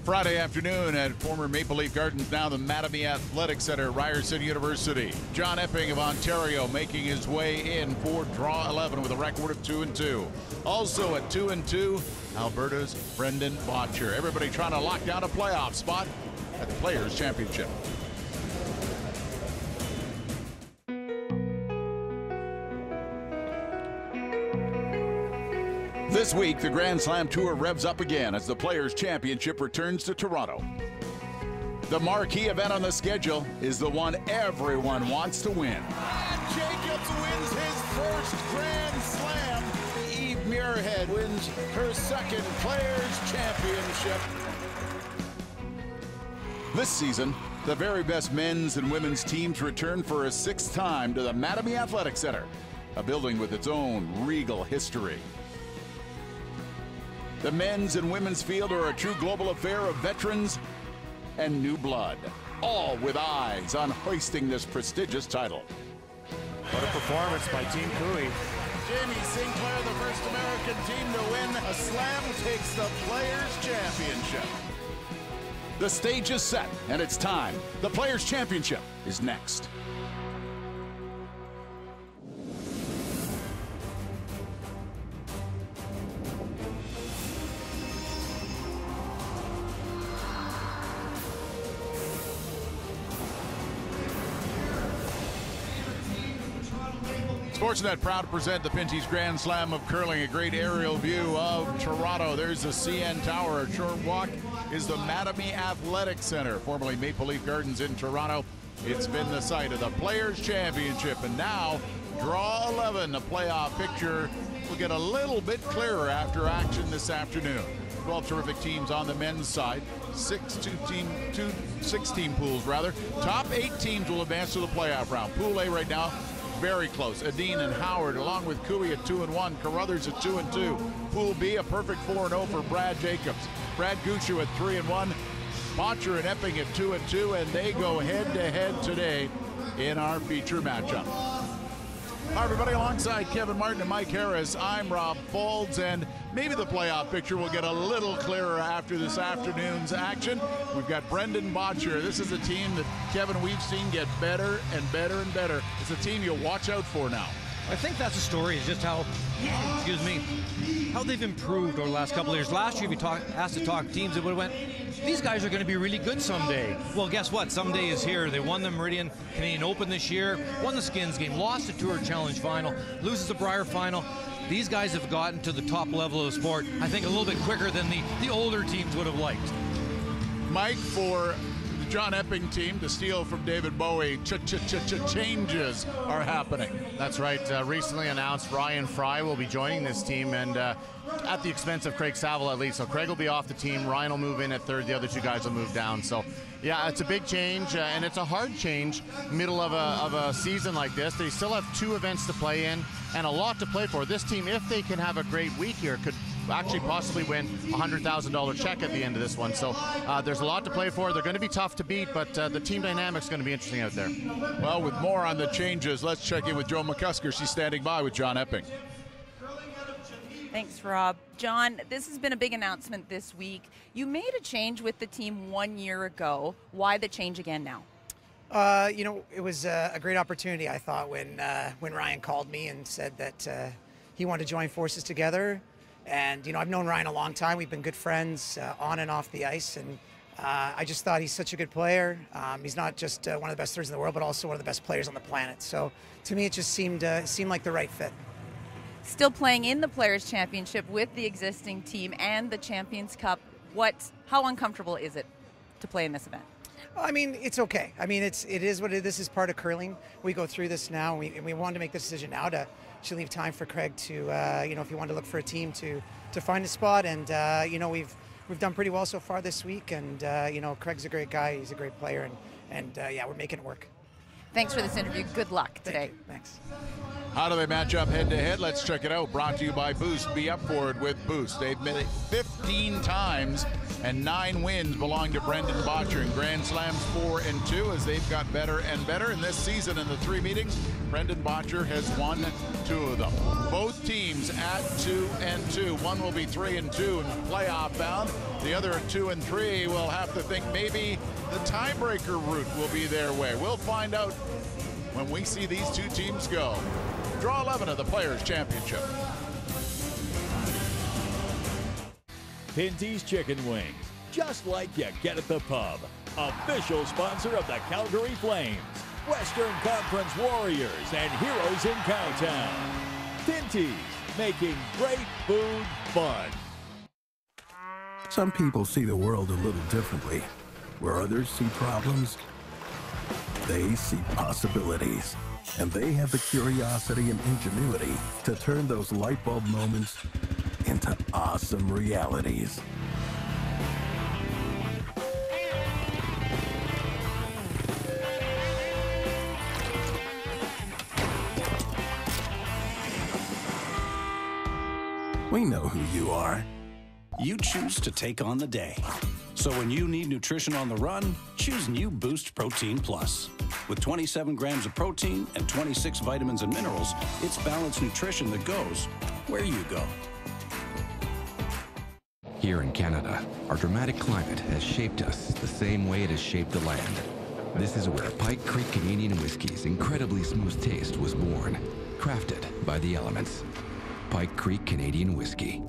Friday afternoon at former Maple Leaf Gardens, now the Mattamy Athletic Center at Ryerson University. John Epping of Ontario making his way in for draw 11 with a record of 2-2. Also at 2-2, Alberta's Brendan Bhature. Everybody trying to lock down a playoff spot at the Players Championship. This week, the Grand Slam Tour revs up again as the Players' Championship returns to Toronto. The marquee event on the schedule is the one everyone wants to win. And Jacobs wins his first Grand Slam. Eve Muirhead wins her second Players' Championship. This season, the very best men's and women's teams return for a sixth time to the Mattamy Athletic Center, a building with its own regal history. The men's and women's field are a true global affair of veterans and new blood, all with eyes on hoisting this prestigious title. What a performance by Team Cooey. Jamie Sinclair, the first American team to win a slam, takes the Players' Championship. The stage is set, and it's time. The Players' Championship is next. Sportsnet proud to present the Pinty's Grand Slam of Curling, a great aerial view of Toronto. There's the CN Tower. A short walk is the Mattamy Athletic Center, formerly Maple Leaf Gardens in Toronto. It's been the site of the Players' Championship, and now draw 11, the playoff picture will get a little bit clearer after action this afternoon. 12 terrific teams on the men's side, 16 pools rather. Top 8 teams will advance to the playoff round. Pool A right now, very close. Adine and Howard, along with Cooey at 2-1, Carruthers at 2-2. Pool B, a perfect 4-0 for Brad Jacobs. Brad Gushu at 3-1. Bhature and Epping at 2-2, and they go head-to-head today in our feature matchup. Hi, everybody. Alongside Kevin Martin and Mike Harris, I'm Rob Folds, and maybe the playoff picture will get a little clearer after this afternoon's action. We've got Brendan Bottcher. This is a team that, Kevin, we've seen get better and better and better. It's a team you'll watch out for now. I think that's the story, is just how, how they've improved over the last couple of years. Last year, if you asked to talk teams, it would have went, these guys are going to be really good someday. Well, guess what? Someday is here. They won the Meridian Canadian Open this year, won the Skins game, lost the Tour Challenge final, loses the Brier final. These guys have gotten to the top level of the sport, I think, a little bit quicker than the older teams would have liked. Mike, for the John Epping team to steal from David Bowie, changes are happening. That's right. Recently announced Ryan Fry will be joining this team, and at the expense of Craig Saville at least. So Craig will be off the team. Ryan will move in at third. The other two guys will move down. So yeah, it's a big change, and it's a hard change middle of a season like this. They still have 2 events to play in and a lot to play for. This team, if they can have a great week here, could actually possibly win a $100,000 check at the end of this one. So there's a lot to play for. They're going to be tough to beat, but the team dynamic's going to be interesting out there. Well, with more on the changes, let's check in with Jo McCusker. She's standing by with John Epping. Thanks, Rob. John, this has been a big announcement this week. You made a change with the team 1 year ago. Why the change again now? It was a great opportunity, I thought, when Ryan called me and said that he wanted to join forces together. And, I've known Ryan a long time. We've been good friends on and off the ice. And I just thought he's such a good player. He's not just one of the best thirds in the world, but also one of the best players on the planet. So to me, it just seemed like the right fit. Still playing in the Players' Championship with the existing team and the Champions Cup. How uncomfortable is it to play in this event? I mean, it's okay. I mean, it is what it is. This is part of curling. We go through this now, and we wanted to make this decision now to leave time for Craig to, if he wanted to look for a team to find a spot. And, we've done pretty well so far this week. And, Craig's a great guy. He's a great player. And we're making it work. Thanks for this interview. Good luck today. Thanks. How do they match up head-to-head? Let's check it out. Brought to you by Boost. Be up for it with Boost. They've made it 15 times, and 9 wins belong to Brendan Bhature in Grand Slams 4 and 2 as they've got better and better. And this season in the 3 meetings, Brendan Bhature has won two of them. Both teams at 2-2. One will be 3-2 and playoff bound. The other at 2-3 will have to think maybe the tiebreaker route will be their way. We'll find out when we see these two teams go. Draw 11 of the Players' Championship. Pinty's Chicken Wings, just like you get at the pub. Official sponsor of the Calgary Flames, Western Conference Warriors, and Heroes in Cowtown. Pinty's, making great food fun. Some people see the world a little differently. Where others see problems, they see possibilities. And they have the curiosity and ingenuity to turn those light bulb moments into awesome realities. We know who you are. You choose to take on the day. So when you need nutrition on the run, choose new Boost Protein Plus. With 27 grams of protein and 26 vitamins and minerals, it's balanced nutrition that goes where you go. Here in Canada, our dramatic climate has shaped us the same way it has shaped the land. This is where Pike Creek Canadian Whiskey's incredibly smooth taste was born, crafted by the elements. Pike Creek Canadian Whiskey.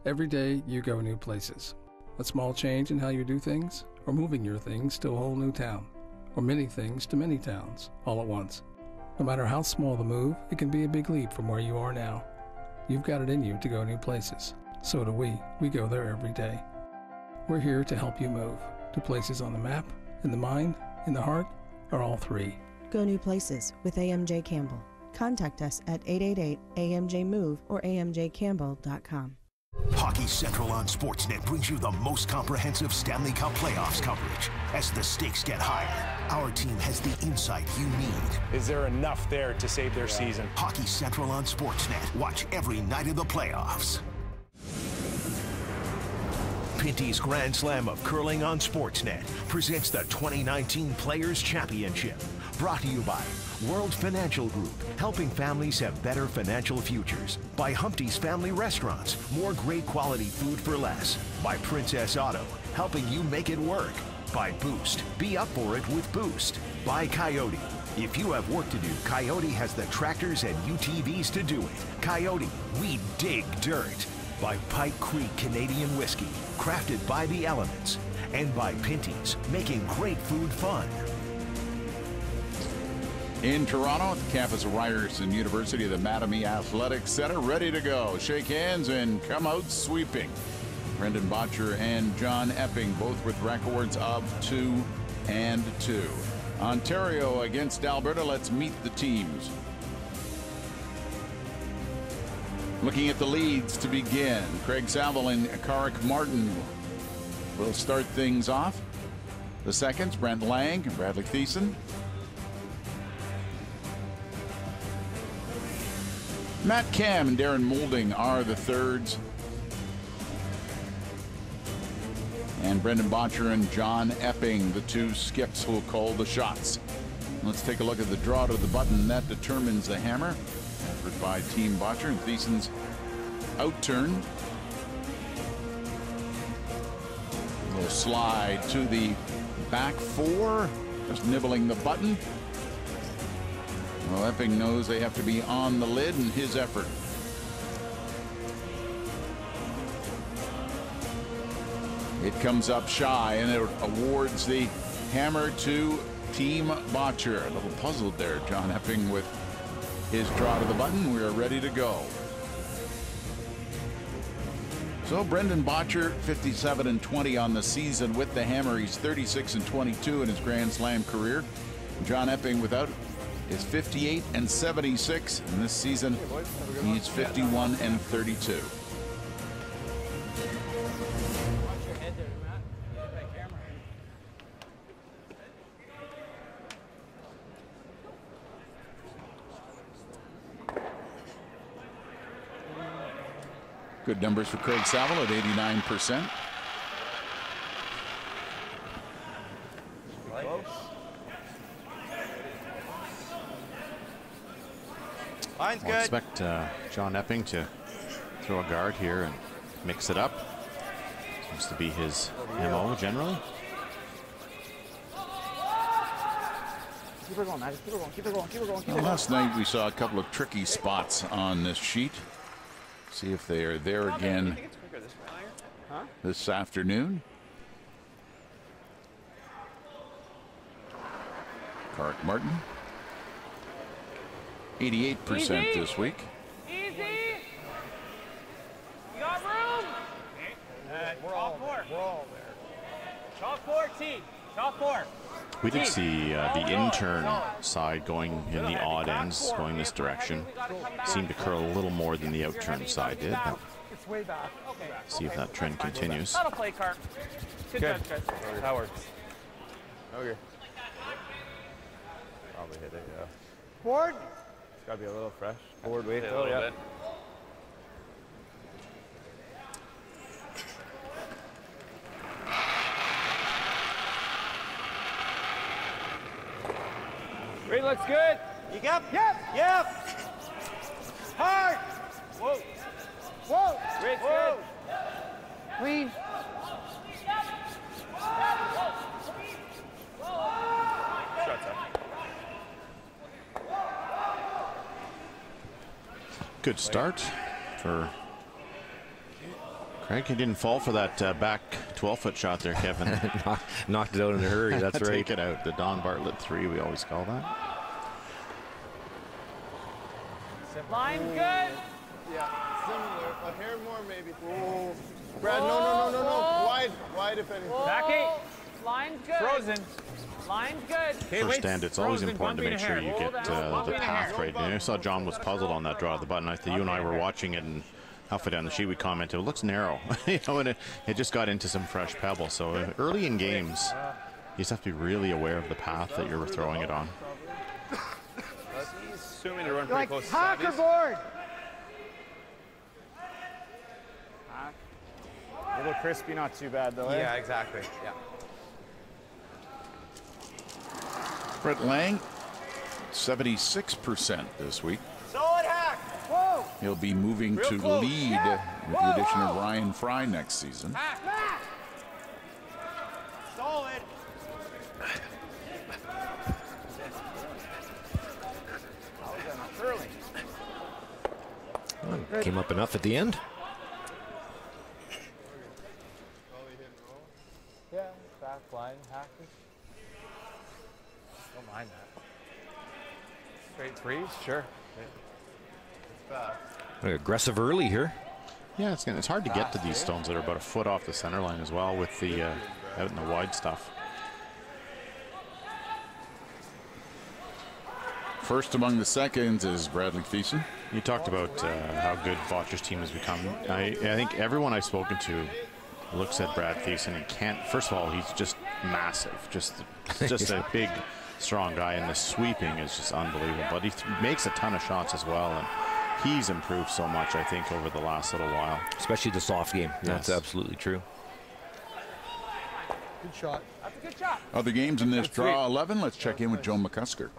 Every day you go new places. A small change in how you do things, or moving your things to a whole new town, or many things to many towns, all at once. No matter how small the move, it can be a big leap from where you are now. You've got it in you to go new places. So do we. We go there every day. We're here to help you move to places on the map, in the mind, in the heart, or all three. Go new places with AMJ Campbell. Contact us at 888-AMJ-MOVE or amjcampbell.com. Hockey Central on Sportsnet brings you the most comprehensive Stanley Cup playoffs coverage. As the stakes get higher, our team has the insight you need. Is there enough there to save their season? Hockey Central on Sportsnet. Watch every night of the playoffs. Pinty's Grand Slam of Curling on Sportsnet presents the 2019 Players' Championship. Brought to you by World Financial Group, helping families have better financial futures. By Humpty's Family Restaurants, more great quality food for less. By Princess Auto, helping you make it work. By Boost, be up for it with Boost. By Coyote, if you have work to do, Coyote has the tractors and UTVs to do it. Coyote, we dig dirt. By Pike Creek Canadian Whiskey, crafted by the elements. And by Pinty's, making great food fun. In Toronto, at the campus of Ryerson University, the Mattamy Athletics Center, ready to go. Shake hands and come out sweeping. Brendan Bhature and John Epping, both with records of 2-2. Ontario against Alberta. Let's meet the teams. Looking at the leads to begin. Craig Saville and Carrick Martin will start things off. The seconds, Brent Lang and Bradley Thiessen. Matt Cam and Darren Bolding are the thirds. And Brendan Bhature and John Epping, the two skips, will call the shots. Let's take a look at the draw to the button. That determines the hammer. Effort by Team Bottcher, and Thiessen's outturn. A little slide to the back four, just nibbling the button. Well, Epping knows they have to be on the lid in his effort. It comes up shy, and it awards the hammer to Team Bottcher. A little puzzled there, John Epping, with his draw to the button. We are ready to go. So Brendan Bhature, 57-20 on the season with the hammer. He's 36-22 in his Grand Slam career. John Epping without is 58-76, and this season he's 51-32. Good numbers for Craig Saville at 89%. Line's I'll good. expect John Epping to throw a guard here and mix it up. Seems to be his MO generally. Keep her going, Magic. Keep her going. Keep her going. Keep her going. Keep her Well, going. last night we saw a couple of tricky spots on this sheet. See if they are there again this afternoon. Clark Martin, 88% this week. Easy. You got room. We're all there. Chalk 4, T. Chalk 4. We did see the intern side going in the odd ends, going this direction. Seemed to curl a little more than the outturn side did. But It's way back. Okay. see if that trend continues. That'll play, Clark. Good judge, Chris. That works. Okay. Probably hit it, yeah. Board. It's got to be a little fresh. Board weight, A though, little yeah. bit. Rate looks good. You got? Yep. Yep. Hard. Whoa. Whoa. Rate's good. Clean. Good start for Craig. He didn't fall for that back 12-foot shot there, Kevin. Knocked it out in a hurry, that's right. Take it out. The Don Bartlett 3, we always call that. Line's good. Yeah, similar. A hair more, maybe. Whoa. Brad, no. Wide, if anything. Back 8. Line's good. Frozen. Line's good. First stand, it's always important to make sure you get the path right. And I saw John was puzzled on that draw of the button. I think you and I were watching it, and halfway down the sheet we commented, it looks narrow. You know, and it just got into some fresh pebbles. So early in games, you just have to be really aware of the path that you're throwing it on. Assuming to run pretty close to Hacker board. A little crispy, not too bad, though. Yeah, exactly. Yeah. Brett Lang, 76% this week. Solid hack. Whoa. He'll be moving to close. lead with the addition of Ryan Fry next season. Hack. Solid. Came up enough at the end. Yeah, back line, hackers. Don't mind that. Straight threes, sure. Aggressive early here. Yeah, it's hard to get to these stones that are about a foot off the center line as well with the out in the wide stuff. First among the seconds is Bradley Thiessen. You talked about how good Bhature's team has become. I think everyone I've spoken to looks at Brad Thiessen and can't. First of all, he's just massive, just a big, strong guy, and the sweeping is just unbelievable. But he makes a ton of shots as well, and he's improved so much, I think, over the last little while. Especially the soft game. Yes. That's absolutely true. Good shot. That's a good shot. Other games in this draw 11. Let's check in with Joan McCusker.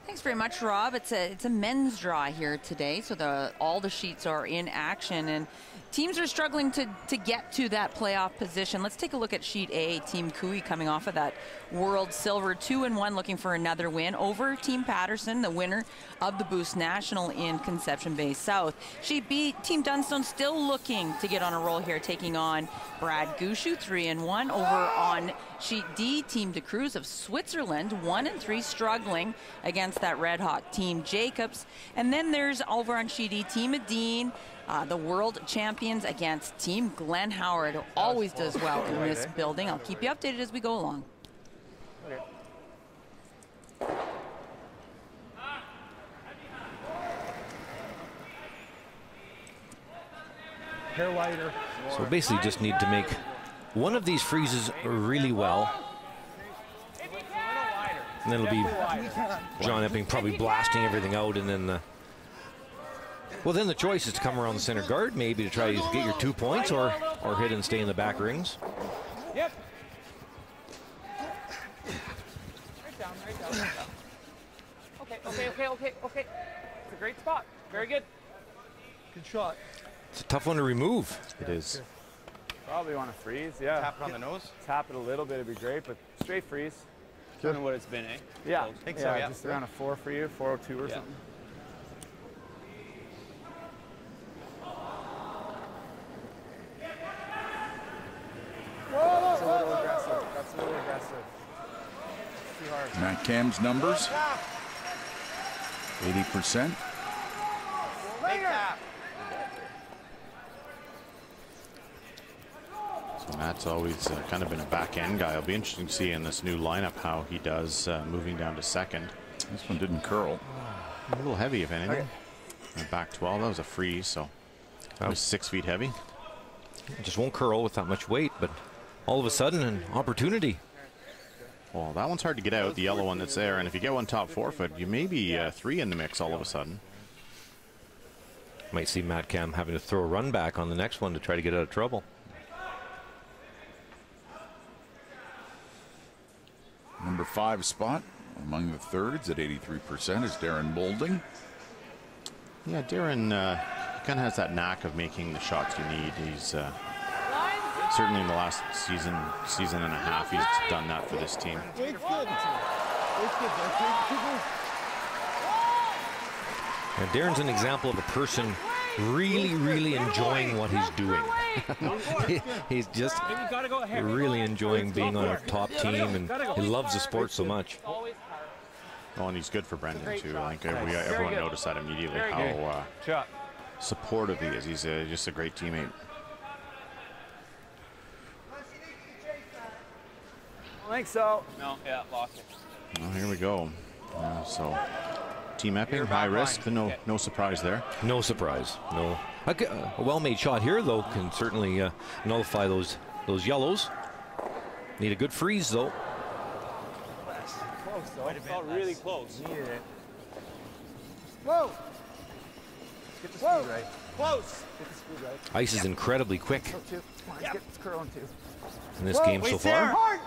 Thanks very much, Rob. It's a men's draw here today, so all the sheets are in action, and teams are struggling to get to that playoff position. Let's take a look at Sheet A. Team Cooey coming off of that World Silver 2-1, looking for another win over Team Patterson, the winner of the Boost National in Conception Bay South. Sheet B, Team Dunstone still looking to get on a roll here, taking on Brad Gushu, 3-1. Over on Sheet D, Team De Cruz of Switzerland, 1-3, struggling against that red-hot Team Jacobs. And then there's over on Sheet E, Team Adine, the world champions against Team Glenn Howard, who always does well in this building. I'll keep you updated as we go along. Hair lighter. So basically just need to make one of these freezes really well. And then it'll be John Epping probably blasting everything out, and then well, then the choice is to come around the center guard, maybe to try to get your 2 points, or hit and stay in the back rings. Yep. Right down. Okay. great spot. Very good. Good shot. It's a tough one to remove. It is. Probably want to freeze, yeah. Tap it on the nose? Tap it a little bit, it'd be great, but straight freeze. Kind of what it's been, eh? Yeah. I think so, yeah. Just around a 4 for you, 402 or something. That's a little aggressive. That's a little aggressive. Too hard. Matt Cam's numbers, 80%. Big tap. So Matt's always kind of been a back-end guy. It'll be interesting to see in this new lineup how he does moving down to second. This one didn't curl. A little heavy, if anything. Back 12, that was a freeze, so that was 6 feet heavy. It just won't curl with that much weight, but all of a sudden an opportunity. Well, that one's hard to get out, the yellow one that's there, and if you get one top 4 foot, you may be 3 in the mix all of a sudden. Might see Matt Cam having to throw a run back on the next one to try to get out of trouble. Number 5 spot among the thirds at 83% is Darren Bolding. Yeah, Darren kind of has that knack of making the shots you need. He's certainly in the last season and a half, he's done that for this team. Now, Darren's an example of a person really enjoying what he's doing. He's just really enjoying being on a top team, and he loves the sport so much. Oh, and he's good for Brendan too. I think everyone noticed that immediately, how supportive he is. He's just a great teammate. I think so. No, yeah, lock it. Well, here we go. So Team Epping, high risk. No surprise there. No surprise. No. A well-made shot here, though, can certainly nullify those yellows. Need a good freeze, though. Close, though. It felt really close. Needed it. Whoa! Get the speed right. Close. Get the speed right. Ice is incredibly quick Come on, get this curling too. in this game so far. Hard.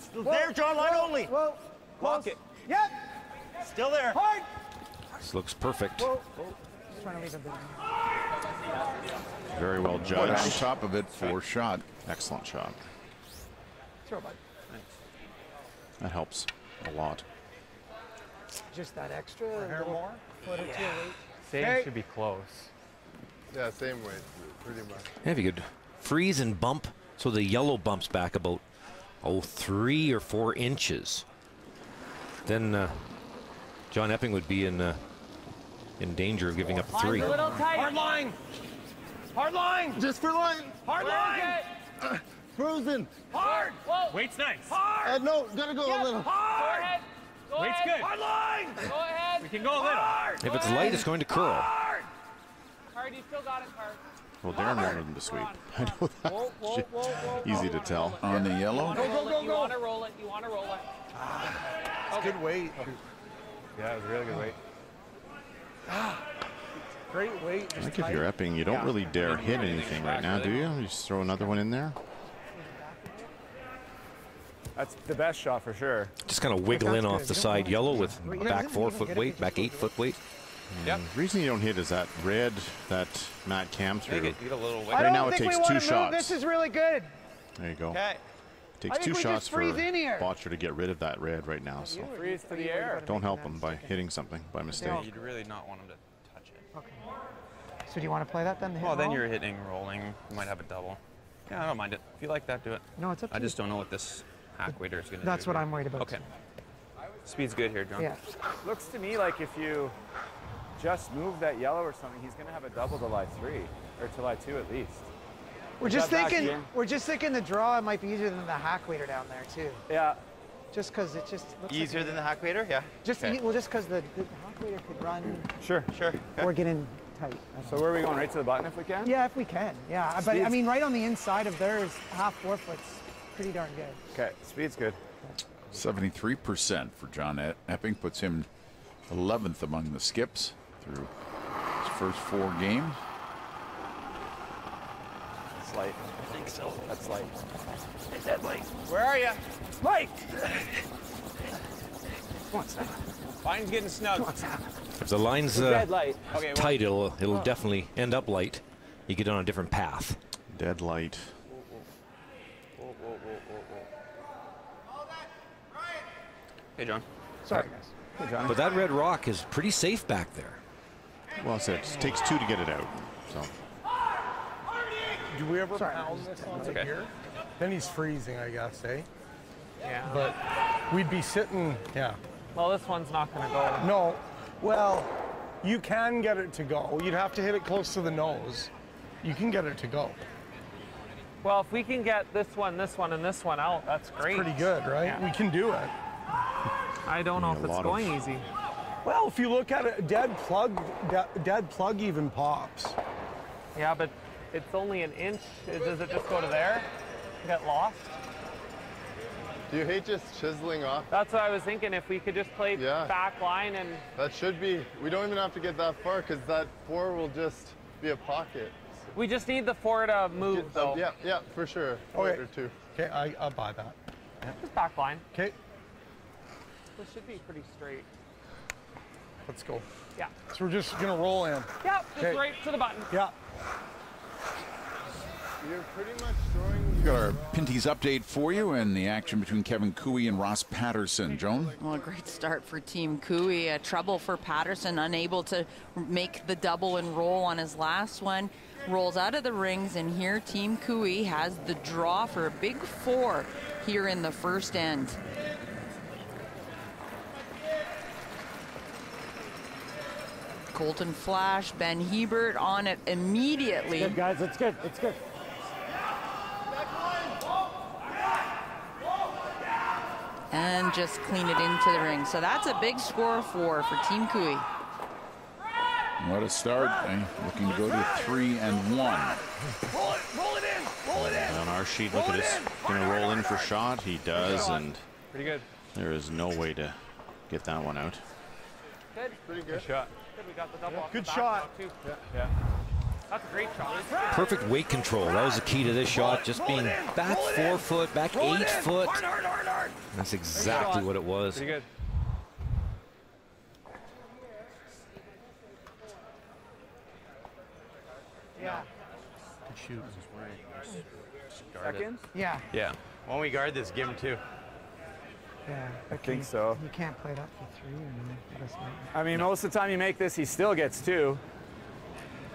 Still there, John, line only. Whoa. Lock it. Yep. Still there. Hard. This looks perfect. Whoa. Just trying to leave him down. Very well Put judged. on top of it for shot. Excellent shot. Throw, bud. That helps a lot. Just that extra. Hair more? Foot or two weight. Same should be close. Yeah, same way, pretty much. Yeah, if you could freeze and bump so the yellow bumps back about 3 or 4 inches, then John Epping would be in danger of giving up a 3. A little tight. Hard line. Hard line. Just for line. Hard line. Frozen. Hard. Whoa. Weight's nice. Hard. No, gotta go a little. Hard. Go ahead. Go Weight's ahead. good. Hard line. Go ahead. We can go a little. Hard. If it's light, it's going to curl. Hard. Hard, you still got it, Hard. Well, Darren wanted him to sweep. I know that. Easy to tell. On the yellow. You want to roll it. You want to roll it. It's good weight. Yeah, it was a really good weight. Great weight. I think if you're Epping, you don't really dare hit anything right now, do you? You just throw another one in there. That's the best shot for sure. Just kind of wiggle in off the side yellow with back 4 foot weight, back 8 foot weight. The reason you don't hit is that red that Matt Cam threw. Get a little weight. Right now it takes 2 shots. This is really good. There you go. Okay. Takes 2 shots for Bhature to get rid of that red right now. So Freeze to the air. don't help him by hitting something by mistake. You'd really not want him to touch it. Okay. So do you want to play that then? Well, then you're hitting, rolling. You might have a double. Yeah, I don't mind it. If you like that, do it. No, it's up to I you. just don't know what this hack waiter is going to do. That's what I'm worried about. Okay. Speed's good here, John. Yeah. Looks to me like if you just move that yellow or something, he's going to have a double to lie 3 or to lie 2 at least. We're just thinking the draw might be easier than the hack waiter down there too. Yeah. Just because it just looks Easier like than the hack waiter? Yeah. just because the hack waiter could run Sure. or get in tight. So where are we going? Right to the button if we can? Yeah, if we can. Yeah, but I mean, right on the inside of theirs, half 4 foot's pretty darn good. Okay, speed's good. 73% for John Epping puts him 11th among the skips through his first 4 games. That's light. I think so. That's light. Is that light? Where are you? Light! Come on, Sam. Fine's getting snug. Come on, Sam. If the line's Dead light. Okay, well, tight, it'll definitely end up light. You get on a different path. Dead light. Hey, John. sorry, guys. Hey, Johnny. But that red rock is pretty safe back there. Well, it takes 2 to get it out. So. Do we ever pound this on here? Then he's freezing, I guess, eh? Yeah. But we'd be sitting, yeah. Well, this one's not going to go. No, well, you can get it to go. You'd have to hit it close to the nose. You can get it to go. Well, if we can get this one, and this one out, that's great. Pretty good, right? Yeah. We can do it. I don't know if it's going easy. Well, if you look at it, dead plug even pops. Yeah, but it's only an inch. Does it just go to there? Get lost? Do you hate just chiseling off? That's what I was thinking. If we could just play back line and... That should be. We don't even have to get that far because that 4 will just be a pocket. We just need the 4 to move, though. Yeah, for sure. Okay. Or 2. Okay, I'll buy that. Yeah. Just back line. Okay. This should be pretty straight. Let's go. Yeah. So we're just gonna roll in. Yeah, just right to the button. Yeah. You're pretty much throwing... We've got our Pinty's update for you and the action between Kevin Cooey and Ross Patterson. Joan? Well, a great start for Team Cooey. Trouble for Patterson, unable to make the double and roll on his last one. Rolls out of the rings, and here Team Cooey has the draw for a big 4 here in the first end. Colton Flash, Ben Hebert on it immediately. Good, guys. It's good. It's good. And just clean it into the ring. So that's a big score for Team Cooey. What a start. Looking to go to 3-1. Roll it in. On our sheet, look at this. Going to roll in for shot. He does, and pretty good. There is no way to get that one out. Good. Pretty good. Good shot. Good, we got the double off Good the back shot. too. Yeah. That's a great shot. Perfect weight control. That was the key to this shot. Just being back 4 foot, back 8 foot. Hard. That's exactly what it was. Pretty good. Yeah. Shoot. Seconds? Yeah. Yeah. When we guard this, give him 2. Yeah. I think so. You can't play it up for 3 or no? I mean, most of the time you make this, he still gets 2.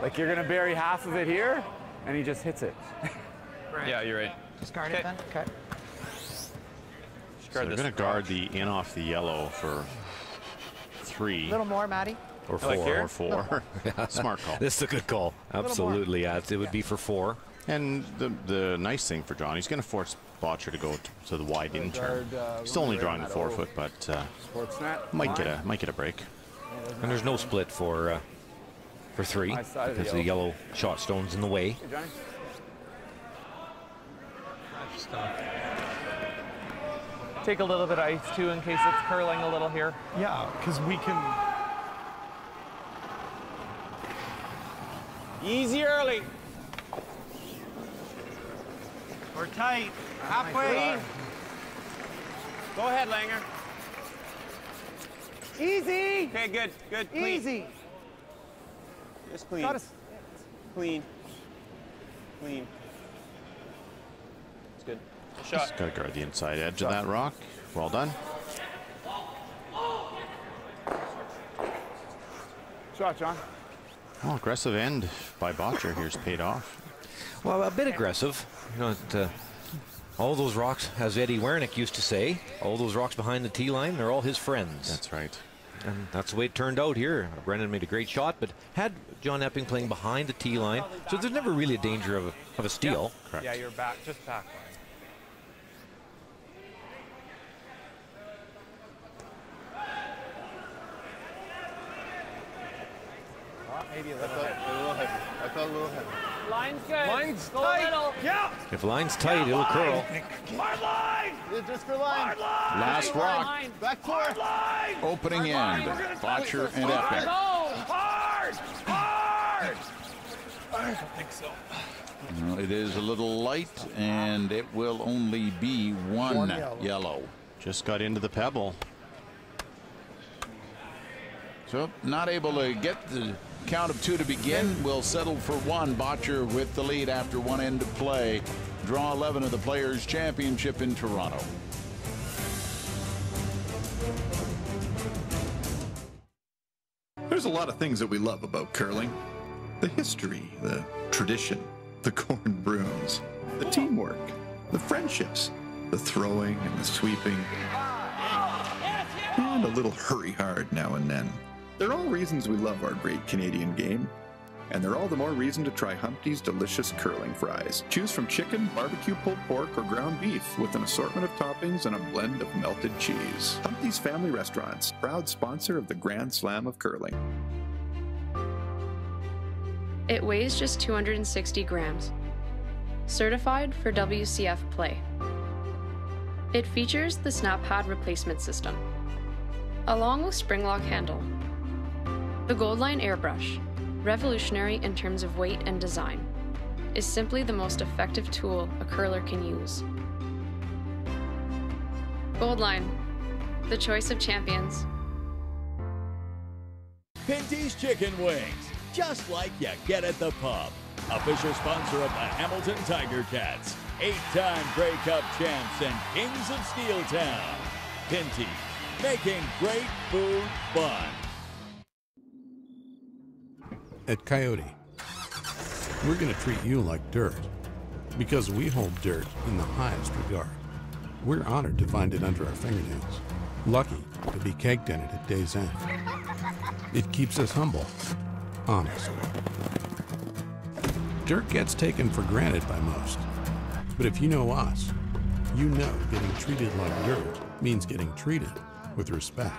Like, you're going to bury half of it here, and he just hits it. Yeah, you're right. Just guard it then? Okay. So they're going to guard the in off the yellow for 3. A little more, Maddie. Or 4. Or 4. Smart call. This is a good call. Absolutely. Yeah, it would be for 4. And the nice thing for John, he's going to force Bhature to go to the wide in turn. Still only drawing the 4 foot, but might get a break. And there's no split for 3 because the yellow shot stone's in the way. Hey, Johnny. Take a little bit of ice too in case it's curling a little here. Yeah, because we can. Easy early. We're tight. Halfway. Go ahead, Langer. Easy. Okay, good. Good. Clean. Easy. Just clean. Clean. Clean. It's good. Shot. Just got to guard the inside edge of that rock. Well done. Shot, John. Oh, aggressive end by Bhature here's paid off. Well, a bit aggressive. You know, all those rocks, as Eddie Wernick used to say, all those rocks behind the tee line, they're all his friends. That's right. And that's the way it turned out here. Brennan made a great shot, but had John Epping playing behind the tee line, so there's never really a danger of a steal. Yeah. Correct. Yeah, you're back, just back line. Maybe a little heavy. I thought a little heavy. Line's good. Line's Go tight. little. Yeah. If line's tight, it'll curl. Hard line. Yeah, just for line. Last rock. Back 4. Line. Opening end. Bhature and Epping. Hard. I don't think so. Well, it is a little light, and it will only be one yellow. Just got into the pebble. So not able to get the count of 2 to begin. Will settle for 1. Bhature with the lead after 1 end of play. Draw 11 of the Players' Championship in Toronto. There's a lot of things that we love about curling. The history, the tradition, the corn brooms, the teamwork, the friendships, the throwing and the sweeping, and a little hurry hard now and then. They're all reasons we love our great Canadian game. And they're all the more reason to try Humpty's delicious curling fries. Choose from chicken, barbecue pulled pork, or ground beef with an assortment of toppings and a blend of melted cheese. Humpty's Family Restaurants, proud sponsor of the Grand Slam of Curling. It weighs just 260 grams. Certified for WCF play. It features the snap pad replacement system, along with spring lock handle. The Goldline airbrush, revolutionary in terms of weight and design, is simply the most effective tool a curler can use. Goldline, the choice of champions. Pinty's Chicken Wings, just like you get at the pub. Official sponsor of the Hamilton Tiger Cats, 8-time Grey Cup champs and kings of Steeltown. Pinty, making great food fun. At Coyote, we're going to treat you like dirt because we hold dirt in the highest regard. We're honored to find it under our fingernails, lucky to be caked in it at day's end. It keeps us humble, honest. Dirt gets taken for granted by most, but if you know us, you know getting treated like dirt means getting treated with respect.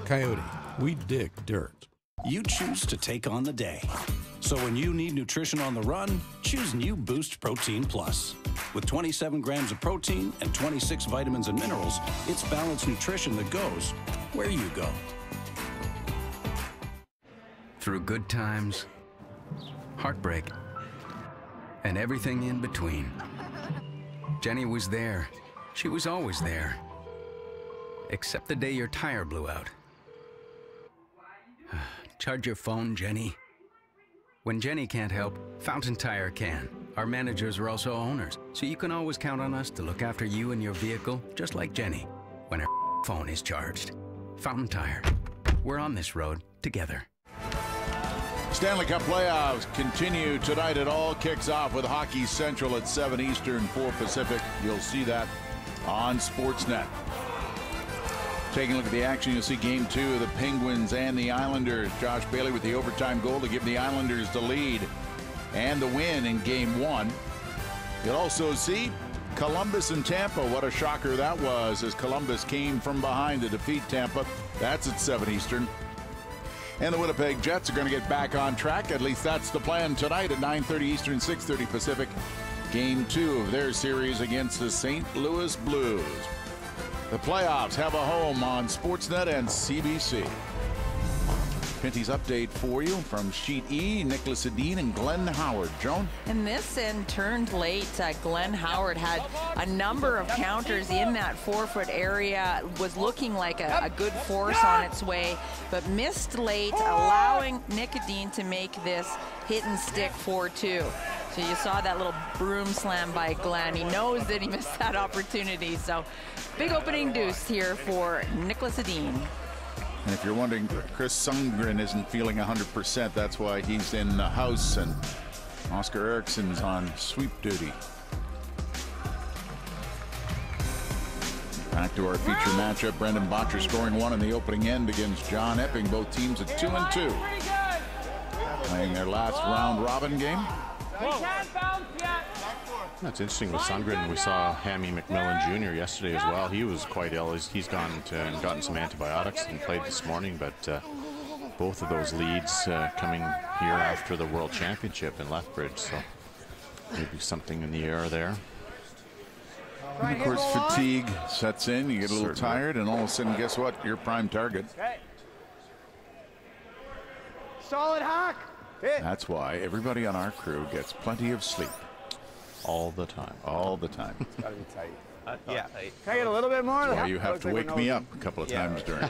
Coyote, we dig dirt. You choose to take on the day. So when you need nutrition on the run, choose new Boost Protein Plus. With 27 grams of protein and 26 vitamins and minerals, it's balanced nutrition that goes where you go. Through good times, heartbreak, and everything in between. Jenny was there. She was always there. Except the day your tire blew out. Charge your phone, Jenny. When Jenny can't help, Fountain Tire can. Our managers are also owners, so you can always count on us to look after you and your vehicle, just like Jenny, when her phone is charged. Fountain Tire. We're on this road together. Stanley Cup playoffs continue tonight. It all kicks off with Hockey Central at 7 Eastern, 4 Pacific. You'll see that on Sportsnet. Taking a look at the action, you'll see Game 2 of the Penguins and the Islanders. Josh Bailey with the overtime goal to give the Islanders the lead and the win in Game 1. You'll also see Columbus and Tampa. What a shocker that was as Columbus came from behind to defeat Tampa. That's at 7 Eastern. And the Winnipeg Jets are going to get back on track. At least that's the plan tonight at 9:30 Eastern, 6:30 Pacific. Game 2 of their series against the St. Louis Blues. The playoffs have a home on Sportsnet and CBC. Pinty's update for you from Sheet E, Nicholas Edin and Glenn Howard. Joan? And this end turned late. Glenn Howard had a number of counters in that 4-foot area, was looking like a good force on its way, but missed late, allowing Nick Edin to make this hit and stick 4-2. So you saw that little broom slam by Glenn. He knows that he missed that opportunity. So big opening deuce here for Nicholas Edin. And if you're wondering, Chris Sundgren isn't feeling 100%. That's why he's in the house, and Oscar Ericsson's on sweep duty. Back to our feature matchup. Brendan Bhature scoring 1 in the opening end against John Epping. Both teams at 2-2. Playing their last round robin game. That's interesting with Sundgren. We saw Hammy McMillan Jr. yesterday as well. He was quite ill. He's gone and gotten some antibiotics and played this morning, but both of those leads coming here after the World Championship in Lethbridge, so maybe something in the air there. And of course, fatigue sets in. You get a little tired, and all of a sudden, guess what? You're prime target. Solid hack. That's why everybody on our crew gets plenty of sleep. All the time. All the time. It's got to be tight. Yeah. Can I get a little bit more? That's why you have to wake me up a couple of times during.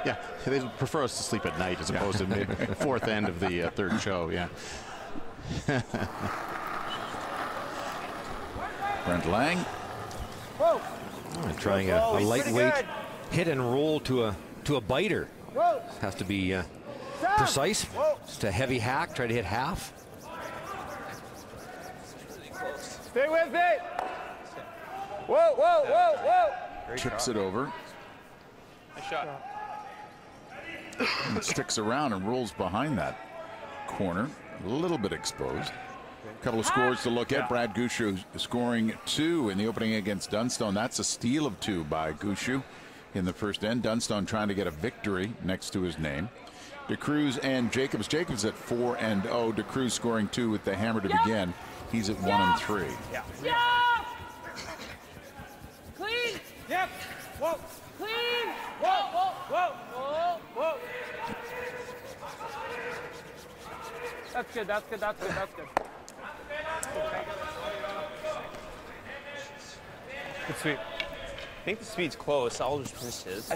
Yeah, they prefer us to sleep at night as opposed to mid fourth end of the third show. Yeah. Brent Lang. Whoa. Trying a lightweight hit and roll to a biter. Whoa. Has to be precise. Whoa. Just a heavy hack. Try to hit half. Stay with it. Whoa, whoa, whoa, whoa. Chips it over. Nice shot. And sticks around and rolls behind that corner. A little bit exposed. A couple of scores to look at. Brad Gushue scoring 2 in the opening against Dunstone. That's a steal of 2 by Gushue in the first end. Dunstone trying to get a victory next to his name. DeCruz and Jacobs. Jacobs at 4-0. DeCruz scoring 2 with the hammer to begin. He's at 1-3. Yeah. Clean. Yep. Whoa. Clean. Whoa, whoa, whoa, whoa, whoa. That's good. That's good. That's good. That's good. Good sweep. I think the speed's close. I'll just miss his. I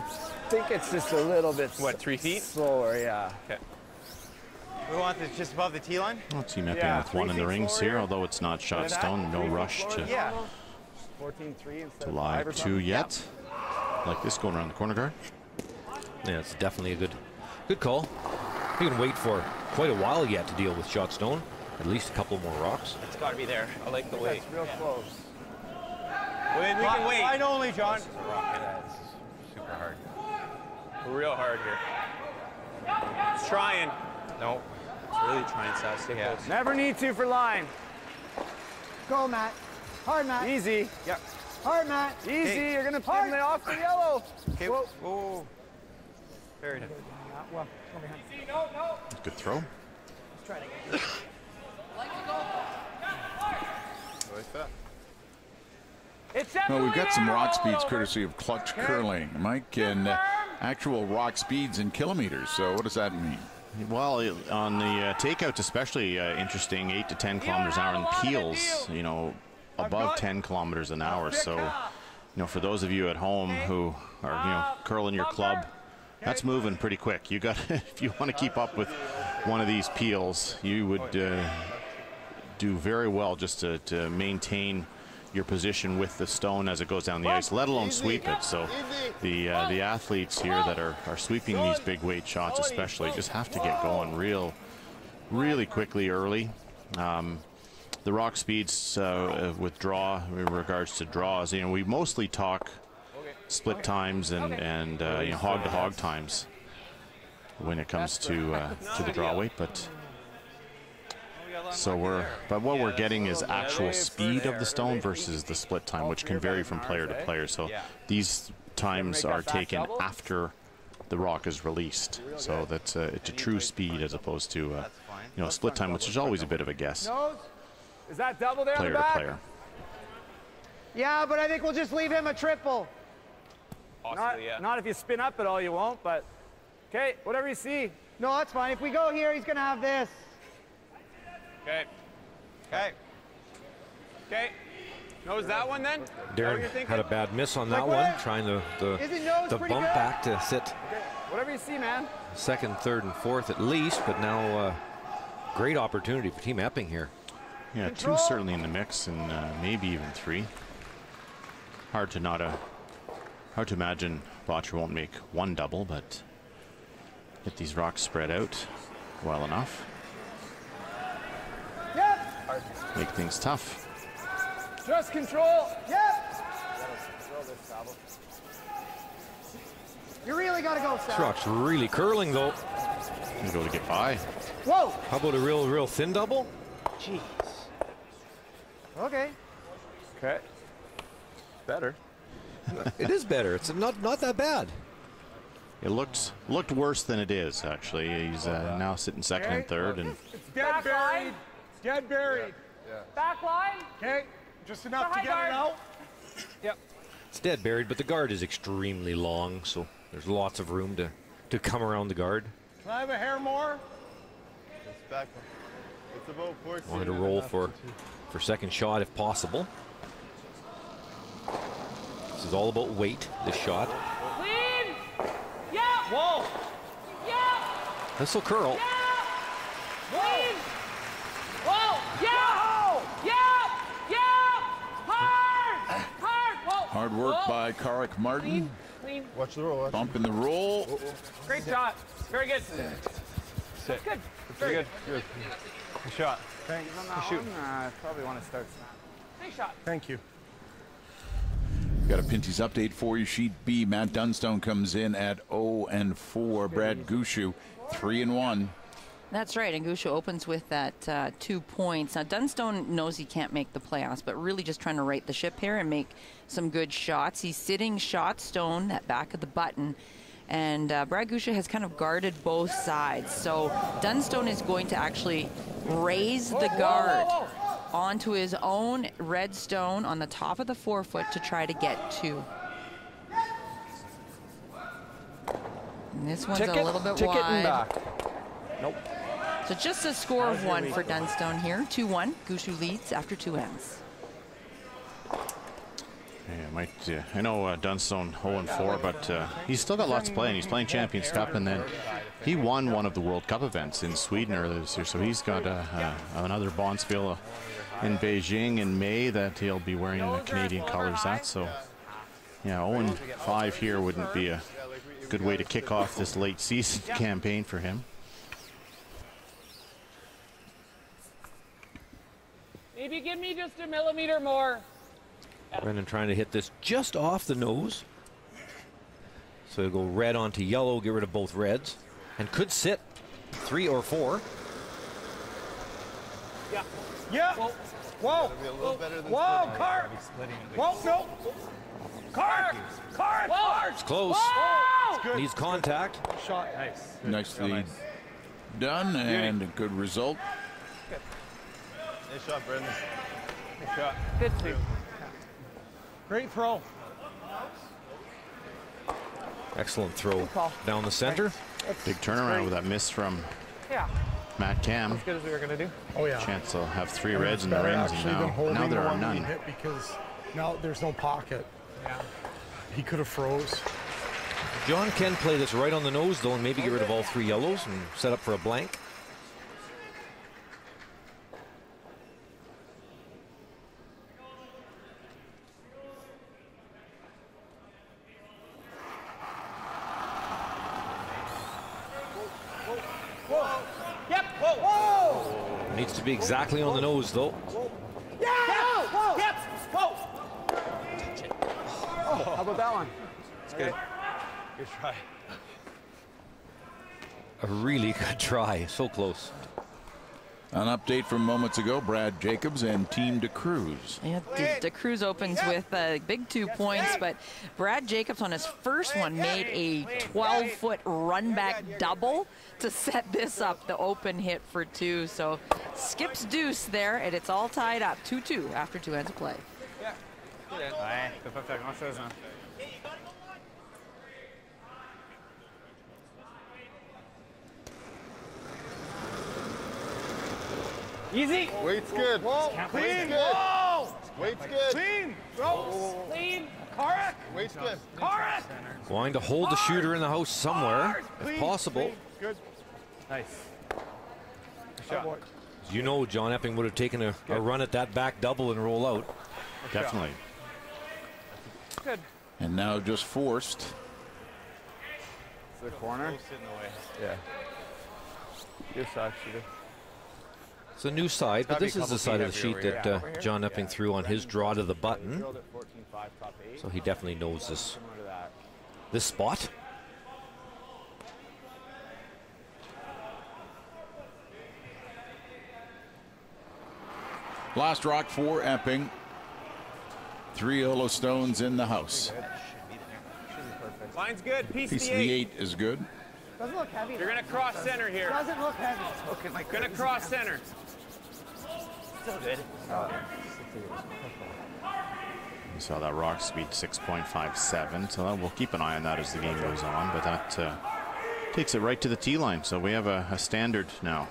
think it's just a little bit. What, 3 feet? Slower, yeah. Okay. We want this just above the tee line? Well, Team Epping with 1 in the rings here, although it's not shot stone. No rush to 14-3 instead of live 5 or 2 something. yet. Like this going around the corner guard. Yeah, it's definitely a good call. You can wait for quite a while yet to deal with shot stone. At least a couple more rocks. It's got to be there. I like the weight. It's real close. We can wait. Wide only, John. Yeah, this is super hard. Real hard here. It's trying. No. It's really trying, Seth. Stay close. Never need to for line. Go, Matt. Hard, Matt. Easy. Yep. Hard, Matt. Easy. Okay. You're going to pin it off the yellow. Okay. Whoa. Whoa. Very nice. Well, go behind. Good throw. Try to get Like that. Well, we've got some rock speeds courtesy of Clutch Curling, Mike, and actual rock speeds in kilometers. So what does that mean? Well, on the takeouts, especially interesting, 8 to 10 kilometers an hour, and peels, you know, above 10 kilometers an hour. So, you know, for those of you at home who are, you know, curling your club, that's moving pretty quick. You got, if you want to keep up with one of these peels, you would do very well just to maintain your position with the stone as it goes down the ice, let alone sweep it. So the athletes here that are sweeping these big weight shots especially just have to get going really quickly early. The rock speeds with draw, in regards to draws, you know, we mostly talk split times and you know, hog to hog times when it comes to the draw weight, but what we're getting is actual speed of the stone versus the split time, which can vary from player to player. So these times are taken after the rock is released, so that's it's a true speed as opposed to you know, split time, which is always a bit of a guess. Is that double there Player on the to back? player. Yeah, but I think we'll just leave him a triple. Possibly, yeah. Not if you spin up at all, you won't, but okay, whatever you see. No, that's fine. If we go here, he's going to have this. Okay. Okay. Okay. Nose that one then? Darren had a bad miss on that one, trying the bump back to sit Whatever you see, man. second, third, and fourth at least, but now great opportunity for Team Epping here. Yeah, 2 certainly in the mix, and maybe even 3. Hard to imagine Bhature won't make 1 double, but get these rocks spread out well enough. Yep. Make things tough. Just control. Yep. You really got to go, This Sal. rock's really curling though. You go to get by. Whoa. How about a real thin double? Jeez. Okay. Okay. Better. It is better. It's not that bad. It looked worse than it is, actually. He's now sitting second and third, and It's dead buried. Dead buried. Back line. Okay, just enough to get it out. Yep. It's dead buried, but the guard is extremely long, so there's lots of room to come around the guard. Can I have a hair more? It's back. It's about 14. Wanted to roll for for second shot if possible. This is all about weight, this shot. Clean! Yeah! Whoa! Yeah! This will curl. Clean! Whoa! Yeah! Yeah! Yeah! Hard! Hard! Whoa! Hard work by Karik Martin. Clean. Watch the roll. Bump in the roll. Great shot. Very good. Sit. Good. Very good. Good shot. Thanks. Shoot. Probably want to start snap. Nice shot. Thank you. Got a Pinty's update for you. Sheet B, Matt Dunstone comes in at 0-4. Brad Gushu, 3-1. That's right, and Gushu opens with that 2 points. Now, Dunstone knows he can't make the playoffs, but really just trying to right the ship here and make some good shots. He's sitting shot stone, that back of the button, and Brad Gushu has kind of guarded both sides. So Dunstone is going to actually raise the guard onto his own red stone on the top of the forefoot to try to get 2. And this one's a little bit wide. And back. Nope. So just a score of 1 for Dunstone here. 2-1. Gushu leads after 2 ends. Yeah, I know Dunstone 0-4, but he's still got lots to play, and he's playing Champions Cup, and then he won one of the World Cup events in Sweden earlier this year, so he's got another Bonspiel in Beijing in May that he'll be wearing the Canadian colors at. So yeah, 0-5 here wouldn't be a good way to kick off this late season campaign for him. Maybe give me just a millimeter more. Brendan trying to hit this just off the nose. So he'll go red onto yellow, get rid of both reds, and could sit 3 or 4. Yeah. Yeah. Whoa. Whoa. Whoa, Car. Whoa, no. Car. Car. It's close. Whoa. Needs contact. Shot. Nice. Nicely done, and a good result. Nice shot, Brendan. Nice shot. Good too. Great throw. Excellent throw down the center. Big turnaround with that miss from Matt Cam. As good as we were going to do. Oh, yeah. Chance they'll have 3 reds in the rings, and now there are none. Because now there's no pocket. Yeah. He could have froze. John can play this right on the nose, though, and maybe get rid of all 3 yellows and set up for a blank. Needs to be exactly on the nose, though. Yeah! Whoa! Yep! Whoa! Oh, how about that one? That's good. Good try. A really good try. So close. An update from moments ago, Brad Jacobs and Team DeCruz. Yeah, DeCruz opens with a big 2 points, but Brad Jacobs on his first one made a 12-foot run-back double to set this up, the open hit for 2. So skips deuce there, and it's all tied up, 2-2 after 2 ends of play. Ouais, tu peux pas faire grand-chose, hein. Easy. Weight's good. Whoa. Weight's good. Whoa. Weight's good. Clean. Throw. Clean. Correct. Weight's good. Correct. Wanting to hold the shooter in the house somewhere, if possible. Good. Nice. Shot. You know, John Epping would have taken a run at that back double and roll out. Definitely. Good. And now just forced. It's the corner. Yeah. Good shot, shooter. It's a new side, but this is the side of the sheet that John Epping threw on his draw to the button. So he definitely knows this spot. Last rock for Epping. 3 yellow stones in the house. Line's good. Piece Piece the of the 8. 8 is good. Doesn't look heavy. You're going to cross center here. Doesn't look heavy. It's looking like Going to cross center. Still good. You saw that rock speed 6.57, so we'll keep an eye on that as the game goes on, but that takes it right to the tee line, so we have a standard now.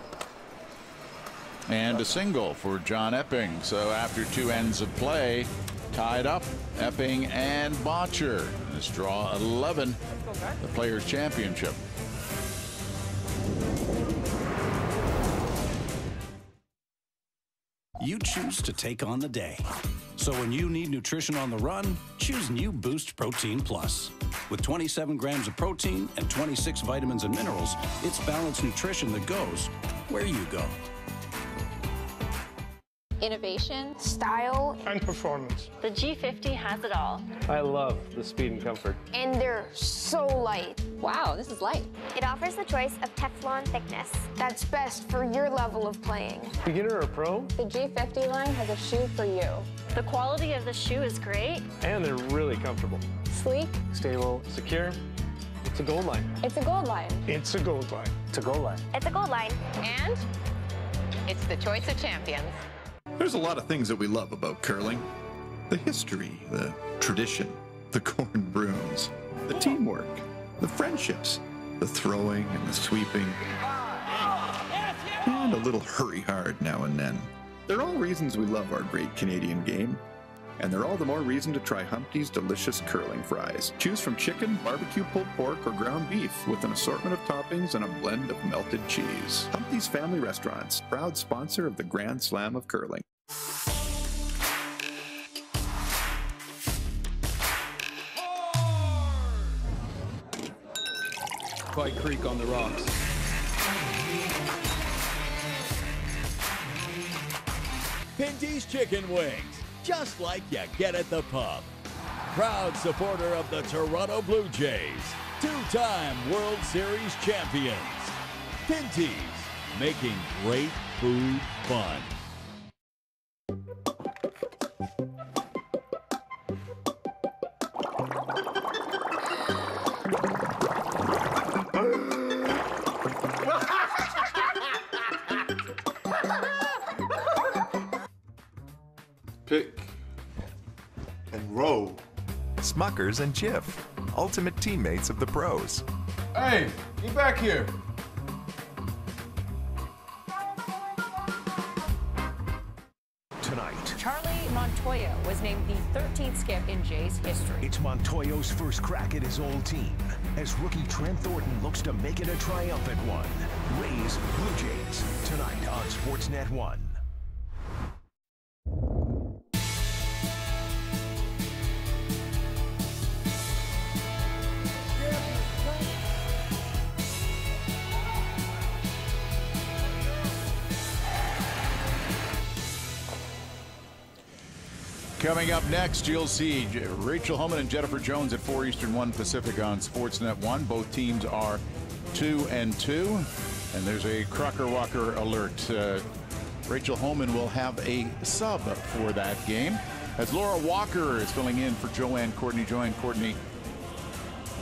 And a single for John Epping. So after 2 ends of play, tied up, Epping and Bhature. This draw 11, the Players' Championship. You choose to take on the day. So when you need nutrition on the run, choose new Boost Protein Plus. With 27 grams of protein and 26 vitamins and minerals, it's balanced nutrition that goes where you go. Innovation, style, and performance. The G50 has it all. I love the speed and comfort. And they're so light. Wow, this is light. It offers the choice of Teflon thickness. That's best for your level of playing. Beginner or pro? The G50 line has a shoe for you. The quality of the shoe is great. And they're really comfortable. Sleek. Stable. Secure. It's a gold line. It's a gold line. It's a gold line. It's a gold line. It's a gold line. And it's the choice of champions. There's a lot of things that we love about curling. The history, the tradition, the corn brooms, the teamwork, the friendships, the throwing and the sweeping, and a little hurry hard now and then. They're all reasons we love our great Canadian game. And they're all the more reason to try Humpty's delicious curling fries. Choose from chicken, barbecue pulled pork, or ground beef with an assortment of toppings and a blend of melted cheese. Humpty's Family Restaurants, proud sponsor of the Grand Slam of Curling. Pike Creek on the rocks. Pinty's Chicken Wings, just like you get at the pub. Proud supporter of the Toronto Blue Jays, 2-time World Series champions. Pinty's, making great food fun. Pick and roll. Smuckers and Jif, ultimate teammates of the pros. Hey, get back here. Tonight, Charlie Montoya was named the 13th skip in Jays history. it's Montoyo's first crack at his old team as rookie Trent Thornton looks to make it a triumphant one. Rays Blue Jays tonight on Sportsnet 1. Coming up next, you'll see Rachel Homan and Jennifer Jones at 4 Eastern, 1 Pacific on Sportsnet 1. Both teams are 2-2, and there's a Crocker Walker alert. Rachel Homan will have a sub for that game, as Laura Walker is filling in for Joanne Courtney. Joanne Courtney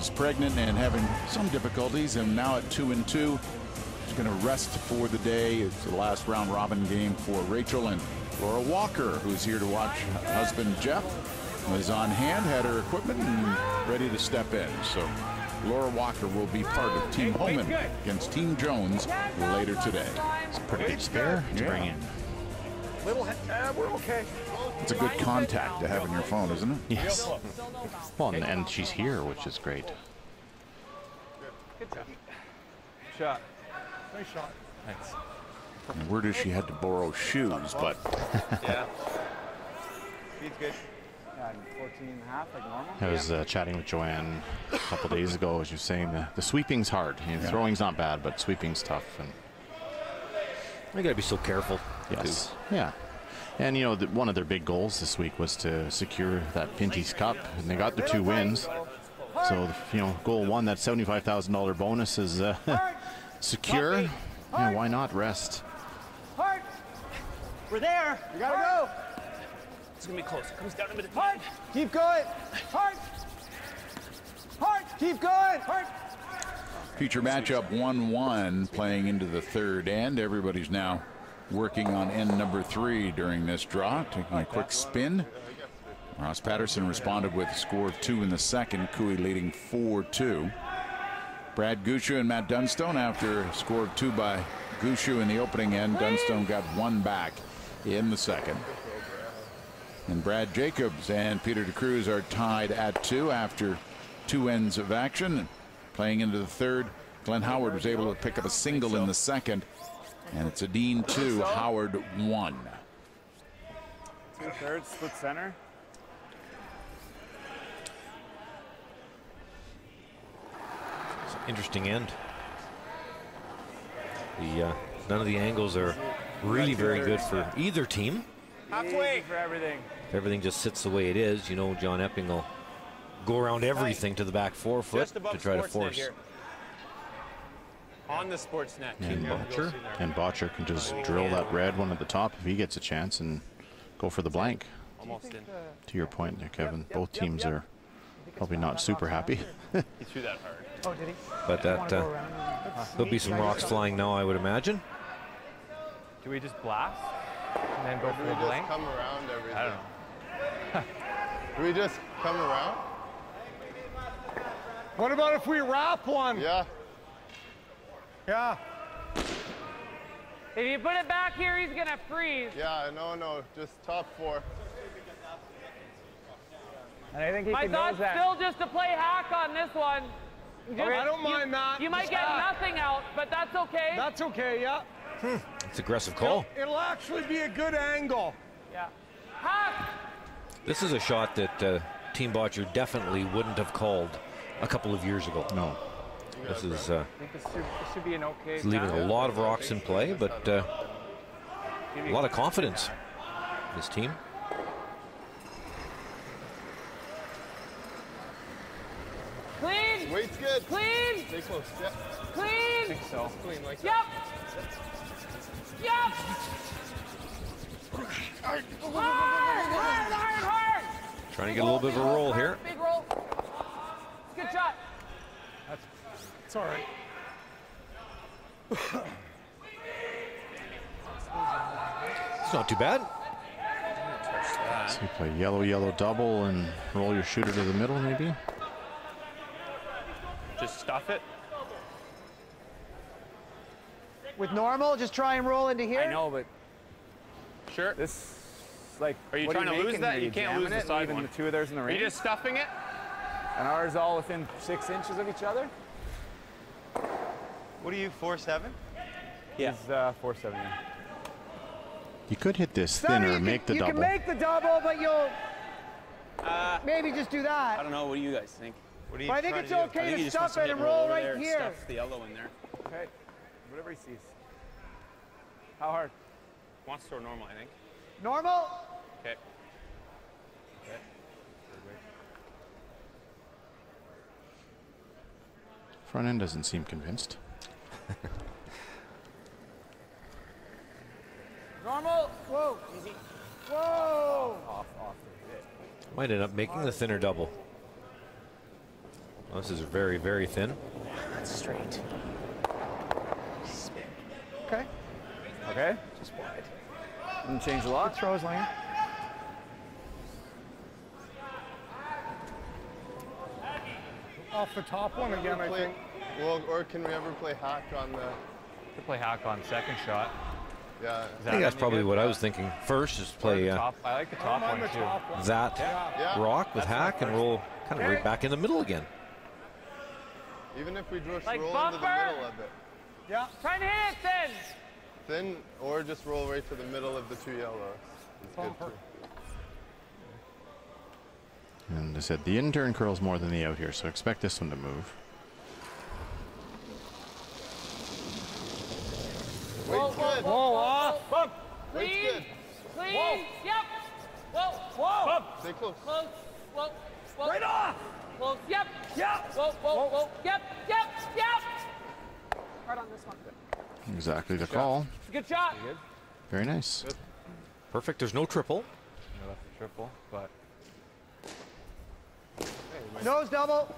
is pregnant and having some difficulties, and now at 2-2. She's going to rest for the day. It's the last round robin game for Rachel, and Laura Walker, who's here to watch husband Jeff, is on hand, had her equipment and ready to step in. So Laura Walker will be part of Team Homan against Team Jones later today. It's a pretty big spare to bring in. We're okay. It's a good contact to have in your phone, isn't it? Yes. Well, and she's here, which is great. Good shot. Nice shot. Thanks. And word is she had to borrow shoes, but Yeah. Speed's good. Yeah, 14 and a half, like normal. I was chatting with Joanne a couple days ago, as you were saying, the sweeping's hard. You know, throwing's not bad, but sweeping's tough. And you got to be so careful. Yes. Yeah. And, you know, one of their big goals this week was to secure that Pinty's Cup, and they got their 2 wins. So, you know, goal 1, that $75,000 bonus is secure. Yeah, why not rest? Hard. We're there. You gotta go. It's gonna be close. It comes down to the hard. Keep going. Hard. Hard. Keep going. Hard. future matchup 1-1 playing into the third end. Everybody's now working on end number 3 during this draw, taking a quick spin. Ross Patterson responded with a score of 2 in the second. Cooey leading 4-2. Brad Gushue and Matt Dunstone, after a score of 2 by Gushue in the opening end, Dunstone got 1 back in the second. And Brad Jacobs and Peter DeCruz are tied at 2 after 2 ends of action. Playing into the third, Glenn Howard was able to pick up a single in the second. And it's a Dean 2, Howard 1. 2/3 split center. It's an interesting end. None of the angles are really very good for either team. Halfway for everything. If everything just sits the way it is, you know, John Epping will go around everything to the back 4 foot to try to force. On the sports net. And Bhature can just drill that red one at the top if he gets a chance and go for the blank. Almost in. To your point there, Kevin, both teams are probably not super happy. He threw that hard. Oh, did he? But that there'll be some rocks flying now, I would imagine. Do we just blast and then go for the just blank? come around everything? I don't know. Do we just come around? What about if we wrap one? Yeah. Yeah. If you put it back here, he's gonna freeze. Yeah, no, just top 4. And I think he My can knows thought's that. still just to play hack on this one. I don't mind that. You might Just get hack. nothing out, but that's okay. That's okay, yeah. It's aggressive call. It'll actually be a good angle. Yeah. Hack! This is a shot that Team Bottcher definitely wouldn't have called a couple of years ago. No. This is I think this should be an okay. leaving a lot of rocks in play, but a lot of confidence in this team. Clean! Weight's good. Clean! Stay close. Yep. Clean! I think so. Just clean like Yep! Yep! Hard! Trying to get a little bit of a roll here. Big roll. Good shot. It's all right. It's not too bad. So you play yellow double and roll your shooter to the middle, maybe. Just stuff it. With normal, just try and roll into here. I know, but Sure. this, like, Are you what trying to lose making that? here? You can't lose jamming the it, side leaving one. the 2 of theirs in the Are range. you just stuffing it? And ours all within 6 inches of each other. What are you, 4-7? Yeah. He's 4-7. Yeah. You could hit this Sonny, thinner, you make the can, double. You can make the double, but you'll maybe just do that. I don't know. What do you guys think? What are you But I think trying it's to do? okay I think to he just stuff wants to it hit and roll roll over right there and here. Stuff the yellow in there. Okay. Whatever he sees. How hard? Wants to throw normal, I think. Normal? Okay. Front end doesn't seem convinced. Normal. Whoa. Easy. Whoa. Off. Might end up making the thinner double. Oh, this is very, very thin. That's straight. Okay. Okay. Just wide. Didn't change a lot. Good throws, Lane. Off the top one again, I think. Well, or can we ever play hack on the? Could play hack on second shot. Yeah. I think that's probably what I was thinking first, is play I like the top one too. that Yeah. rock with hack and roll kind of right back in the middle again. Even if we just Like roll into the bumper? middle of it. Yeah. Try and hit it thin. Thin, or just roll right to the middle of the 2 yellows. It's good too. And I said the in turn curls more than the out here, so expect this one to move. Weight's good. Whoa, off. Bump. Weight's Clean. good. Clean. Whoa. Yep. Whoa. Whoa. Bump. Stay close. Close. Whoa. Whoa. Right off. Close. Yep. Yep. Whoa. Yep. Hard on this one. Exactly the call. It's a good shot. Very nice. Perfect. There's no triple. No, that's a triple, but Nose double.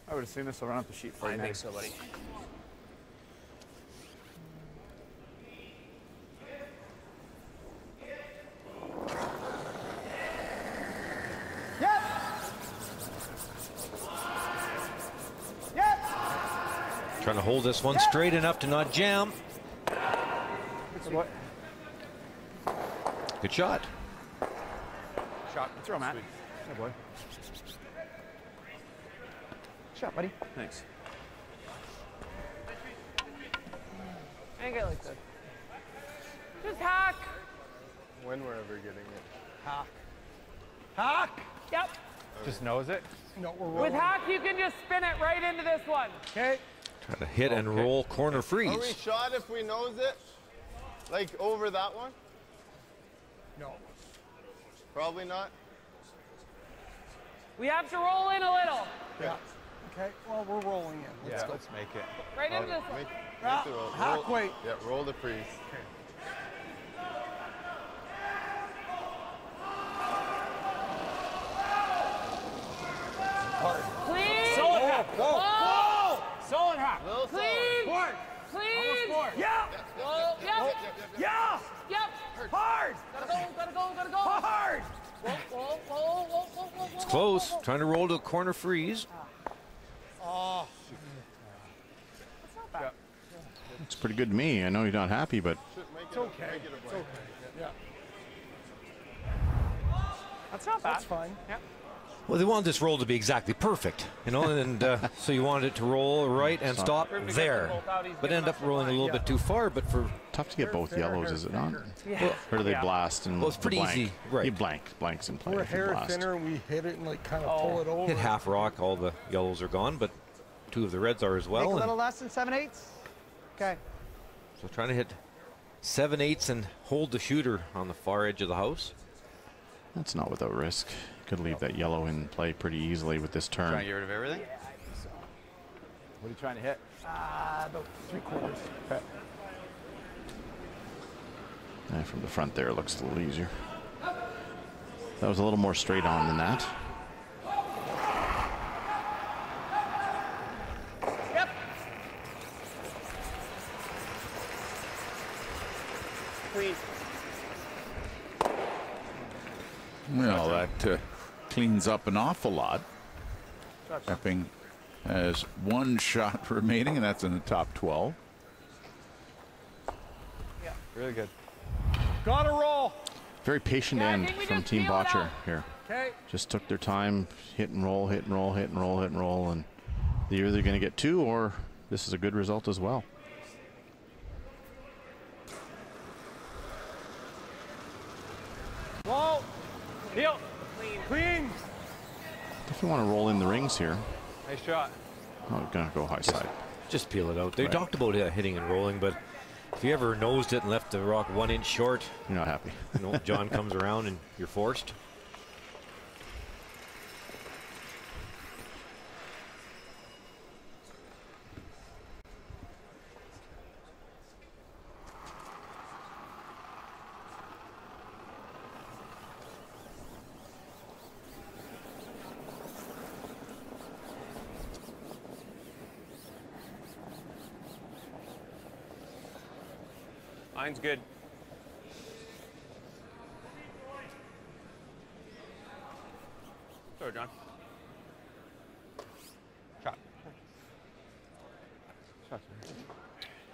I would assume this will run up the sheet for you. I think so, buddy. Yep. Trying to hold this one straight enough to not jam. Good shot. Shot. Throw, Matt. Yeah, boy. Shot, buddy. Thanks. Ain't it like this. Just hack. When we're ever getting it. Hack. Hack! Yep. Just nose it. No, we're With rolling. hack, you can just spin it right into this one. Okay. Trying to hit and roll corner Are we freeze. shot if we nose it? Like over that one? No. Probably not. We have to roll in a little. Yeah. Okay, well, we're rolling in. Let's go. Let's make it. Right into this one. Make the roll. Hack, wait. Yeah, roll the freeze. Clean. Solid hack. Go. Whoa. Solid hack. Clean. Board. Clean. Board. Yeah. Whoa. Yep. Yeah. Yep. Hard. Gotta go. Hard. Whoa. It's close. Trying to roll to a corner freeze. Oh. Looks pretty good to me. I know you're not happy, but It's okay. It's okay. Yeah. That's not bad. That's fine. Yeah. Well, they wanted this roll to be exactly perfect, you know, and so you wanted it to roll right and stop there, but end up rolling a little bit too far. But for tough to get both yellows, is it not? Yeah. Or do they blast and well, it's pretty blank? easy, right? You blanks in play. We're a if you hair blast. thinner and we hit it and like kind of pull it over. hit half rock, all the yellows are gone, but 2 of the reds are as well. Make a and little less than 7/8. Okay. so trying to hit 7/8 and hold the shooter on the far edge of the house. That's not without risk. Could leave that yellow in play pretty easily with this turn. Trying to get rid of everything? What are you trying to hit? About 3/4. Okay. Yeah, from the front there, it looks a little easier. That was a little more straight on than that. Yep. Clean. Well, that cleans up an awful lot. Epping has 1 shot remaining, and that's in the top 12. Yeah. Really good. Gotta roll. Very patient end from Team Bottcher here. Okay. Just took their time, hit and roll, hit and roll, hit and roll, hit and roll, and they're either going to get 2 or this is a good result as well. Wall. Deal. Clean. If you want to roll in the rings here, Nice shot. oh, gonna go high side. Just peel it out. They Right. talked about hitting and rolling, but if you ever nosed it and left the rock 1 inch short, You're not happy. you know, John comes around and you're forced. Mine's good. Sorry, John. Shot.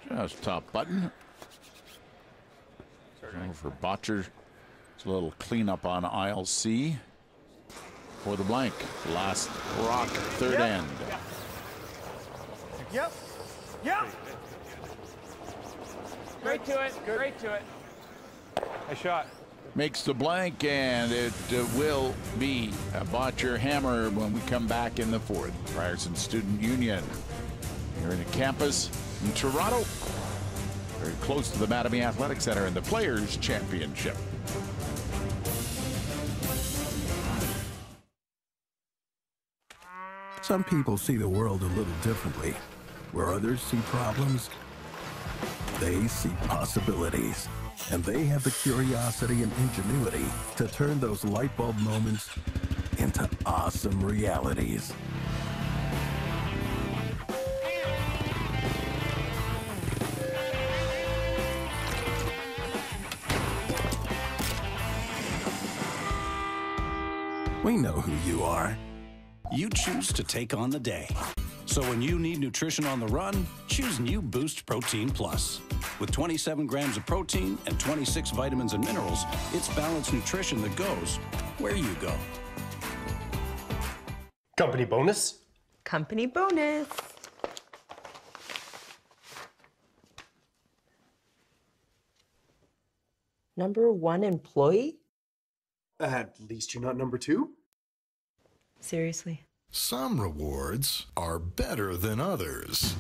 Just top button. Over for Bhature. It's a little cleanup on aisle C for the blank. Last rock, third end. Yep. Yep. Straight to it. Straight to it. Nice shot. Makes the blank, and it will be a Bhature hammer when we come back in the 4th. Ryerson Student Union here in the campus in Toronto, very close to the Mattamy Athletic Center in the Players Championship. Some people see the world a little differently. Where others see problems, they see possibilities. And they have the curiosity and ingenuity to turn those light bulb moments into awesome realities. We know who you are. You choose to take on the day. So So when you need nutrition on the run, choose new Boost Protein Plus. With 27 grams of protein and 26 vitamins and minerals, it's balanced nutrition that goes where you go. Company bonus. Company bonus. Number 1 employee? At least you're not number 2. Seriously. Some rewards are better than others.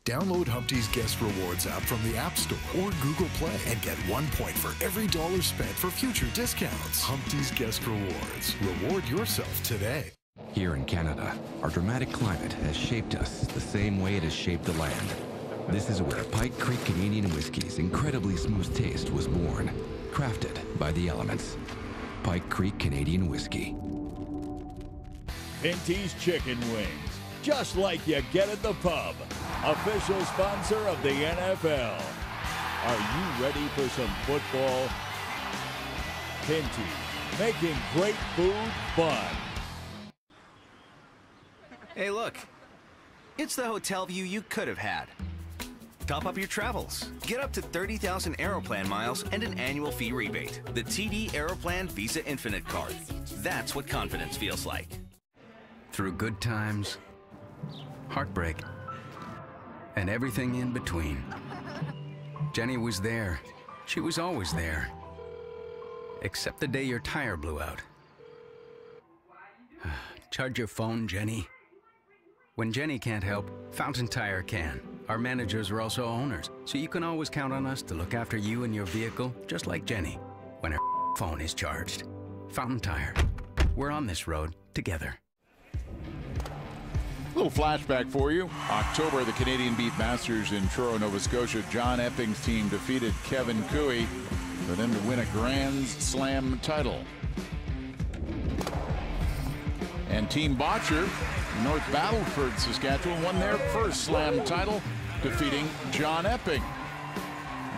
Download Humpty's Guest Rewards app from the App Store or Google Play and get 1 point for every $1 spent for future discounts. Humpty's Guest Rewards. Reward yourself today. Here in Canada, our dramatic climate has shaped us the same way it has shaped the land. This is where Pike Creek Canadian Whiskey's incredibly smooth taste was born, crafted by the elements. Pike Creek Canadian Whiskey. Pinty's Chicken Wings, just like you get at the pub. Official sponsor of the NFL. Are you ready for some football? Pinty, making great food fun. Hey, look. It's the hotel view you could have had. Top up your travels. Get up to 30,000 Aeroplan miles and an annual fee rebate. The TD Aeroplan Visa Infinite card. That's what confidence feels like. Through good times, heartbreak, and everything in between. Jenny was there. She was always there. Except the day your tire blew out. Charge your phone, Jenny. When Jenny can't help, Fountain Tire can. Our managers are also owners, so you can always count on us to look after you and your vehicle, just like Jenny, when her phone is charged. Fountain Tire. We're on this road together. A little flashback for you. October, the Canadian beat Masters in Truro, Nova Scotia. John Epping's team defeated Kevin Cooey for them to win a Grand Slam title. And Team Bottcher, North Battleford, Saskatchewan, won their first Slam title, defeating John Epping.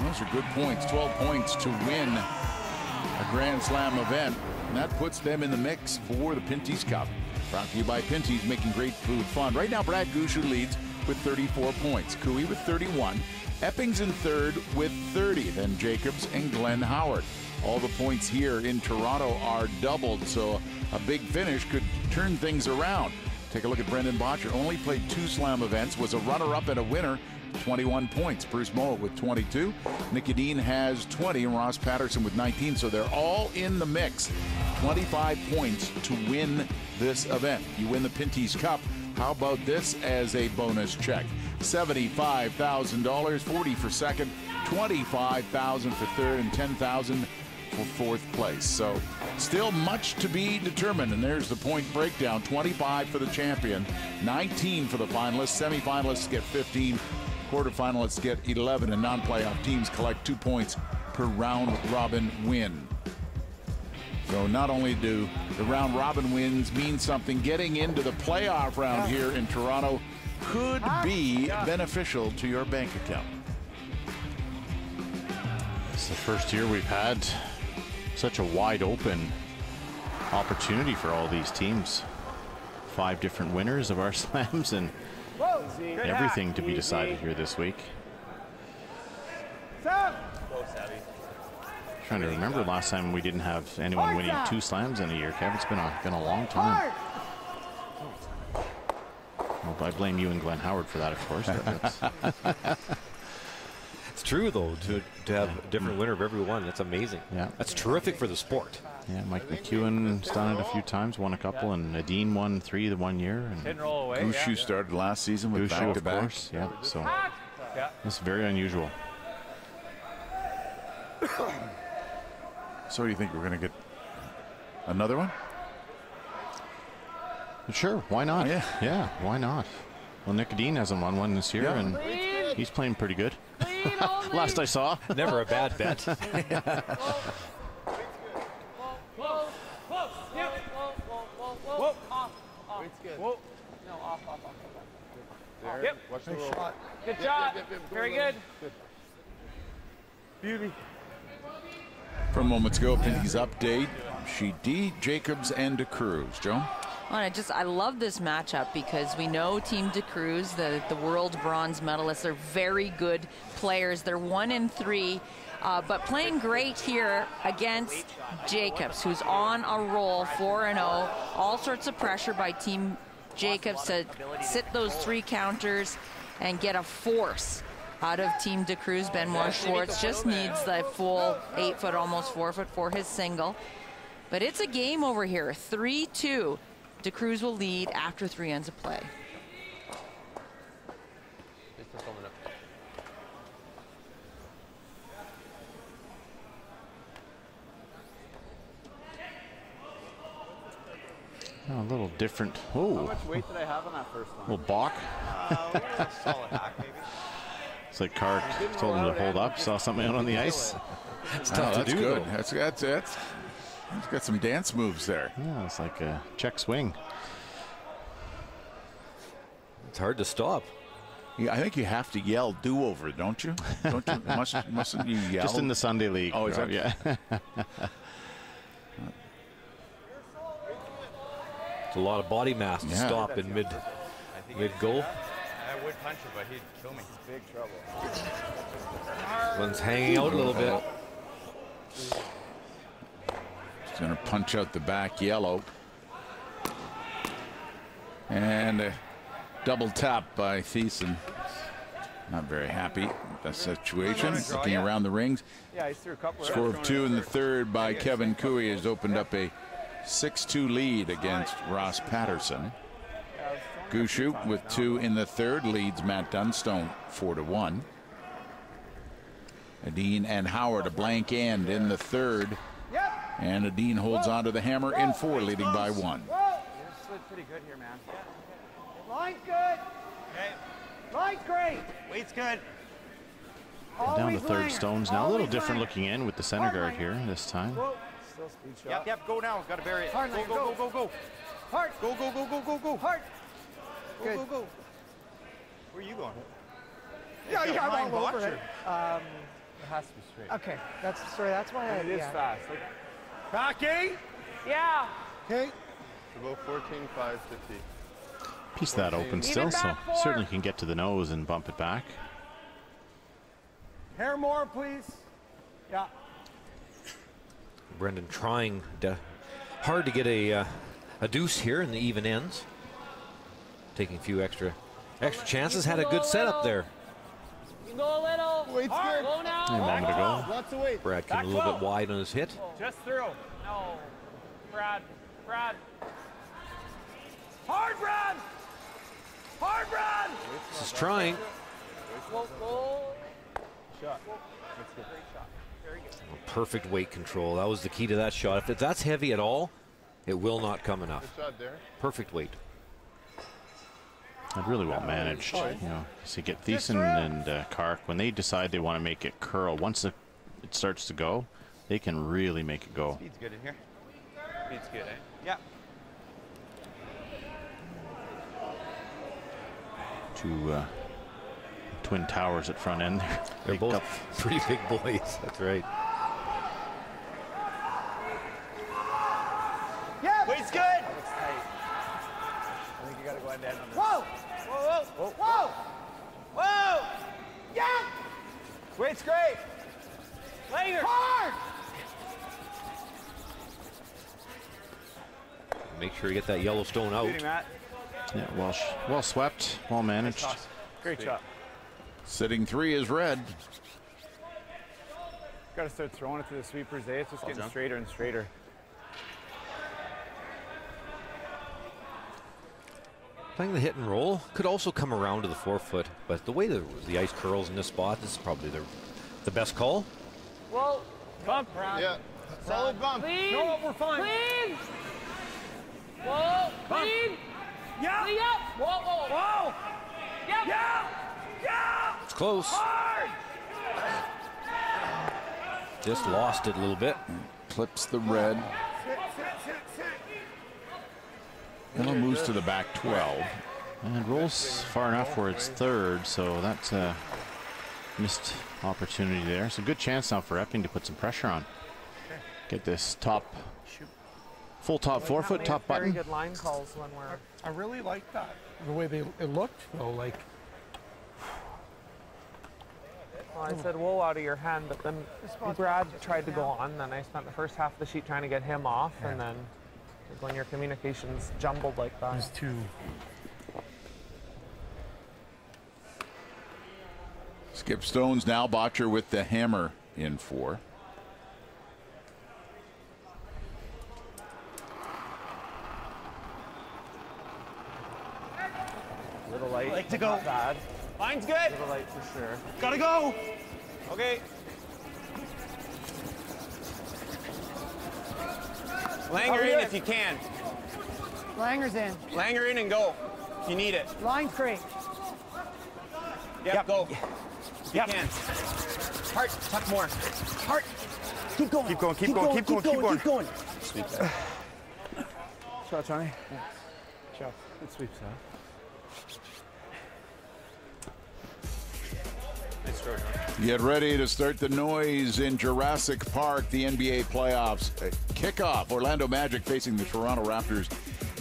Those are good points, 12 points to win a Grand Slam event. And that puts them in the mix for the Pinty's Cup. Brought to you by Pinty's, making great food fun. Right now, Brad Gushu leads with 34 points. Cooey with 31. Epping's in third with 30. Then Jacobs and Glenn Howard. All the points here in Toronto are doubled, so a big finish could turn things around. Take a look at Brendan Bhature. Only played 2 Slam events, was a runner-up and a winner, 21 points. Bruce Mowat with 22. Nicky Dean has 20, and Ross Patterson with 19, so they're all in the mix. 25 points to win this event. You win the Pinty's Cup. How about this as a bonus check? $75,000, 40 for second, 25,000 for third, and 10,000 for fourth place. So still much to be determined, and there's the point breakdown. 25 for the champion, 19 for the finalists. Semifinalists get 15, quarterfinalists get 11, and non-playoff teams collect 2 points per round robin win. So not only do the round robin wins mean something, getting into the playoff round here in Toronto could be beneficial to your bank account. It's the first year we've had such a wide open opportunity for all these teams. 5 different winners of our slams and everything to be decided here this week. Trying to remember last time we didn't have anyone winning 2 slams in a year. Kev, it's been a long time. Well, I blame you and Glenn Howard for that, of course. It's true, though, to have a different winner of every one. That's amazing. Yeah. That's terrific for the sport. Yeah, Mike McEwen's done it a few times, won a couple, and Nadine won 3 the 1 year. And Gushu started last season with back-to-back. Yeah, so that's very unusual. So do you think we're going to get another one? Sure, why not? Yeah, yeah, why not? Well, Nick Dean hasn't won one this year, and he's playing pretty good. Last I saw. Never a bad bet. Yep. Good job. Very good. Beauty. From moments ago, Pinty's update. Sheedy, Jacobs, and DeCruz. Joe? Well, I love this matchup because we know Team DeCruz, the world bronze medalists, are very good players. They're 1-3, but playing great here against Jacobs, who's on a roll, 4-0. All sorts of pressure by Team Jacobs to sit those 3 counters and get a force out of Team DeCruz. Benoit Schwartz just needs the full 8 foot, almost 4 foot for his single. But it's a game over here, 3-2. DeCruz will lead after 3 ends of play. Oh, a little different. Oh. How much weight did I have on that first one? A little balk. A solid hack, maybe. It's like Carr told him to hold up. Saw something out on the ice. It's tough to do. Good. That's he's got some dance moves there. Yeah, it's like a check swing. It's hard to stop. Yeah, I think you have to yell "do-over," don't you? Don't you? Mustn't you yell? Just in the Sunday League. Oh, is that? Yeah. It's a lot of body mass to stop in mid goal. I would punch it, but he'd kill me. Big trouble. One's hanging out a little bit. He's going to punch out the back yellow. And a double tap by Thiessen. Not very happy with that situation. Looking around the rings. Yeah, he threw a couple. Score of 2 in the third by Kevin Cooey has opened up a 6-2 lead against Ross Patterson. Gushu with 2 in the third leads Matt Dunstone 4-1. Adine and Howard a blank end in the third. And Adine holds on to the hammer in 4, leading by 1. You slid pretty good here, man. Line's good. Line's great. Weight's good. Down to third stones now. A little different looking in with the center guard here this time. Still speed shot. Yep, go now. Got to bury it. Hard, go. Hard. Go. Hard. Go. Where are you going? Yeah, I'm all over it. It has to be straight. Okay, that's why it is fast. Like, Rocky? Yeah. Okay. About 14.550. Piece that open still, so certainly can get to the nose and bump it back. Hair more, please. Yeah. Brendan trying hard to get a deuce here in the even ends. Taking a few extra chances. Had a good setup there. You can go a little. Weight's good. Go now. A moment ago. Lots of weight. Brad came a little bit wide on his hit. Just through. No. Brad. Hard, Brad. This is trying. shot. Perfect weight control. That was the key to that shot. If that's heavy at all, it will not come enough. Good shot there. Perfect weight. And really well managed. You know, so you get Thiessen and Kark, when they decide they want to make it curl, once it starts to go, they can really make it go. Speed's good in here. Speed's good, eh? Yeah. Two twin towers at front end there. They're both pretty big boys. That's right. Yeah. Weight's good. I think you got to go end to end on this. Whoa. Whoa. Whoa. Whoa. Whoa. Yeah. Weight's great. Later. Hard. Make sure you get that Yellowstone out. Beauty, Matt. Yeah, well swept, well managed. Great shot. Sitting three is red. Got to start throwing it to the sweepers. It's just getting straighter and straighter. Playing the hit and roll could also come around to the 4-foot, but the way the ice curls in this spot, this is probably the best call. Whoa. Bump. Yeah. Solid bump. Clean. No, we're fine. Clean. Whoa. Clean. Yeah. Clean up. Whoa. Whoa. Yep. Yeah. Yeah. It's close. Hard. Just lost it a little bit. Clips the red. Sit. Yellow moves to the back 12. And rolls far enough where it's third, so that's a missed opportunity there. It's a good chance now for Epping to put some pressure on. Get this top Full top forefoot, top Very button. good line calls when we're. I really like that. The way it looked, though, like. Well, I said, whoa, out of your hand, but then Brad tried to go on, then I spent the first half of the sheet trying to get him off, and then when your communication's jumbled like that. It was too. Skip Stones now, Bhature with the hammer in 4. Little light. Like to go. Not bad. Line's good. Little light for sure. Gotta go. Okay. Langer in if you can. Langer's in. Langer in and go if you need it. Line's great. Yep, go. You can. Heart, tuck more. Heart. Keep going. Keep going, keep going, keep going, keep going. Keep going. Sweep that. Shot, Johnny. Shot. Good sweep, huh? Get ready to start the noise in Jurassic Park, the NBA playoffs. Kickoff, Orlando Magic facing the Toronto Raptors.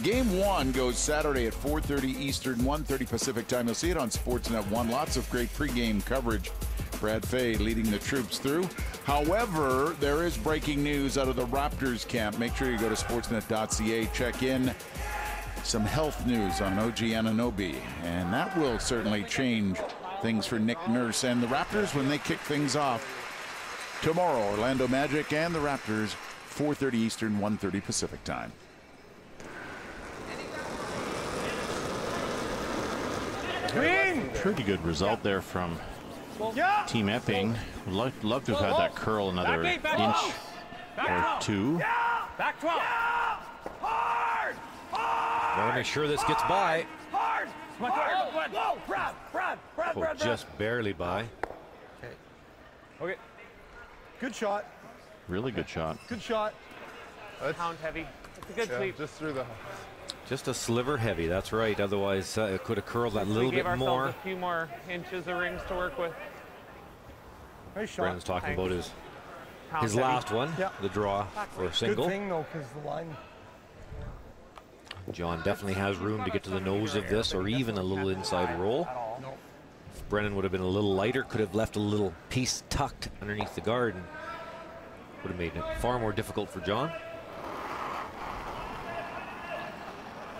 Game 1 goes Saturday at 4:30 Eastern, 1:30 Pacific time. You'll see it on Sportsnet 1. Lots of great pregame coverage. Brad Fay leading the troops through. However, there is breaking news out of the Raptors camp. Make sure you go to sportsnet.ca, check in. Some health news on OG Anunoby, and that will certainly change things for Nick Nurse and the Raptors when they kick things off tomorrow. Orlando Magic and the Raptors, 4:30 Eastern, 1:30 Pacific time. Pretty good result there from Team Epping. Love to have had that curl another inch or 2. Back 12. Hard. Want to make sure this gets by. Hard. Whoa, Brad. Oh, just barely by. Okay. Good shot. Really good shot. Good shot. Pound heavy. It's a good sweep. Just through the. Just a sliver heavy, that's right. Otherwise, it could have curled that little bit more. A few more inches of rings to work with. Nice shot. Brandon's talking about his Pound last heavy. one, the draw for a single. Good thing, though, because the line. John definitely has room to get to the nose of this, or even a little inside roll. If Brennan would have been a little lighter, could have left a little piece tucked underneath the guard, and would have made it far more difficult for John.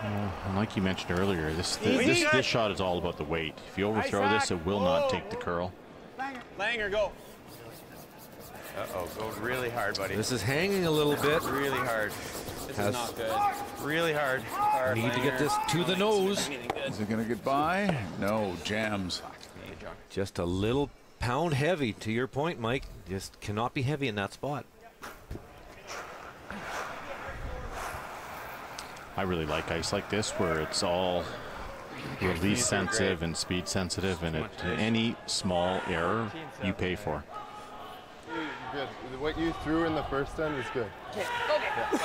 And like you mentioned earlier, this shot is all about the weight. If you overthrow this, it will not take the curl. Langer, go. Uh-oh, go really hard, buddy. This is hanging a little bit. Really hard. This is not good. Really hard. Need to get this to the nose. Is it going to get by? No, jams. Just a little pound heavy, to your point, Mike. Just cannot be heavy in that spot. I really like ice like this where it's all release sensitive and speed sensitive, and any small error you pay for. Good. What you threw in the first end is good. Okay. Yeah, it's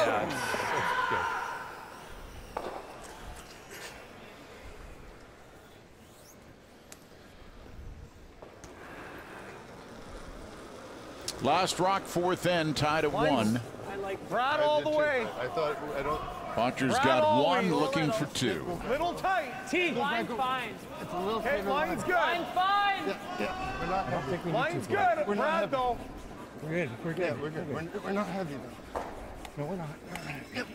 good. Last rock, 4th end, tied at 1. I like Brad all the way. I thought I don't. Bhachure's got 1, looking for 2. Little tight. Line's fine. It's a little. Okay, line's good. Line's fine. Yeah. We're not heavy. Line's good. We're Brad, not though. We're good. We're good. Yeah, we're good. We're not heavy though. No, we're not. Yep.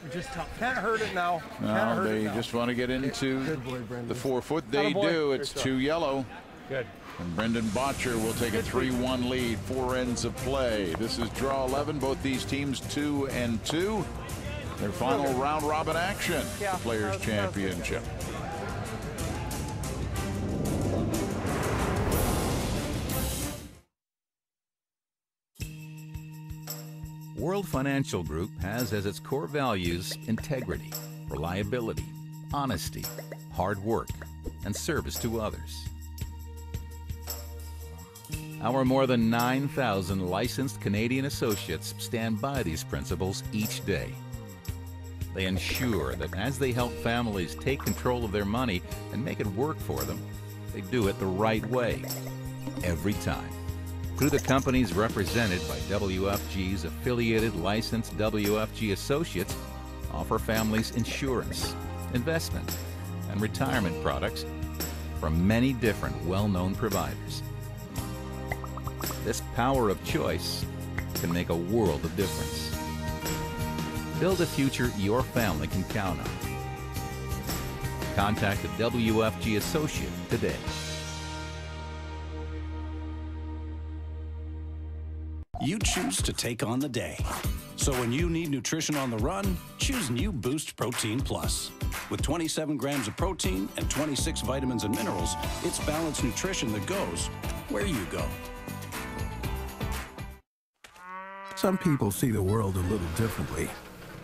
We're just tough. Can't hurt it now. No, they just want to get into the 4-foot. They do. It's 2 yellow. Good. And Brendan Bhature will take a 3-1 lead, 4 ends of play. This is draw 11. Both these teams 2-2. Their final round robin action, the Players Championship. World Financial Group has as its core values integrity, reliability, honesty, hard work, and service to others. Our more than 9,000 licensed Canadian associates stand by these principles each day. They ensure that as they help families take control of their money and make it work for them, they do it the right way, every time. through the companies represented by WFG's affiliated licensed WFG associates, offer families insurance, investment, and retirement products from many different well-known providers. This power of choice can make a world of difference. Build a future your family can count on. Contact a WFG associate today. You choose to take on the day. So when you need nutrition on the run, choose new Boost Protein Plus. With 27 grams of protein and 26 vitamins and minerals, it's balanced nutrition that goes where you go. Some people see the world a little differently.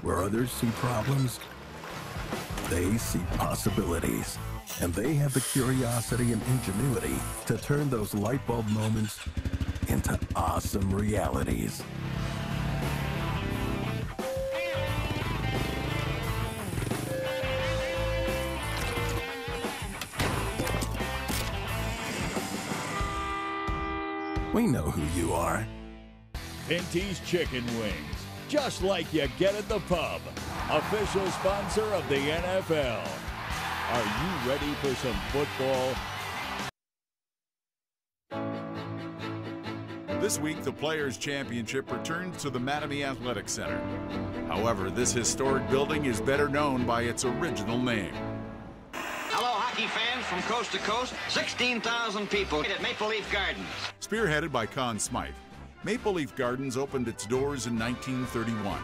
Where others see problems, they see possibilities. And they have the curiosity and ingenuity to turn those light bulb moments into awesome realities. We know who you are. Pinty's Chicken Wings, just like you get at the pub. Official sponsor of the NFL. Are you ready for some football? This week, the Players' Championship returns to the Mattamy Athletic Center. However, this historic building is better known by its original name. Hello, hockey fans from coast to coast. 16,000 people at Maple Leaf Gardens. Spearheaded by Conn Smythe, Maple Leaf Gardens opened its doors in 1931.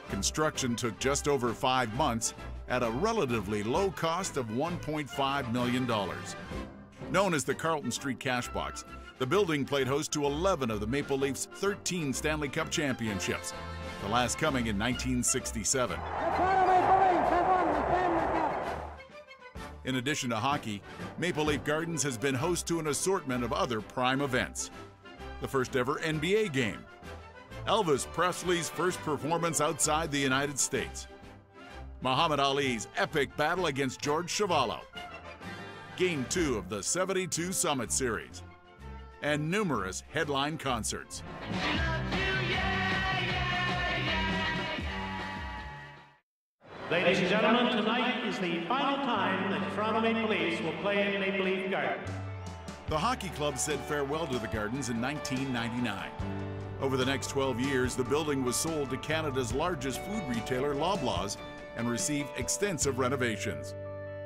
Construction took just over 5 months at a relatively low cost of $1.5 million. Known as the Carlton Street Cash Box, the building played host to 11 of the Maple Leafs' 13 Stanley Cup championships, the last coming in 1967. In addition to hockey, Maple Leaf Gardens has been host to an assortment of other prime events. The first ever NBA game, Elvis Presley's first performance outside the United States, Muhammad Ali's epic battle against George Chuvalo, Game 2 of the 72 Summit Series, and numerous headline concerts. Ladies and gentlemen, tonight is the final time that Toronto Maple Leafs will play in Maple Leaf Gardens. The hockey club said farewell to the Gardens in 1999. Over the next 12 years, the building was sold to Canada's largest food retailer, Loblaws, and received extensive renovations.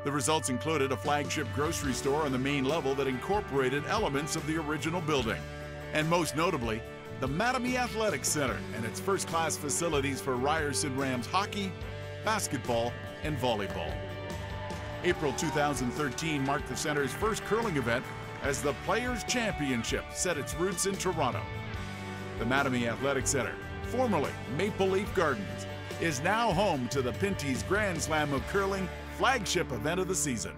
The results included a flagship grocery store on the main level that incorporated elements of the original building. And most notably, the Mattamy Athletic Center and its first-class facilities for Ryerson Rams hockey, basketball, and volleyball. April 2013 marked the center's first curling event as the Players' Championship set its roots in Toronto. The Mattamy Athletic Center, formerly Maple Leaf Gardens, is now home to the Pinty's Grand Slam of Curling flagship event of the season.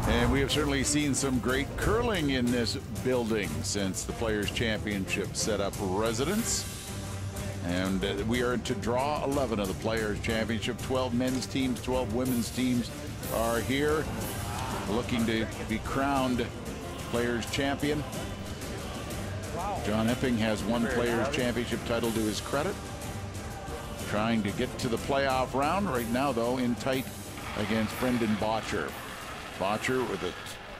And we have certainly seen some great curling in this building since the Players' Championship set up residence. And we are to draw 11 of the Players' Championship. 12 men's teams, 12 women's teams are here looking to be crowned Players' Champion. John Epping has one Players' Championship title to his credit. Trying to get to the playoff round right now, though, in tight against Brendan Bhature. Bhature with a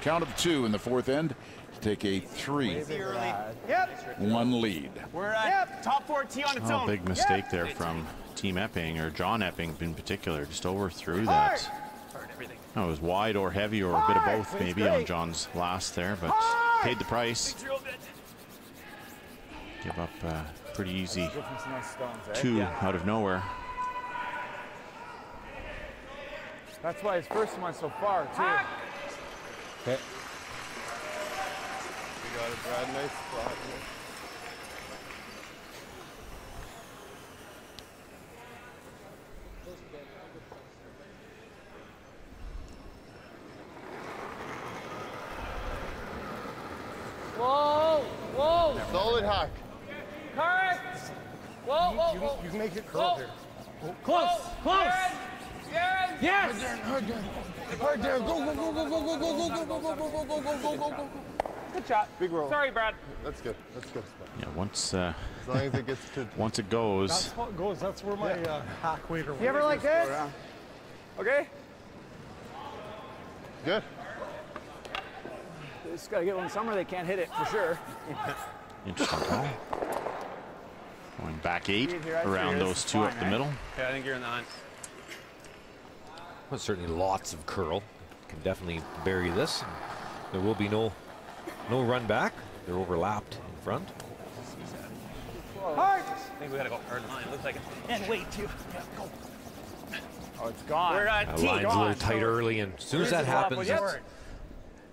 count of 2 in the fourth end to take a 3-1 lead. We're at top 4 T on its own. Big mistake there from Team Epping, or John Epping in particular, just overthrew that. It was wide or heavy or a bit of both maybe on John's last there, but paid the price. Give up a pretty easy 2 out of nowhere. That's why his first one so far, too. Okay. You got it, Brad. Nice spot here. Whoa, whoa. Solid hack. Correct. Whoa, whoa, whoa. You can make it curl here. Close, close. Darren. Yes! Hard, Darren. Hard, Darren. Go, go, go, go, go, go, go, go, go, go, go, go, go, go, go, go, go. Good shot. Big roll. Sorry, Brad. That's good. That's good. Yeah, once As long as it gets to. once it goes. That's how it goes. That's where my hack waiter went. You ever like this? Okay. Good. They just got to get one summer. They can't hit it for sure. Interesting call. Going back 8 Here, I around figure those this is two fine, up the right? middle. Yeah, I think you're in the hunt. Well, certainly lots of curl. Can definitely bury this. There will be no run back. They're overlapped in front. Hard. I think we gotta go hard line. Looks like it. And wait, too. Yeah, go. Oh, it's gone. We're at That T. line's a little tight early, and as soon as that happens, Yep.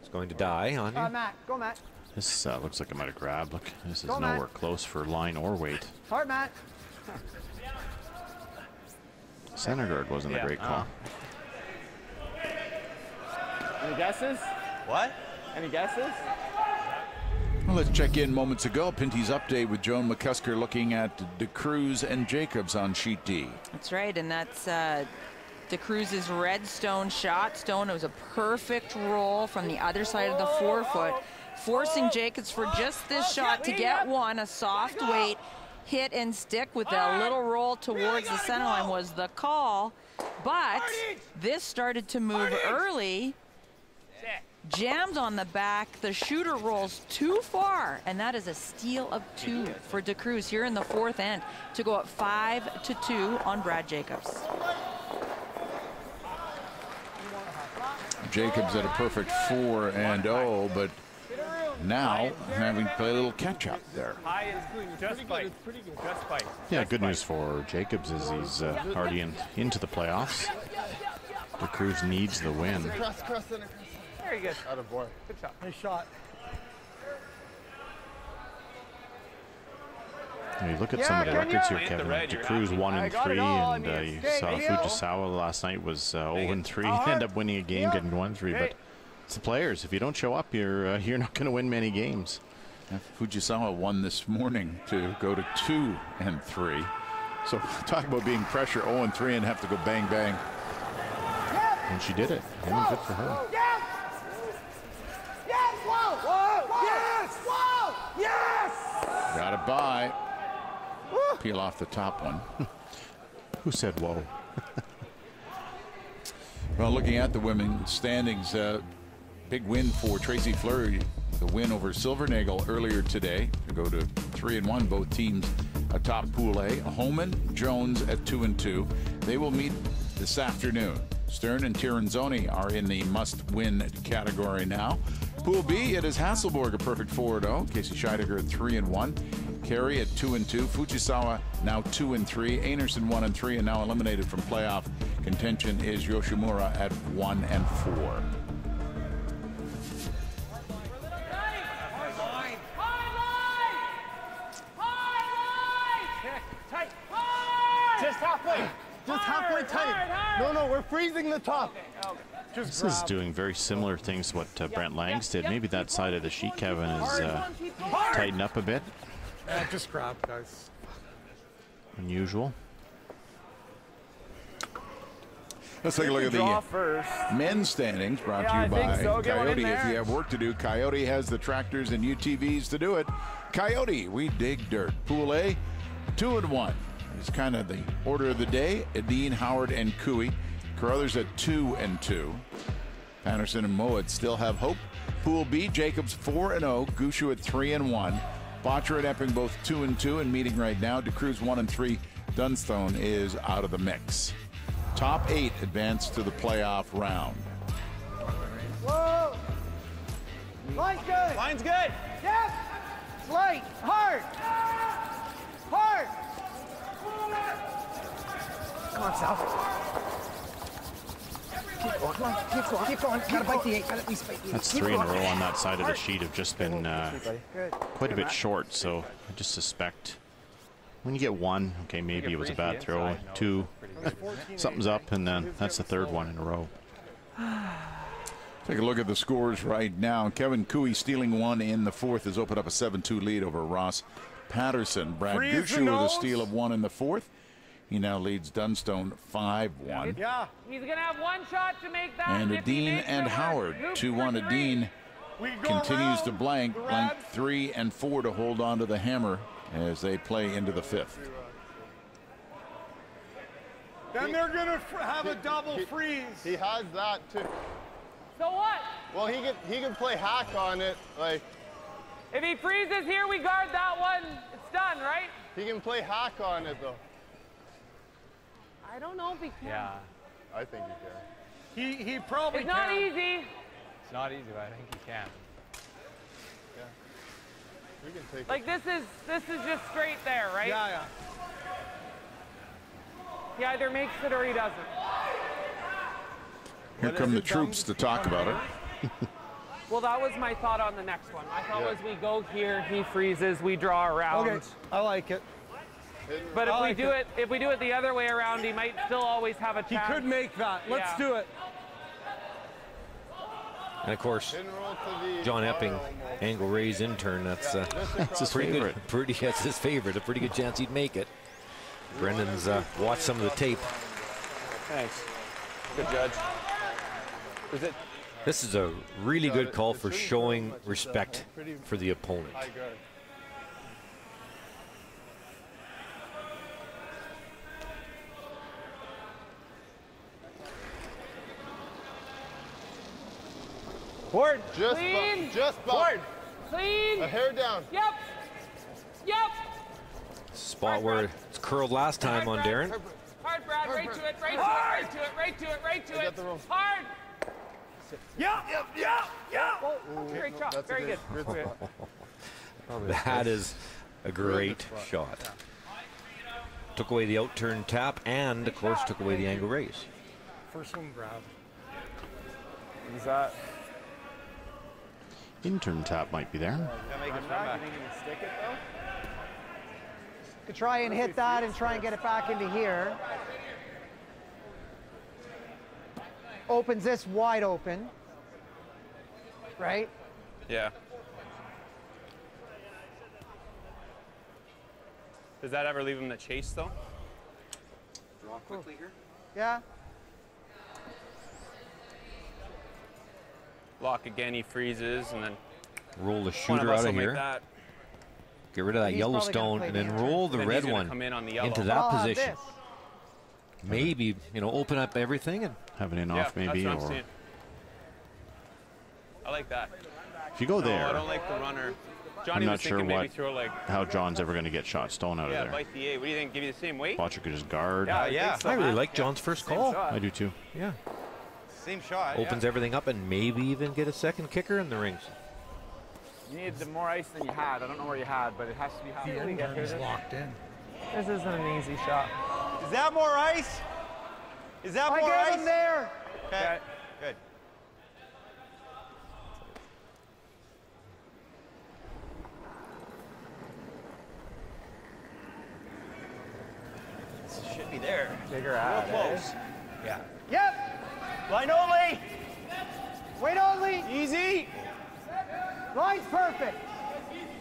it's going to die on you. Matt. Go, Matt. This looks like it might have grabbed. Look, this is Go, Matt. nowhere close for line or weight. Hard, Matt. Center guard wasn't a great call. Any guesses? What? Any guesses? Well, let's check in moments ago. Pinty's update with Joan McCusker looking at DeCruz and Jacobs on sheet D. That's right, and that's DeCruz's Redstone shot. Stone, it was a perfect roll from the other side of the 4-foot, forcing Jacobs for just this shot to get one. A soft weight hit and stick with a little roll towards the center line was the call, but this started to move early. Jammed on the back, the shooter rolls too far, and that is a steal of 2 for DeCruz here in the 4th end to go up 5-2 on Brad Jacobs. Jacobs at a perfect 4-0, but now having to play a little catch up there. High is just bite. Just bite. Yeah, good news for Jacobs is he's already into the playoffs. DeCruz needs the win. Cross center. Very good. Out of boy. Good shot. Nice shot. When you look at some of the records here, Kevin. DeCruz 1-3, and you saw Fujisawa last night was 0-3. End up winning a game, getting 1-3. But it's the players. If you don't show up, you're not going to win many games. Fujisawa won this morning to go to 2-3. So talk about being pressure 0-3 and have to go bang bang. And she did it. Yeah, good for her. Got it by. Peel off the top one. Who said whoa? Well, looking at the women's standings, big win for Tracy Fleury. The win over Silvernagel earlier today to go to 3-1. Both teams atop Pool A. Homan, Jones at 2-2. They will meet this afternoon. Stern and Tiranzoni are in the must-win category now. Pool B, it is Hasselborg, a perfect 4-0. Casey Scheidegger at 3-1. Carey at 2-2. Fujisawa now 2-3. Einarson 1-3, and now eliminated from playoff contention is Yoshimura at 1-4. Just halfway. Just halfway tight. No, we're freezing the top. This is doing very similar things to what Brent Langs did. Maybe that side of the sheet, Kevin, is tightened up a bit. Just grab, guys. Unusual. Let's take a look at the men's standings brought to you by Coyote. If you have work to do, Coyote has the tractors and UTVs to do it. Coyote, we dig dirt. Pool A, 2-1. It's kind of the order of the day. Edine, Howard, and Cooey. Carruthers at 2-2. Patterson and Mowat still have hope. Pool B, Jacobs 4-0. Gushu at 3-1. Bhature and Epping both 2-2 and meeting right now. DeCruz 1-3. Dunstone is out of the mix. Top 8 advance to the playoff round. Whoa! Line's good. Line's good. Yep. It's light. Hard. Hard. Come on, Sal. Keep going. Come on. Keep going. Keep going. Gotta bite the 8. Gotta at least bite the 8. That's 3 in a row on that side of the sheet have just been quite a bit short, so I just suspect when you get 1, okay, maybe it was a bad throw. 2, something's up, and then that's the 3rd one in a row. Take a look at the scores right now. Kevin Cooey stealing 1 in the 4th has opened up a 7-2 lead over Ross Patterson. Brad Gushu with a steal of 1 in the 4th. He now leads Dunstone 5-1. Yeah. He's going to have one shot to make that. And if he Adine makes and it, Howard, Luke 2-1 Adine continues to blank 3 and 4 to hold on to the hammer as they play into the 5th. Then they're going to have a double freeze. He has that too. So what? Well, he can play hack on it. Like, if he freezes here, we guard that one. It's done, right? he can play hack on it though. I don't know if he can. Yeah, I think he can. He probably It's not easy. It's not easy, but I think he can. Yeah. We can take Like this is just straight there, right? Yeah, yeah. He either makes it or he doesn't. Here come the troops to talk about it. Well, that was my thought on the next one. My thought was we go here, he freezes, we draw around. Okay, I like it. But if we do it the other way around, he might still always have a chance. He could make that. Let's do it. And of course, John Epping, angle raise intern. That's his pretty favorite. good. That's his favorite. A pretty good chance he'd make it. Brendan's watched some of the tape. Thanks. Good judge. Is it? This is a really good call for showing respect for the opponent. Board. Just Clean. Just Board. Clean. A hair down. Yep. Yep. Spot where it's curled last time on Darren. Hard, Brad. Right to it. Right to it. Right to it. Right to it. Right to it. Hard. Yeah. Oh, great shot. Very good. Okay. That is a great shot. Took away the out-turn tap and, of course, took away the angle raise. First one grab. Is that? Intern tap might be there. Could try and hit that and try and get it back into here. Opens this wide open. Right? Yeah. Does that ever leave him the chase though? Draw quickly here. Yeah. Lock again, he freezes, and then roll the one shooter us out of will make here. that. Get rid of that He's yellow probably gonna stone play and the then intern. roll the Then red he's gonna one come in on the yellow. into But that I'll have position. Maybe, open up everything and have an in Yeah, off maybe, that's what I'm or seeing. I like that. if you go No, there. I don't like the runner. Johnny I'm not was sure thinking maybe what throw like how John's ever going to get shot stone out of there. bite the A. What do you think? Give you the same weight? Bhature could just guard. Yeah. I really like John's first call. I do too. Yeah. Same shot. Opens everything up and maybe even get a second kicker in the rings. You needed more ice than you had. I don't know where you had, but it has to be hot. The intern's locked in. This isn't an easy shot. Is that more ice? Is that more I ice? gave him there. Okay. Good. This should be there. Bigger Real ad, close. Yeah. Yep. Line only. Wait only. Easy. Line's perfect.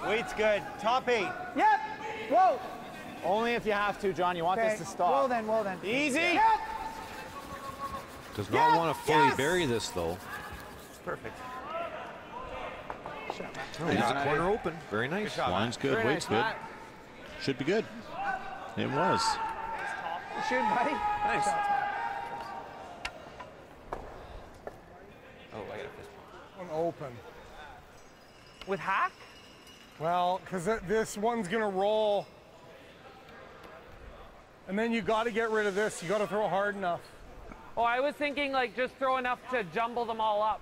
Weight's good. Top 8. Yep. Whoa. Only if you have to, John. You want Okay. this to stop. Well then. Easy. Yep. Does not want to fully bury this though. Perfect. Oh, leaves the corner open. Very nice. Line's good, Very weight's nice, good. Matt. Should be good. It was. You shooting, buddy? Nice. Oh, I got a fist One open. With hack? Well, because this one's going to roll. And then you got to get rid of this. You got to throw hard enough. Oh, I was thinking like just throw enough to jumble them all up.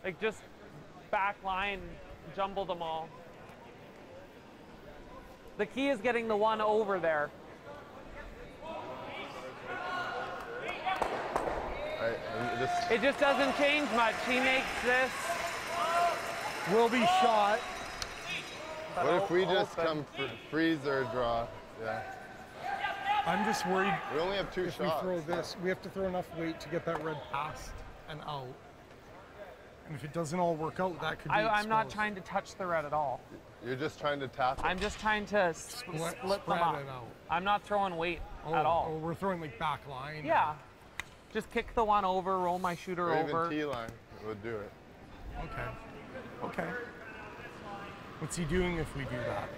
Like just back line, jumble them all. The key is getting the one over there. It just doesn't change much. He makes this. Will be shot. What if we just come freeze or draw? Yeah. I'm just worried We only have 2 if shots. we throw this. We have to throw enough weight to get that red past and out. And if it doesn't all work out, that could be I'm not exposed. trying to touch the red at all. You're just trying to tap it. I'm just trying to split them up. it out. I'm not throwing weight at all. Oh, we're throwing like back line. Yeah. Just kick the one over, roll my shooter Or over. even T-line would do it. Okay. Okay. What's he doing if we do that?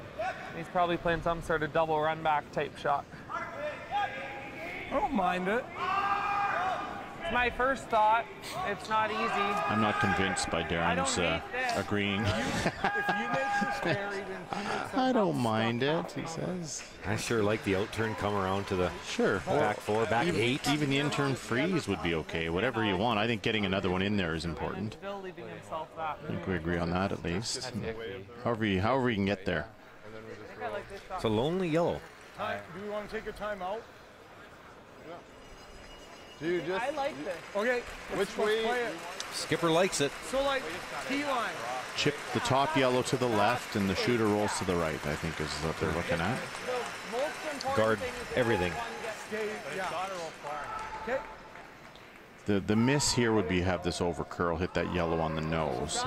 He's probably playing some sort of double run back type shot. I don't mind it. It's my first thought. It's not easy. I'm not convinced by Darren's agreeing. I don't mind it, he says. I sure like the out-turn come around to the Sure. back four, back eight. Even the in-turn freeze would be okay. Whatever you want. I think getting another one in there is important. Still leaving himself that. I think we agree on that at least. However you can get there. It's a lonely yellow. Do we want to take a timeout? Do you just... I like this. Okay. Which way? Play it. Skipper likes it. So like T-line. Chip the top yellow to the left and the shooter rolls to the right, I think is what they're looking at. Guard everything. Okay. The miss here would be have this over curl, hit that yellow on the nose,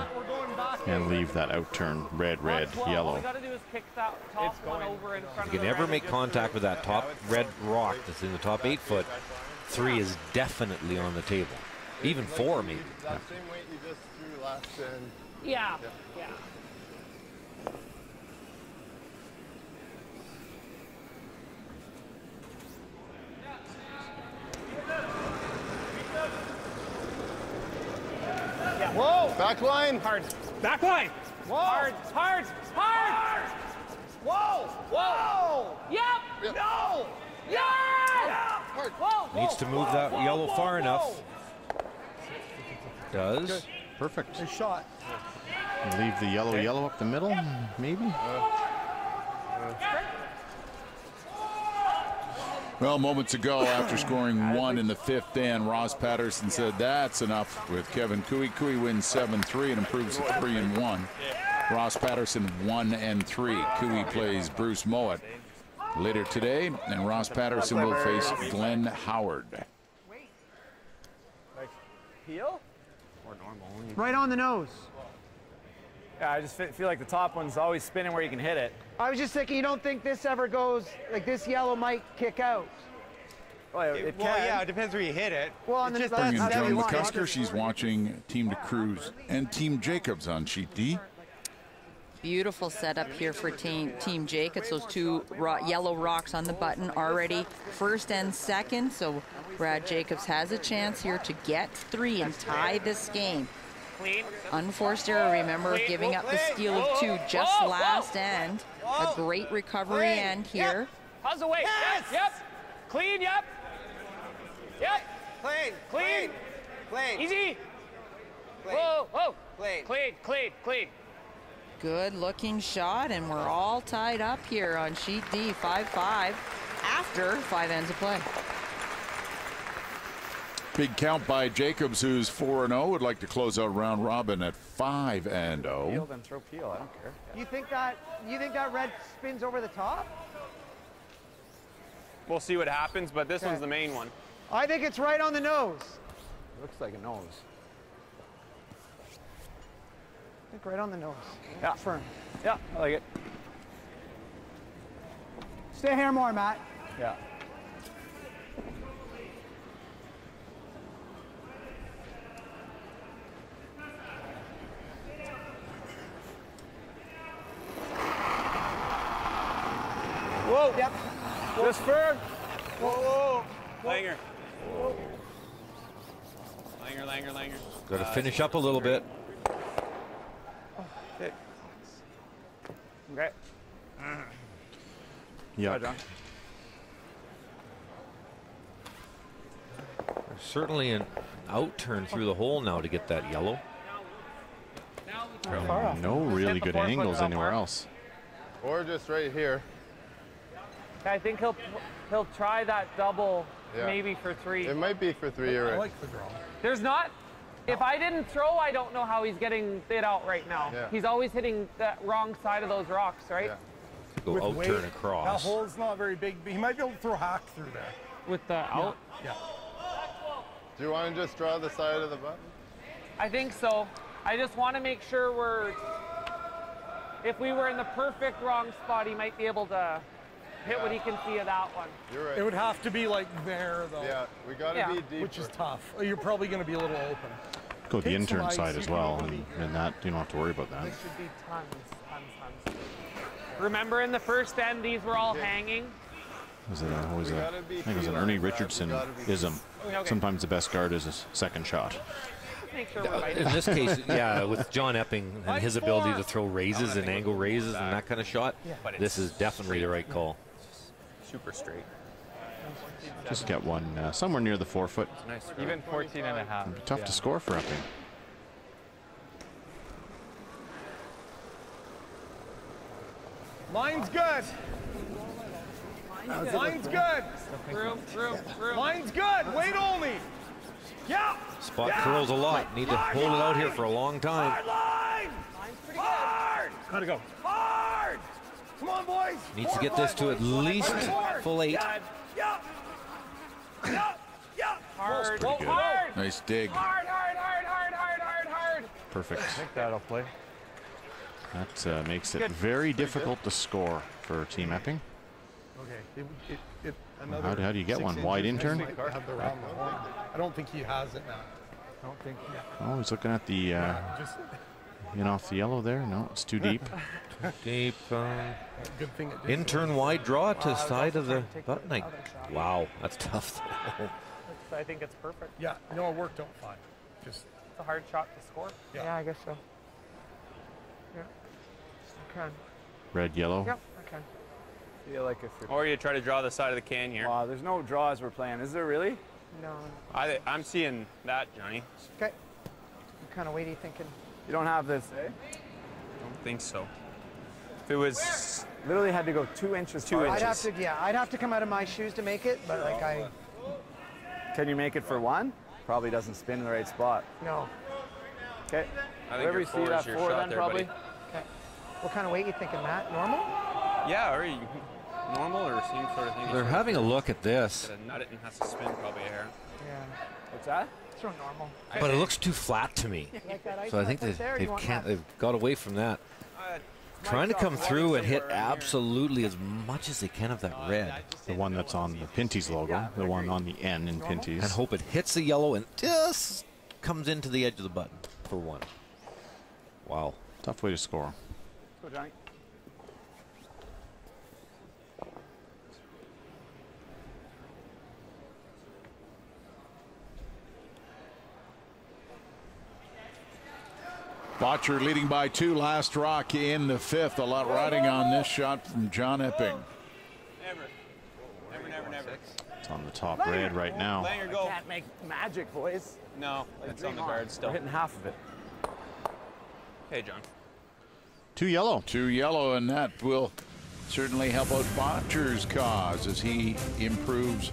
and leave that out turn red, All yellow. we got to do is kick that top one over in front You can never make contact with that top red rock that's in the top 8 foot. 3 is definitely on the table. Even 4 maybe. That same weight you just threw last and... Yeah. Whoa! Back line! Hard. Back line! Whoa! Hard! Whoa! Whoa! Yep! No! Yeah! Hard! Whoa! Needs to move that yellow far enough. Does. Good. Perfect. Nice shot. Leave the yellow up the middle, maybe? Well, moments ago, after scoring 1 in the 5th, Dan Ross Patterson said that's enough with Kevin Cooey. Cooey wins 7-3 and improves to 3-1. Ross Patterson 1-3. Cooey plays Bruce Mowat later today, and Ross Patterson will face Glenn Howard. Heel? Or normal? Right on the nose. Yeah, I just feel like the top one's always spinning where you can hit it. I was just thinking, you don't think this ever goes, like this yellow might kick out? Well, it can. Well, yeah, it depends where you hit it. Well, on the Bringing Joan McCusker, she's watching Team DeCruz and Team Jacobs on Sheet D. Beautiful setup here for Team Jacobs. Those 2 yellow rocks on the button already first and second. So Brad Jacobs has a chance here to get 3 and tie this game. Unforced error, remember, giving up the steal of 2 just last end. A great recovery end here. How's the weight? Yes! Yep. Clean, yep. Yep. Clean. Easy. Clean. Whoa. Clean. Clean. Good looking shot, and we're all tied up here on Sheet D, 5-5, after 5 ends of play. Big count by Jacobs, who's 4-0. Would like to close out round robin at 5-0. Peel, then throw peel. I don't care. You think that red spins over the top? We'll see what happens, but this one's the main one. I think it's right on the nose. Looks like a nose. I think right on the nose. Yeah. Firm. Yeah, I like it. Stay here more, Matt. Yeah. Whoa. Yep. Just firm. Whoa. Langer. Langer. Got to finish up a little bit. Okay. Yeah. There's certainly an out turn through the hole now to get that yellow. No really good angles anywhere else. Or just right here. I think he'll try that double, maybe for 3. It might be for 3, right? I like the draw. There's not. If I didn't throw, I don't know how he's getting it out right now. Yeah. He's always hitting that wrong side of those rocks, right? Yeah. Go With out weight, turn across. That hole's not very big, but he might be able to throw hack through there. With the out? Yeah. Do you want to just draw the side of the button? I think so. I just want to make sure if we were in the perfect wrong spot, he might be able to hit what he can see of that one. You're right. It would have to be like there, though. Yeah, we got to be deep. Which is tough. You're probably going to be a little open. Go the intern side as well, and that you don't have to worry about that. There should be tons. Remember in the first end, these were all hanging? I think it was an Ernie Richardson-ism. Okay. Sometimes the best guard is a second shot. Make sure we're right. In this case, yeah, with John Epping and his ability to throw raises and angle raises and that kind of shot, this is definitely the right call. Super straight. Just get one somewhere near the 4 foot. Nice. Even 14 and a half. It'd be tough to score for Epping. Mine's good. Mine's good. Room. Mine's good. Wait only. Yeah. Spot curls a lot. Need to hold it out here for a long time. Hard line. Hard. Gotta go. Hard. Come on, boys. Needs to get this to at least full 8. Yeah. Hard. Pretty good. Hard. Nice dig. Hard. Perfect. I think that'll play. That makes it very difficult to score for Team Epping. Okay. How do you get one? Wide intern? I don't think he has it now. I don't think. Oh, he's looking at the in off the yellow there. No, it's too deep. Deep. Good thing it Intern wide draw to the side of the button. Wow, that's tough. I think it's perfect. Yeah, no, it worked out fine. Just it's a hard shot to score. Yeah, I guess so. Yeah. Okay. Red, yellow. Yep, I can. Feel like if you're... Or you try to draw the side of the can here. Wow, there's no draws we're playing. Is there really? No. I'm seeing that, Johnny. Okay. What kind of weight are you thinking? You don't have this, eh? I don't think so. If it was... Literally had to go 2 inches. 2 inches. I'd have to come out of my shoes to make it, but like Can you make it for 1? Probably doesn't spin in the right spot. No. Okay. I think Wherever your you see 4 that is your 4 shot then there, probably. buddy. Okay. What kind of weight are you thinking, Matt? Normal? Yeah, or normal or same sort of thing. They're having a look at this. Nut it and has to spin probably a hair. Yeah. What's that? Throw normal. But it looks too flat to me. Like that ice So I think up there, or you want that? they've got away from that. Trying to come through and hit absolutely as much as they can of that red. The one that's on the Pinty's logo, the one on the N in Pinty's. And hope it hits the yellow and just comes into the edge of the button for 1. Wow. Tough way to score. Go, Johnny. Bhature leading by 2, last rock in the 5th. A lot riding on this shot from John Epping. Never. It's on the top red right now. Langer, go. Can't make magic, boys. No, it's on the guard still. We're hitting half of it. Hey, John. 2 yellow. 2 yellow, and that will certainly help out Bhature's cause as he improves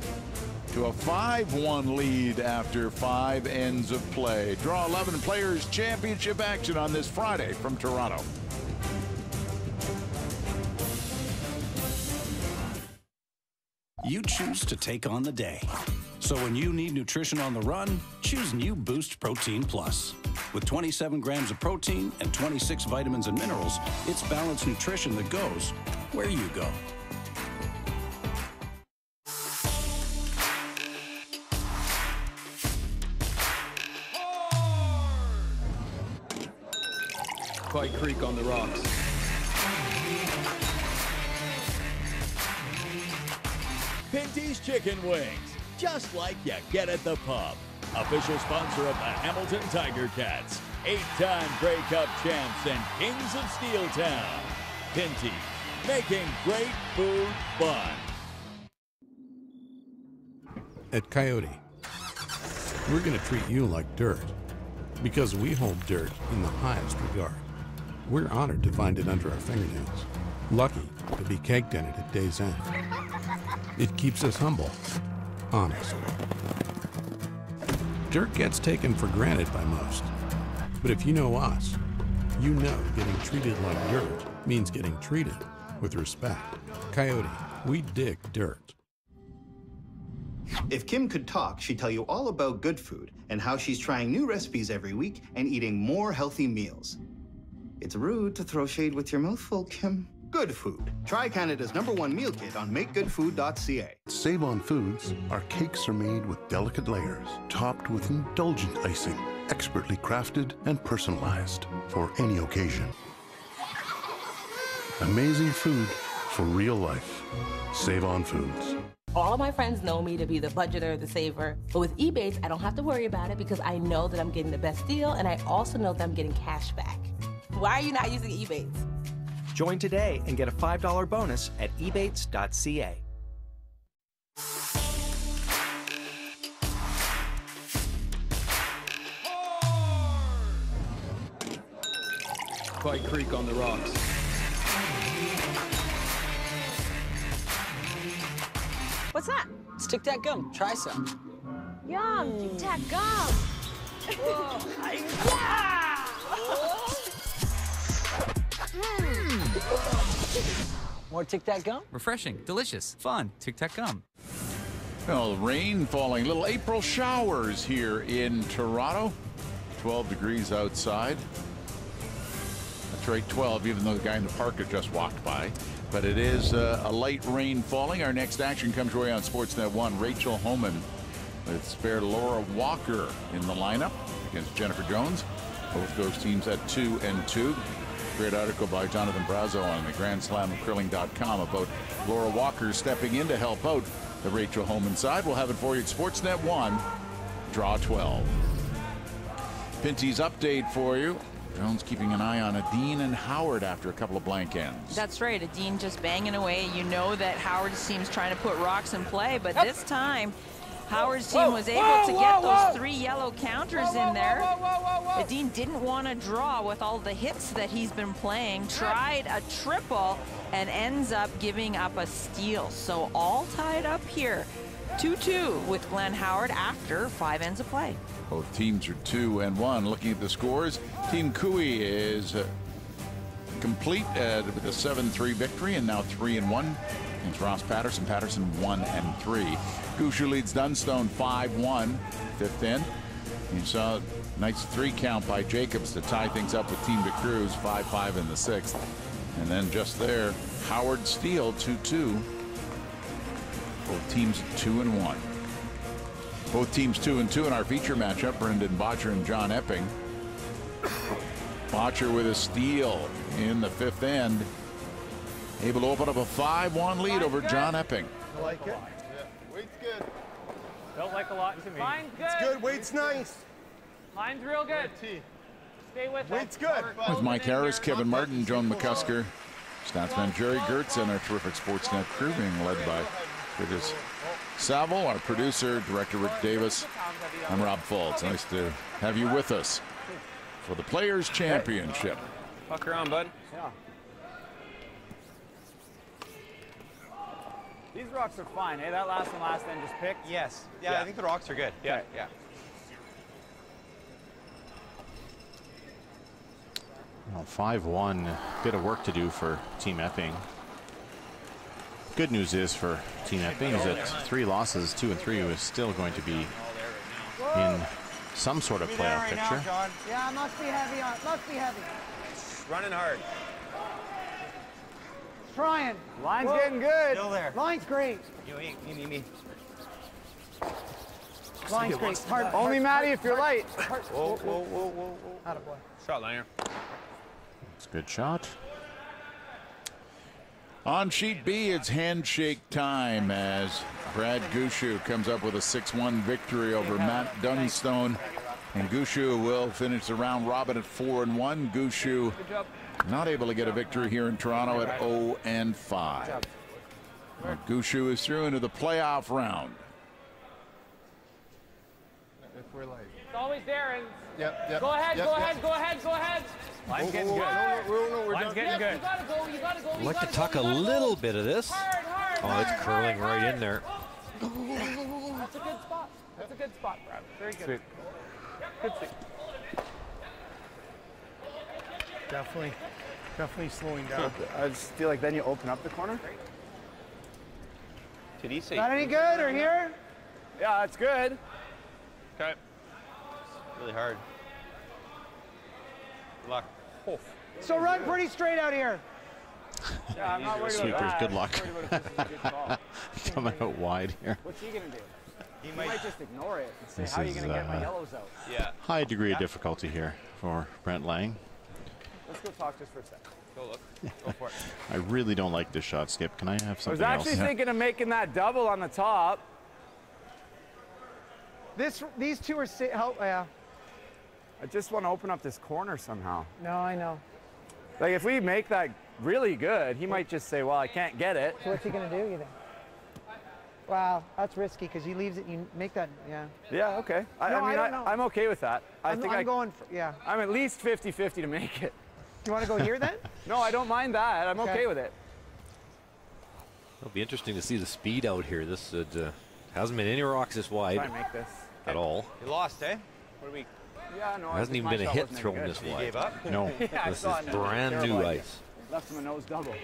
to a 5-1 lead after 5 ends of play. Draw 11 Players Championship action on this Friday from Toronto. You choose to take on the day. So when you need nutrition on the run, choose new Boost Protein Plus. With 27 grams of protein and 26 vitamins and minerals, it's balanced nutrition that goes where you go. Fight Creek on the rocks. Pinty's Chicken Wings, just like you get at the pub. Official sponsor of the Hamilton Tiger Cats, 8-time Grey Cup champs and kings of Steeltown. Pinty, making great food fun. At Coyote, we're going to treat you like dirt because we hold dirt in the highest regard. We're honored to find it under our fingernails, lucky to be caked in it at day's end. It keeps us humble, honest. Dirt gets taken for granted by most, but if you know us, you know getting treated like dirt means getting treated with respect. Coyote, we dig dirt. If Kim could talk, she'd tell you all about good food and how she's trying new recipes every week and eating more healthy meals. It's rude to throw shade with your mouth full, Kim. Good food. Try Canada's #1 meal kit on makegoodfood.ca. Save on Foods, our cakes are made with delicate layers, topped with indulgent icing, expertly crafted and personalized for any occasion. Amazing food for real life. Save on Foods. All of my friends know me to be the budgeter, the saver. But with Ebates, I don't have to worry about it because I know that I'm getting the best deal, and I also know that I'm getting cash back. Why are you not using Ebates? Join today and get a $5 bonus at ebates.ca. Fight Creek on the rocks. What's that? It's Tic Tac gum. Try some. Yum, Tic Tac gum. More Tic Tac gum? Refreshing, delicious, fun. Tic Tac gum. Well, rain falling, little April showers here in Toronto. 12 degrees outside. That's right, 12, even though the guy in the park had just walked by. But it is a light rain falling. Our next action comes your way on Sportsnet 1. Rachel Homan with spare Laura Walker in the lineup against Jennifer Jones. Both those teams at 2-2. Great article by Jonathan Brazo on the GrandSlamCurling.com about Laura Walker stepping in to help out the Rachel Homan side. We'll have it for you at Sportsnet 1. Draw 12. Pinty's update for you. Jones keeping an eye on Adine and Howard after a couple of blank ends. That's right. Adine just banging away. You know that Howard's team's trying to put rocks in play, but this time Howard's team was able to get those 3 yellow counters in there. Adine didn't want to draw with all the hits that he's been playing. Tried a triple and ends up giving up a steal. So all tied up here. 2-2 with Glenn Howard after 5 ends of play. Both teams are 2-1. Looking at the scores, Team Cooey is complete with a 7-3 victory and now 3-1 against Ross Patterson. Patterson 1-3. Gushu leads Dunstone 5-1, 5th end. You saw a nice 3 count by Jacobs to tie things up with Team DeCruz 5-5 in the 6th. And then just there, Howard Steele 2-2. Both teams 2-1. Both teams 2-2 in our feature matchup. Brendan Bhature and John Epping. Bhature with a steal in the 5th end. Able to open up a 5-1 lead over John Epping. I like it. Yeah. Weight's good. Felt like a lot to me. Line's good. It's good. Weight's nice. Line's real good. Stay with it. Weight's good. With Mike Harris, Kevin Martin, Joan McCusker, Statsman Jerry Gertz, and our terrific Sportsnet crew being led by Curtis Saville, our producer, director Rick Davis. I'm Rob Fultz. Nice to have you with us for the Players' Championship. Fuck around, bud. Yeah. These rocks are fine, eh? That last end just picked? Yes. Yeah, I think the rocks are good. Yeah. Okay. Yeah. Well, 5-1, bit of work to do for Team Epping. Good news is for Team Epping is that 3 losses, 2-3, was still going to be in some sort of playoff picture. Yeah, must be heavy on. Must be heavy. Running hard. Trying. Line's getting good. Still there. Line's great. Me. Line's great. Hard. Only Maddie if you're light. Whoa. Attaboy. Shot liner. It's a good shot. On sheet B, it's handshake time as Brad Gushu comes up with a 6-1 victory over Matt Dunstone. And Gushu will finish the round robin at 4-1. Gushu not able to get a victory here in Toronto at 0-5. Gushu is through into the playoff round. If we're like. It's always Darren. Yep. Go ahead. Line's getting good. Line's getting good. You gotta go. I'd like to tuck a little bit of this. Oh, it's curling right in there. That's a good spot. Brad. Very good. Sweet. Good sweep. Definitely slowing down. I just feel like then you open up the corner. Did he say? Is that any good or here? Yeah, that's good. Okay. Really hard. Good luck. Oh. So run pretty straight out here. Yeah, I'm not worried Sweepers, about that. good luck. I'm worried about if this is a good call. Coming out wide here. What's he going to do? He might just ignore it and say, This how are you is, going to get my yellows out? Yeah. High degree of difficulty here for Brent Lang. Let's go talk just for a second. Go look. Go for it. I really don't like this shot, Skip. Can I have I was something else? actually thinking of making that double on the top. These two are yeah. I just want to open up this corner somehow. No, I know. Like if we make that really good, he might just say, well, I can't get it. So what's he going to do, you think? Wow, that's risky because he leaves it. You make that, yeah. Yeah, okay. I mean, I'm okay with that. I'm going for, yeah. I'm at least 50-50 to make it. You want to go here then? No, I don't mind that. I'm okay with it. It'll be interesting to see the speed out here. This hasn't been any rocks this wide Try and make this. at all. You lost, eh? What do we? Yeah, no. Hasn't even been a hit thrown this You wide. gave up? No. Yeah, This is brand new ice. Left him a nose double.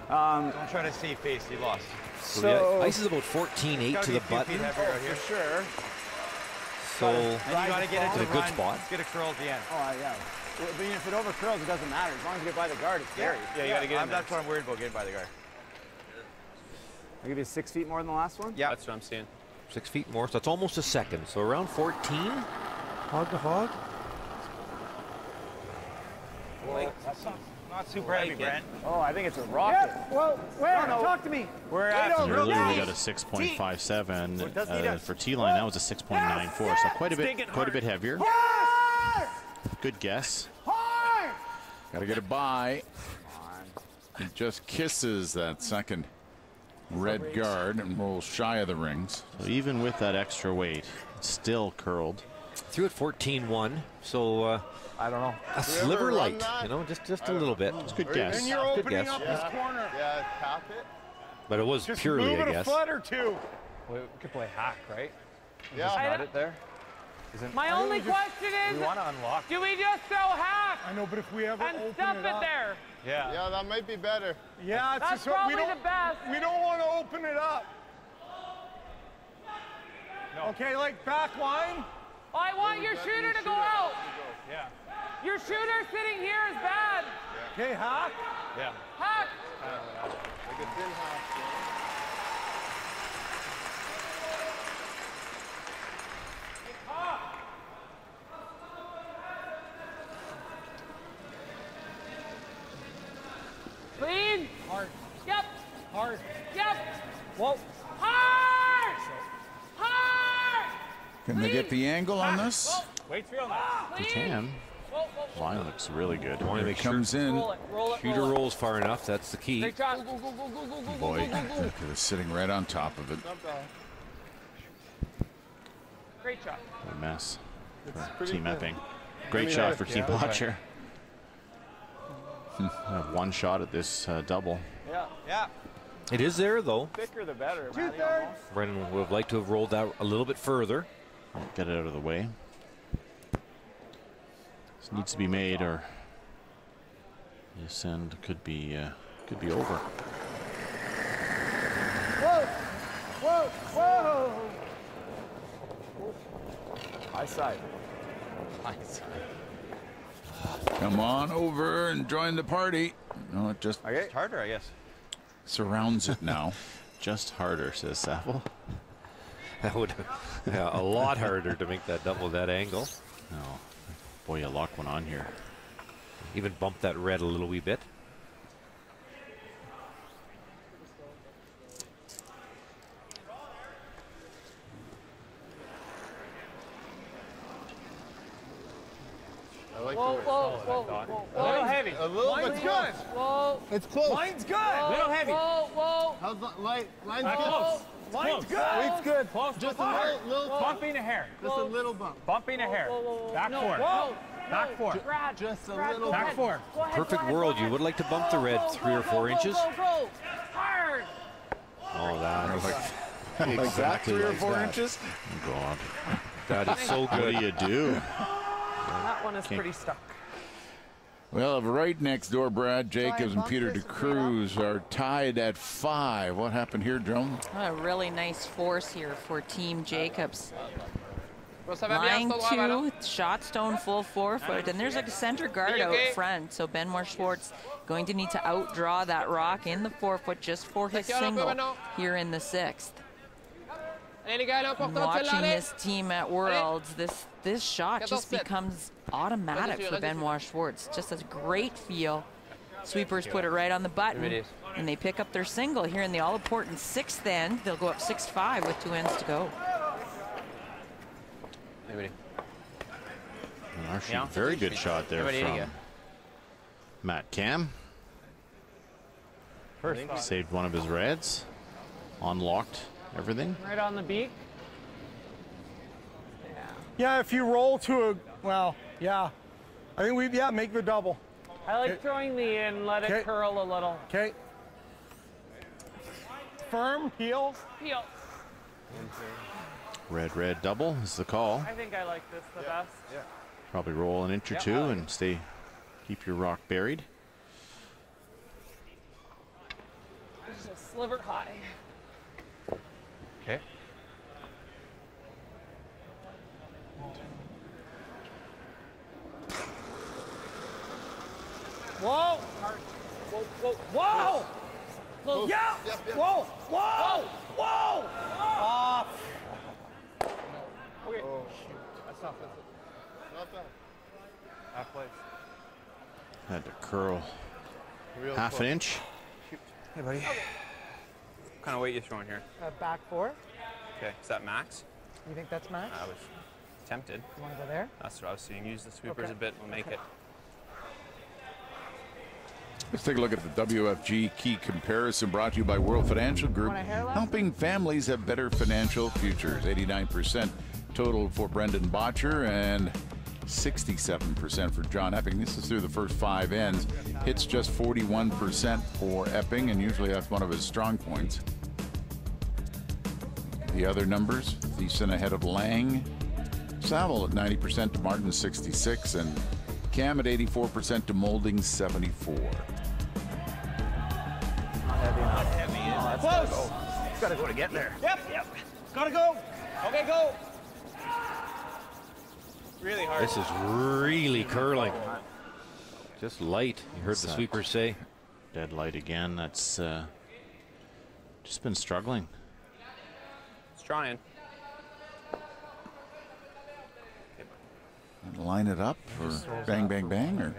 Don't try to see face. You lost. So yeah, ice is about 14.8 to the button. For sure. So And you got to get it in to a good run. spot. Get a curl at the end. Oh, yeah. Well, but if it over curls, it doesn't matter. As long as you get by the guard, it's scary. Yeah, you got to get in there. That's what I'm worried about, getting by the guard. I'll give you 6 feet more than the last one? Yeah. That's what I'm seeing. 6 feet more, so that's almost a second. So around 14. Hog to hog. That's not super heavy, Brent. Oh, I think it's a rocket. Yeah, well, where? No, no. Talk to me. We're at Earlier we got a 6.57 for T-line. That was a 6.94, so quite a bit heavier. Good guess. Got to get a bye. He just kisses that second red guard and rolls shy of the rings. So even with that extra weight, it's still curled. Threw it 14-1, so I don't know. a sliver light, you know, just a little bit. It's a good guess. And you're Good opening guess. up this corner. Yeah, tap it. But it was Just purely, move it I guess. a foot or two. We could play hack, right? Yeah. Just nut it there. My only question is, We want to unlock. do we just throw half I know, but if we ever and open stuff it it up, there? Yeah. Yeah, that might be better. yeah, it's That's just what we probably don't. the best. We don't want to open it up. No. Okay, like back line. I want your shooter to go out. Yeah. Your shooter sitting here is bad. Okay, hack. Yeah. Hack. Like a thin half. Clean. Hard. Yep. Hard. Yep. Whoa. Hard. Hard. Can they get the angle on this? Wait for you on that. You can. Line looks really good. Want to make sure Comes in. shooter rolls far enough. That's the key. Great shot. Go, go, go, go, go, go, Boy, go, go, go. it was sitting right on top of it. Not bad. Great shot. A mess for pretty Team good. Epping. Great shot for Team Bottcher. Have one shot at this double. Yeah. Yeah. It is there, though. Thicker the better. Matty, 2/3. almost. Brennan would have liked to have rolled that a little bit further. Get it out of the way. This needs to be made, or this end could be over. Whoa, whoa, whoa. High side. Come on over and join the party. No, it just It's harder, I guess. surrounds it now. Just harder, says Saville. That would, yeah, a lot harder to make that double that angle. No, boy, you lock one on here. Even bump that red a little wee bit. I like Whoa, the way whoa, whoa, whoa, A little heavy. A little Line's bit good. close. whoa, It's close. Line's good. whoa, heavy. whoa, whoa. How's the light? Line's Not good. close. Line's good. Line's good. Close. Just a little Bumping a hair. Just a little bump. Bumping a hair. Whoa, whoa, whoa, Back no, four. whoa, Back no, four. Brad, Just a Brad, little go bit. ahead. Back four. Go ahead, Perfect go ahead, world. go You ahead. would like to bump the red Go, 3 or go, 4 go, inches. Go, go. Hard. Oh, that is Like that, exactly 3 or like 4 that. inches? Oh, God. That is so What good. do you do? That one is Can't- pretty stuck. Well, right next door, Brad Jacobs and Peter DeCruz are tied at 5. What happened here, Joan? A really nice force here for Team Jacobs. Line 2, shot stone full 4-foot, and there's a center guard out front, so Benoit Schwartz going to need to outdraw that rock in the 4-foot just for his single here in the 6th. And watching this team at Worlds, this shot just becomes automatic for Benoit Schwartz. Just a great feel. Sweepers put it right on the button, and they pick up their single here in the all-important 6th end. They'll go up 6-5 with 2 ends to go. Very good shot there from Matt Cam. Saved one of his reds. Unlocked everything. Right on the beak. Yeah, if you roll to a, well, yeah. I think make the double. I like throwing the in, let it curl a little. Okay. Firm, heel. Heel. Red double is the call. I think I like this the best. Yeah. Probably roll an inch or two and keep your rock buried. Just a sliver high. Okay. Whoa! Whoa! Whoa! Whoa! Yeah! Whoa! Whoa! Whoa! Off! Okay. Oh, shoot. That's not bad. Half place. Had to curl half an inch. Shoot. Hey, buddy. What kind of weight you throwing here? Back 4. Okay, is that max? You think that's max? I was tempted. You want to go there? That's what I was seeing. Use the sweepers a bit. We'll make it. Let's take a look at the WFG key comparison brought to you by World Financial Group, helping families have better financial futures. 89% total for Brendan Bhature and 67% for John Epping. This is through the first 5 ends. Hits just 41% for Epping, and usually that's one of his strong points. The other numbers, Thiessen ahead of Lang, Saville at 90% to Martin 66, and Cam at 84% to Molding 74. Not heavy. Oh, close. It's got to go to get there. Yep. Got to go. Okay, go. Really hard. This is really curling. Just light. You heard the sweepers say. Dead light again. That's just been struggling. It's trying. Line it up for bang, bang, bang, or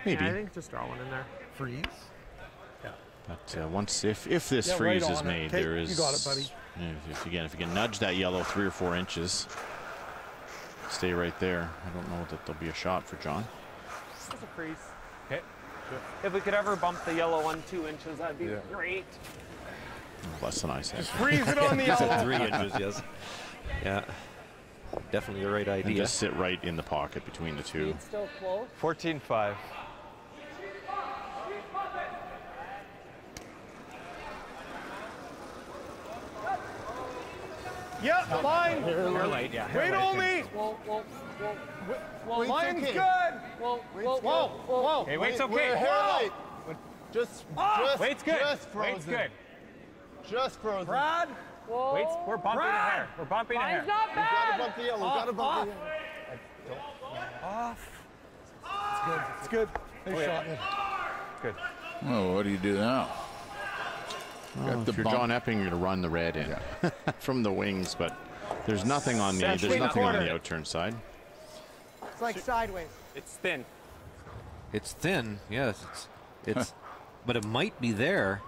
maybe. Yeah, I think just throw one in there. Freeze. But once, if this freeze is made, there is. You got it, buddy. If you can nudge that yellow 3 or 4 inches, stay right there. I don't know that there'll be a shot for John. Just a freeze. Okay. If we could ever bump the yellow 1 2 inches, that'd be great. Less than I said. Just freeze it on the yellow. 3 inches, yes. Yeah. Definitely the right idea. And just sit right in the pocket between the two. Still close. 14-5. Yeah, line. You're late, yeah. Wait on me. Whoa. Line's good. Whoa. Hey, wait's okay. We're hair light. Just wait's good. Just frozen. Wait's good. Just frozen. Brad. Whoa. Wait's, we're bumping a hair. We're bumping a hair. Mine's not We bad. gotta bump the yellow. We gotta bump the yellow. Off. It's good. Nice shot. Good. Oh, what do you do now? Well, if you're John Epping, you're going to run the red in from the wings, but there's nothing on the outturn side. It's like sideways. It's thin. It's thin, yes. It's but it might be there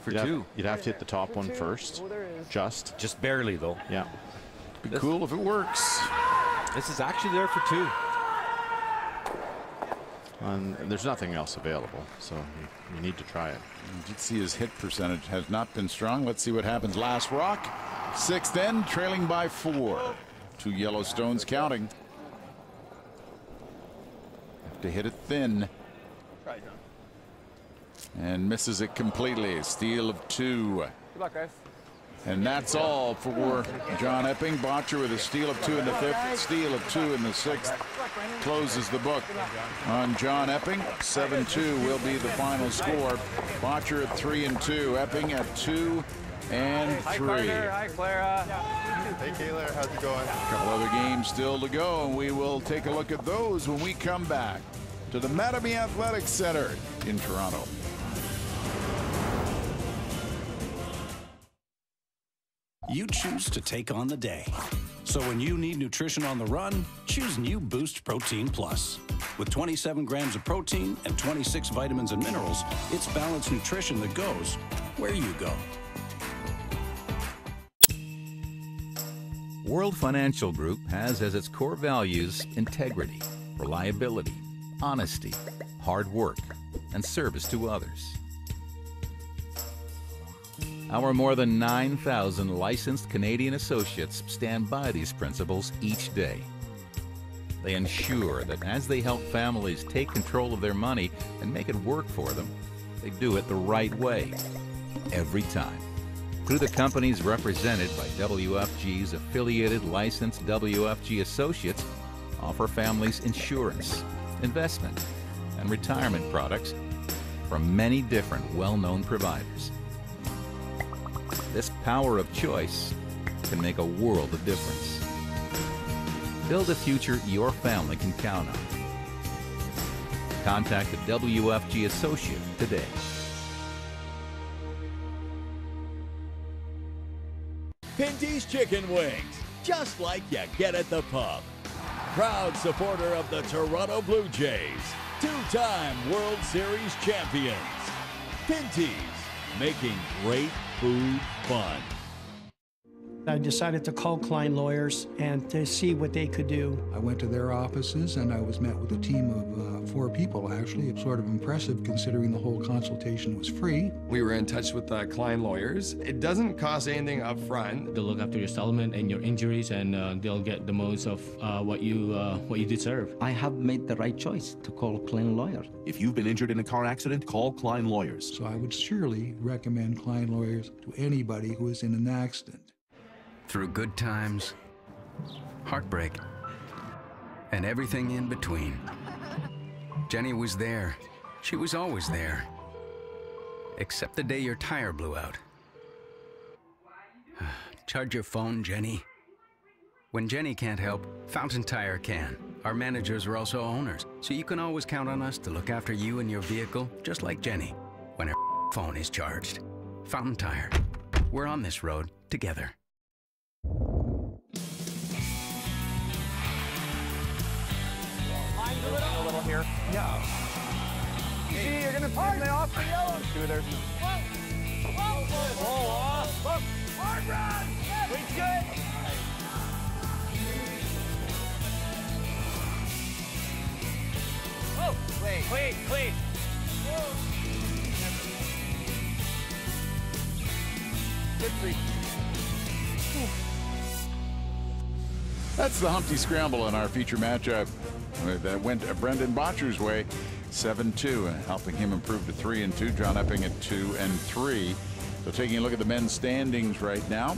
for 2. You'd have to hit the top one first. Oh, there is. Just barely, though. Yeah. Be cool if it works. This is actually there for 2. And there's nothing else available, so you need to try it. You can see his hit percentage has not been strong. Let's see what happens. Last rock, 6th end, trailing by 4. 2 Yellowstones counting. Have to hit it thin. Try, John. And misses it completely. Steal of 2. Good luck, guys. And that's all for John Epping. Bhature with a steal of 2 in the 5th, steal of 2 in the 6th. Closes the book on John Epping. 7-2 will be the final score. Bhature at 3-2. Epping at 2 and 3. Hi, Clara. Hey, Kayla. How's it going? A couple other games still to go, and we will take a look at those when we come back to the Mattamy Athletic Center in Toronto. You choose to take on the day. So when you need nutrition on the run, choose new Boost Protein Plus. With 27 grams of protein and 26 vitamins and minerals, it's balanced nutrition that goes where you go. World Financial Group has as its core values integrity, reliability, honesty, hard work, and service to others. Our more than 9,000 licensed Canadian associates stand by these principles each day. They ensure that as they help families take control of their money and make it work for them, they do it the right way, every time. Through the companies represented by WFG's affiliated licensed WFG associates, offer families insurance, investment, and retirement products from many different well-known providers. This power of choice can make a world of difference. Build a future your family can count on. Contact a WFG associate today. Pinty's Chicken Wings, just like you get at the pub. Proud supporter of the Toronto Blue Jays, two-time World Series champions. Pinty's, making great food fun. I decided to call Klein Lawyers and to see what they could do. I went to their offices and I was met with a team of 4 people, actually. It's sort of impressive considering the whole consultation was free. We were in touch with Klein Lawyers. It doesn't cost anything up front. They'll look after your settlement and your injuries, and they'll get the most of what you deserve. I have made the right choice to call Klein Lawyers. If you've been injured in a car accident, call Klein Lawyers. So I would surely recommend Klein Lawyers to anybody who is in an accident. Through good times, heartbreak, and everything in between. Jenny was there. She was always there. Except the day your tire blew out. Charge your phone, Jenny. When Jenny can't help, Fountain Tire can. Our managers are also owners, so you can always count on us to look after you and your vehicle, just like Jenny, when her phone is charged. Fountain Tire. We're on this road together. A little here. Yeah. See, you're gonna piss me off for yellow. Shooters. Hard run. We good. Oh, clean. Good three. That's the Humpty Scramble in our feature matchup that went Brendan Bhature's way, 7-2, helping him improve to 3-2. John Epping at 2-3. So taking a look at the men's standings right now,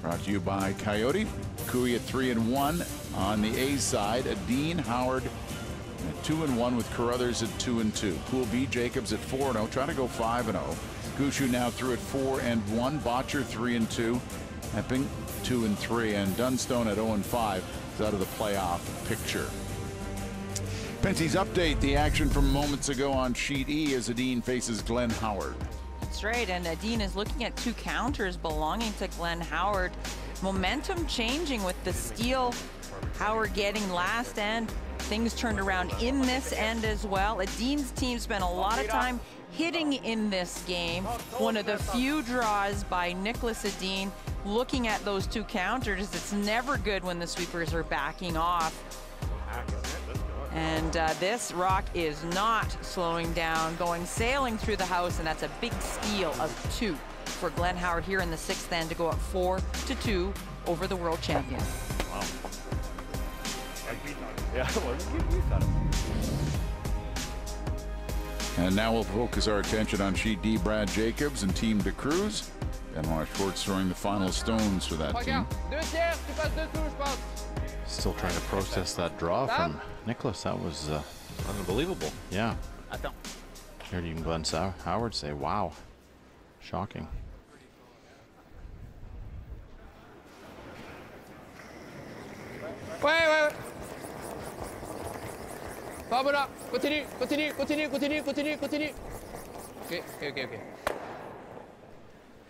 brought to you by Coyote. Cooey at 3-1 on the A side. Adine, Howard at 2-1 with Carruthers at 2-2. Pool B, Jacobs at 4-0, trying to go 5-0. Gushu now through at 4-1. Bhature 3-2. Epping 2-3, and Dunstone at 0-5 is out of the playoff picture. Pinty's update, the action from moments ago on sheet E as Adine faces Glenn Howard. That's right, and Adine is looking at 2 counters belonging to Glenn Howard. Momentum changing with the steal. Howard getting last end. Things turned around in this end as well. Adine's team spent a lot of time hitting in this game. One of the few draws by Nicholas Adine. Looking at those 2 counters, it's never good when the sweepers are backing off. And this rock is not slowing down, going sailing through the house, and that's a big steal of 2 for Glenn Howard here in the 6th end to go up 4-2 over the world champion. Wow. Yeah, well, you got it. And now we'll focus our attention on sheet D, Brad Jacobs and Team DeCruz. Benoit Schwartz throwing the final stones for that team. Still trying to process that draw from Nicholas. That was unbelievable. Yeah. Heard even Glenn Howard say, wow. Shocking. Ouais. Pas voilà. Continue. Ok.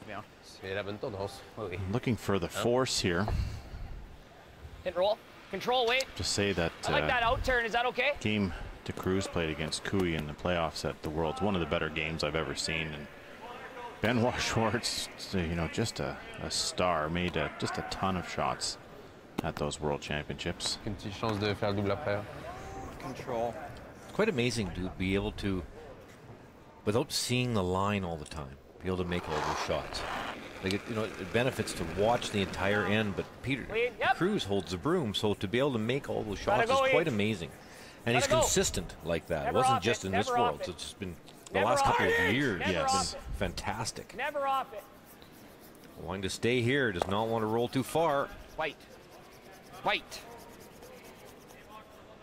Bien. C'est la bonne tendance. Oui. Looking for the force here. Hit roll. Control, wait. Just say that. I like that out turn. Is that okay? Game de Cruz played against Cooey in the playoffs at the Worlds. One of the better games I've ever seen. And Benoit Schwartz, you know, just a star. Made just a ton of shots at those World Championships. Une petite chance de faire le double après. Control. It's quite amazing to be able to, without seeing the line all the time, be able to make all those shots. Like it benefits to watch the entire end, but Peter Cruz holds the broom, so to be able to make all those shots is quite amazing. And he's consistent like that. It wasn't just in this World. It's just been the last couple of years. Yes, fantastic. Never off it. Wanting to stay here, does not want to roll too far. White.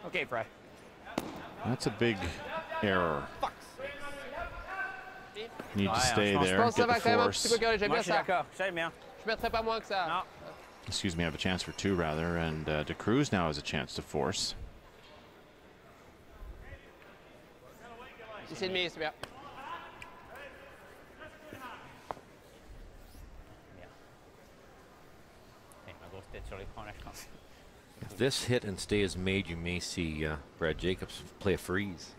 Okay, Fred. That's a big error. Need to stay there, get the force. Excuse me, I have a chance for two rather, and de Cruz now has a chance to force. 6,5, c'est bien. If this hit and stay is made, you may see Brad Jacobs play a freeze.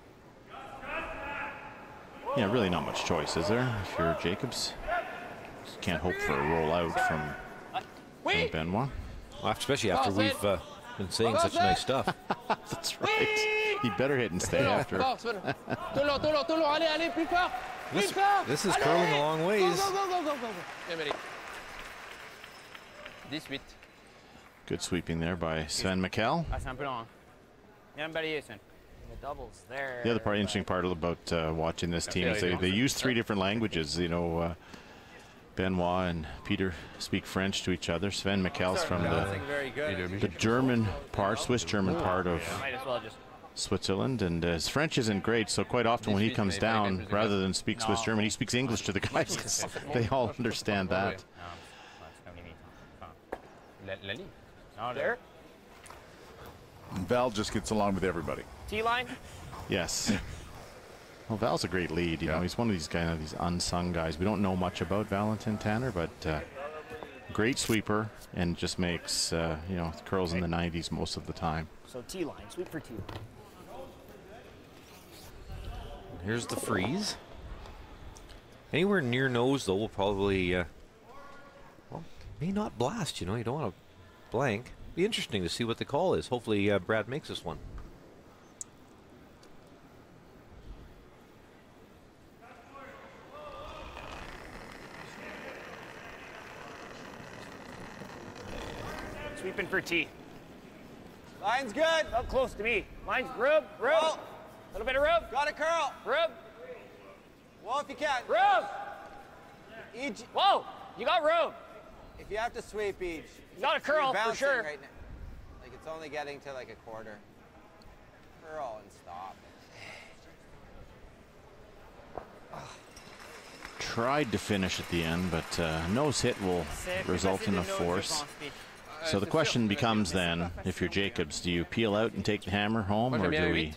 Yeah, really not much choice, is there? If you're Jacobs, just can't hope for a rollout from Benoit. Well, especially after we've been saying such nice stuff. That's right. He better hit and stay after. This is curling a long ways. Good sweeping there by Sven Mikkel. The doubles there. The other interesting part about watching this team is they use three different languages. You know, Benoit and Peter speak French to each other. Sven Mikkel's from the German part, Swiss-German part of Switzerland, and his French isn't great, so quite often when he comes down, rather than speak Swiss-German, he speaks English to the guys, 'cause they all understand that. There. Val just gets along with everybody. T-line. Yes. Well, Val's a great lead. You know, he's one of these these unsung guys. We don't know much about Valentin Tanner, but great sweeper and just makes you know, curls in the 90s most of the time. So T-line, sweep for two. Here's the freeze. Anywhere near nose, though, will probably well, may not blast. You know, you don't want to blank. Be interesting to see what the call is. Hopefully, Brad makes this one. Sweeping for T. Line's good. Up close to me. Line's rub. A little bit of rub. Got a curl. Rub. Well, if you can. Rub. Whoa, you got rub. If you have to sweep each. Not a curl, for sure. Right now. Like it's only getting to like a quarter. Curl and stop. Tried to finish at the end, but nose hit will result in a force. So the question becomes then, if you're Jacobs, do you peel out and take the hammer home, or do we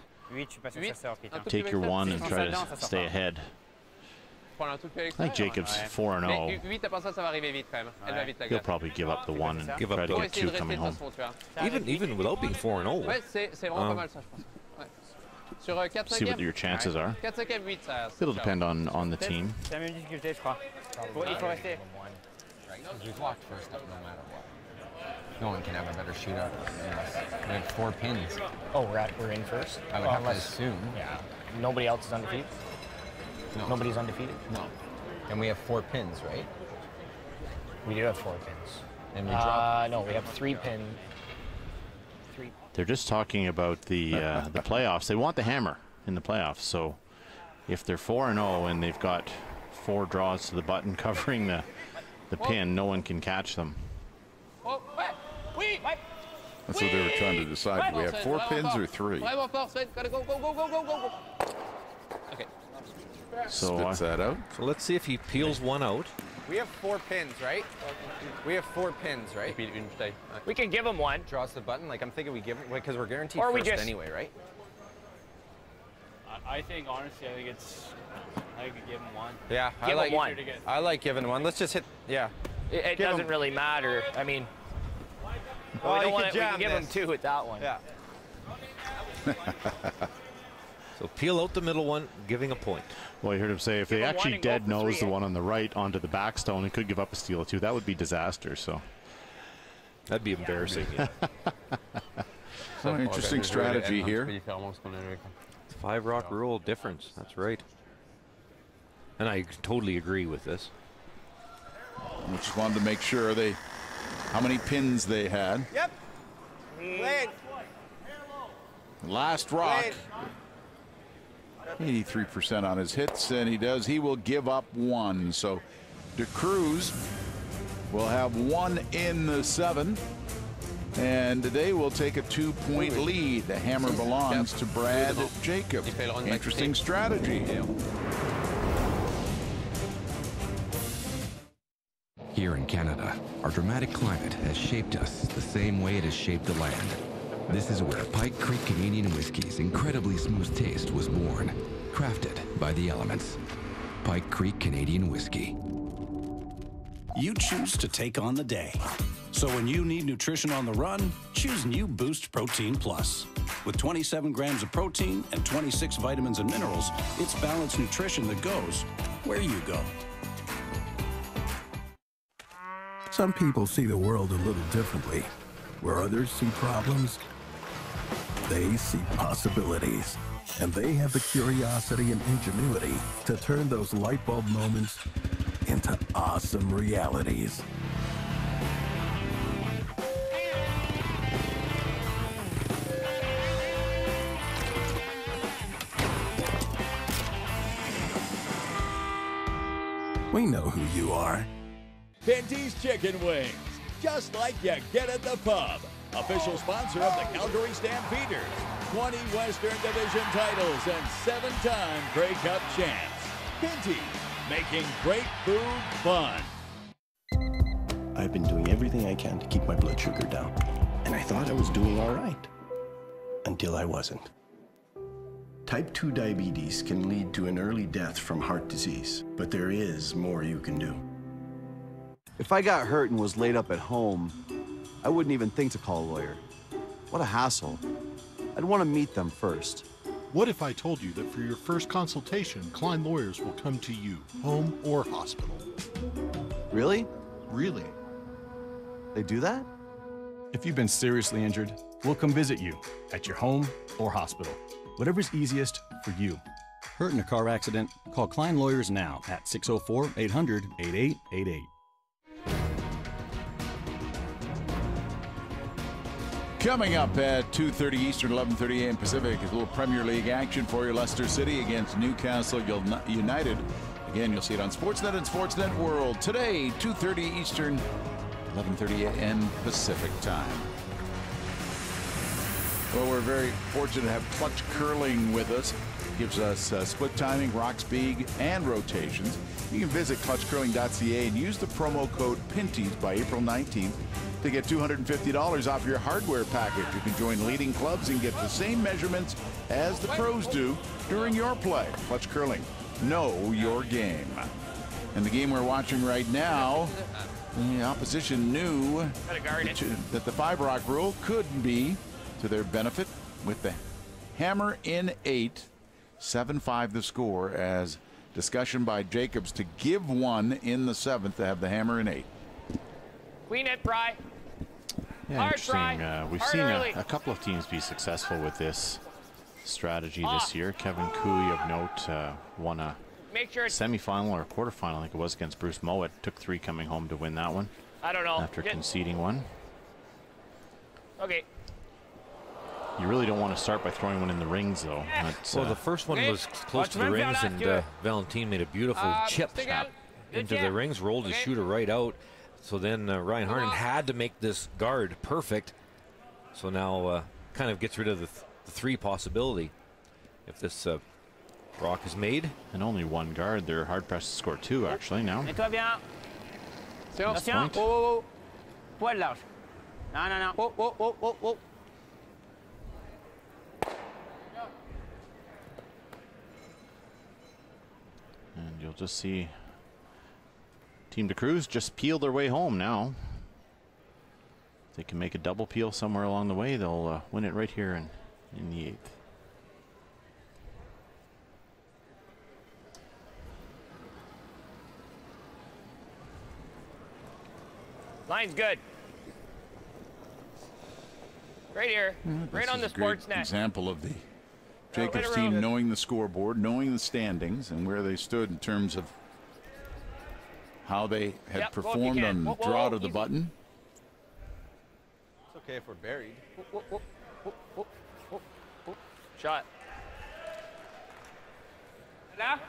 take your one and try to stay ahead? I think Jacobs 4-0. He'll probably give up the one and try to get two coming home. Even without being 4-0. See what your chances are. It'll depend on the team. We've walked first up no matter what. No one can have a better shootout than us. We have 4 pins. Oh, we're in first? I would have to assume. Yeah. Nobody else is undefeated? No. Nobody's undefeated? No. And we have 4 pins, right? We do have 4 pins. And we drop. No, we have 3 pin. They're just talking about the playoffs. They want the hammer in the playoffs. So if they're 4-0 and they've got 4 draws to the button covering the the pin, no one can catch them. That's what they were trying to decide. Do we have 4 pins or 3? Gotta go, go, go, go, go, go. Okay. So spits that out. So let's see if he peels one out. We have 4 pins, right? We have 4 pins, right? We can give him one. Draws the button. Like I'm thinking we give him because we're guaranteed Or we first just anyway, right? I think honestly, I could give him one. Yeah, Give him one. I like giving one. Let's just hit. Yeah. It doesn't really matter. I mean, Well, we don't you want can to. We jam can give him this. 2 with that one. Yeah. So peel out the middle one, giving a point. Well, you heard him say if they actually dead nose the one on the right onto the backstone, it could give up a steal or 2. That would be disaster. So that'd be embarrassing. So interesting strategy here. 5 rock rule difference. That's right. And I totally agree with this. We just wanted to make sure how many pins they had. Yep. Last rock. 83% on his hits, and he will give up 1. So DeCruz will have 1 in the 7, and they will take a 2-point lead. The hammer belongs to Brad Jacobs. Interesting strategy. Here in Canada, our dramatic climate has shaped us the same way it has shaped the land. This is where Pike Creek Canadian Whiskey's incredibly smooth taste was born, crafted by the elements. Pike Creek Canadian Whiskey. You choose to take on the day. So when you need nutrition on the run, choose new Boost Protein Plus. With 27 grams of protein and 26 vitamins and minerals, it's balanced nutrition that goes where you go. Some people see the world a little differently. Where others see problems, they see possibilities. And they have the curiosity and ingenuity to turn those light bulb moments into awesome realities. We know who you are. Pinty's Chicken Wings, just like you get at the pub. Official sponsor of the Calgary Stampeders, 20 Western Division titles and 7-time Grey Cup champs. Pinty, making great food fun. I've been doing everything I can to keep my blood sugar down, and I thought I was doing all right, until I wasn't. Type 2 diabetes can lead to an early death from heart disease, but there is more you can do. If I got hurt and was laid up at home, I wouldn't even think to call a lawyer. What a hassle. I'd want to meet them first. What if I told you that for your first consultation, Klein Lawyers will come to you, home or hospital? Really? Really. They do that? If you've been seriously injured, we'll come visit you at your home or hospital. Whatever's easiest for you. Hurt in a car accident? Call Klein Lawyers now at 604-800-8888. Coming up at 2:30 Eastern, 11:30 a.m. Pacific, a little Premier League action for you. Leicester City against Newcastle United. Again, you'll see it on Sportsnet and Sportsnet World. Today, 2:30 Eastern, 11:30 a.m. Pacific time. Well, we're very fortunate to have Clutch Curling with us. Gives us split timing, rock speed, and rotations. You can visit clutchcurling.ca and use the promo code PINTYS by April 19th to get $250 off your hardware package. You can join leading clubs and get the same measurements as the pros do during your play. Clutch Curling, know your game. And the game we're watching right now, the opposition knew that the 5-rock rule could be to their benefit with the hammer in 8, 7-5 the score, as discussion by Jacobs to give 1 in the 7th to have the hammer in 8. Queen it, Bry. Yeah, interesting. We've seen a couple of teams be successful with this strategy this year. Kevin Cooey of note won a semifinal or a quarterfinal, I think it was, against Bruce Mowat. Took 3 coming home to win that one. I don't know. After conceding 1. Okay. You really don't want to start by throwing one in the rings, though. Well, the first one was close to the rings, and Valentine made a beautiful chip into the rings, rolled his shooter right out. So then Ryan Harnan had to make this guard perfect. So now kind of gets rid of the 3 possibility if this rock is made. And only 1 guard. They're hard pressed to score 2 actually now. Mets-toi bien. Attention. Oh. Poil large. Non. Oh. And you'll just see Team DeCruz just peel their way home now. If they can make a double peel somewhere along the way, they'll win it right here in the 8th. Line's good. Right here. Right on the sports net. Example of the Jacobs team knowing the scoreboard, knowing the standings, and where they stood in terms of how they had performed on the draw to the button. It's okay if we're buried. Shot. Là.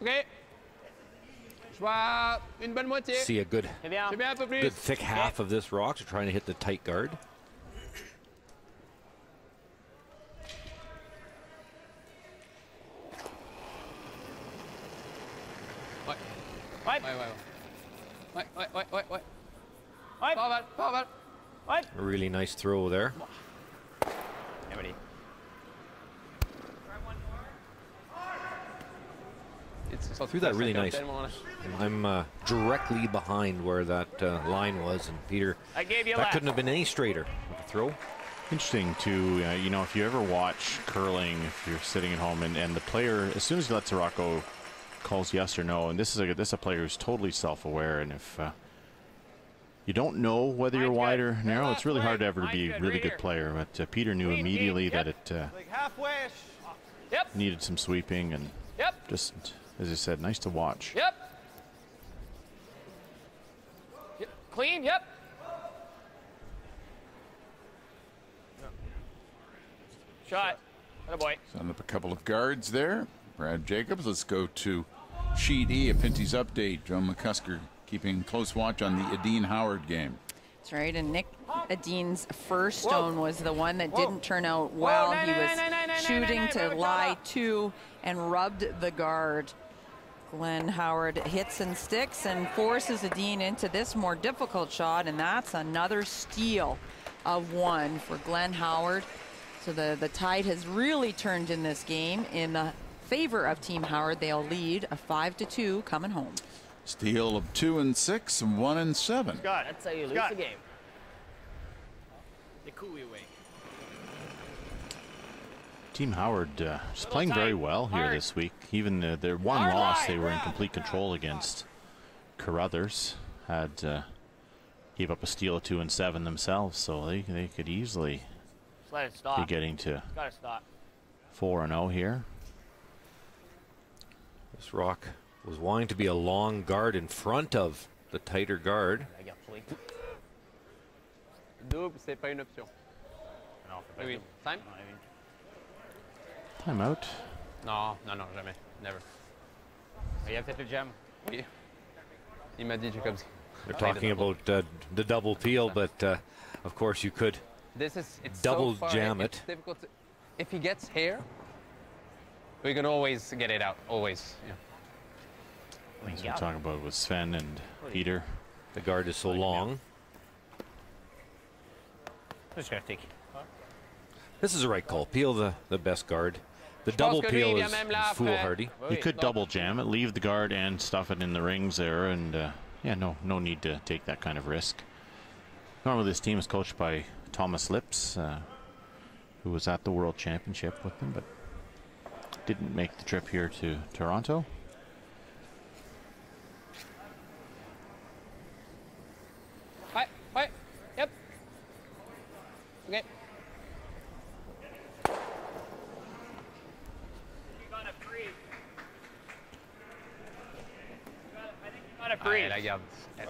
Okay. Une bonne moitié. See a good thick half of this rock. So trying to hit the tight guard. A really nice throw there. Threw that really nice. I'm directly behind where that line was, and Peter, that couldn't have been any straighter with the throw. Interesting too, you know, if you ever watch curling, if you're sitting at home and the player, as soon as he lets the rock go, calls yes or no, and this is a player who's totally self-aware, and if you don't know whether you're wide or narrow, it's really hard to ever be a really good player. But Peter knew immediately that it needed some sweeping, and just, as I said, nice to watch. Clean, Shot. Oh boy. Send up a couple of guards there. Brad Jacobs. Let's go to Sheet E, a Pinty's update. John McCusker keeping close watch on the Adine Howard game. That's right, and Nick Adin's first stone was the one that didn't turn out well. He was shooting to lie to and rubbed the guard. Glenn Howard hits and sticks and forces Adine into this more difficult shot, and that's another steal of 1 for Glenn Howard. So the tide has really turned in this game in the favor of Team Howard. They'll lead a 5-2 coming home. Steal of 2 and 6 and 1 and 7. Scott, that's how you lose the game. The Cooey way. Team Howard is playing very well here this week. Even their one loss, they were in complete control against Carruthers. Gave up a steal of 2 and 7 themselves, so they could easily be getting to 4-0 here. This rock was wanting to be a long guard in front of the tighter guard. Double, c'est pas une option. Oui. Time? Timeout. Non, jamais. Never. Il a fait le jam. Oui. Il m'a dit Jacobs. They're talking about the double peel, but of course you could double jam it. It's difficult to, if he gets here, we can always get it out. Always. Yeah. That's what we're talking about with Sven and Peter. The guard is so long. This is the right call. Peel the best guard. The double peel is foolhardy. You could double jam it, leave the guard and stuff it in the rings there, and yeah, no need to take that kind of risk. Normally this team is coached by Thomas Lips, who was at the World Championship with them, but didn't make the trip here to Toronto. Hi. Yep. Okay.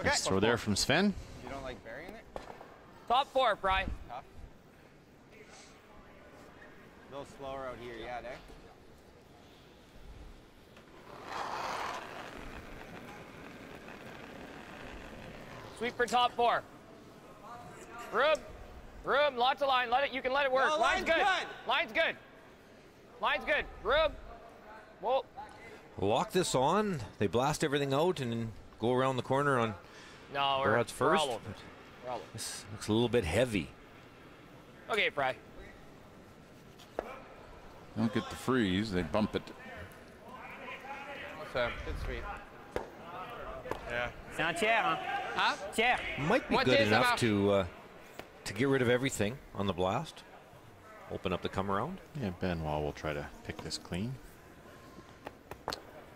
Nice throw there from Sven. You don't like burying it? Top 4, Brian. Tough. A little slower out here, yeah, there. Sweep for top 4. Room, lots of line. You can let it work. No, line's good. Line's good. Line's good. Room. Whoa. Lock this on. They blast everything out and then go around the corner on Brad's first. This looks a little bit heavy. Okay, Fry. Don't get the freeze. They bump it. Good sweep. Yeah. C'est un tiers, hein? Huh? Tiers. Might be good enough to get rid of everything on the blast. Open up the come around. Yeah, Benoit will try to pick this clean.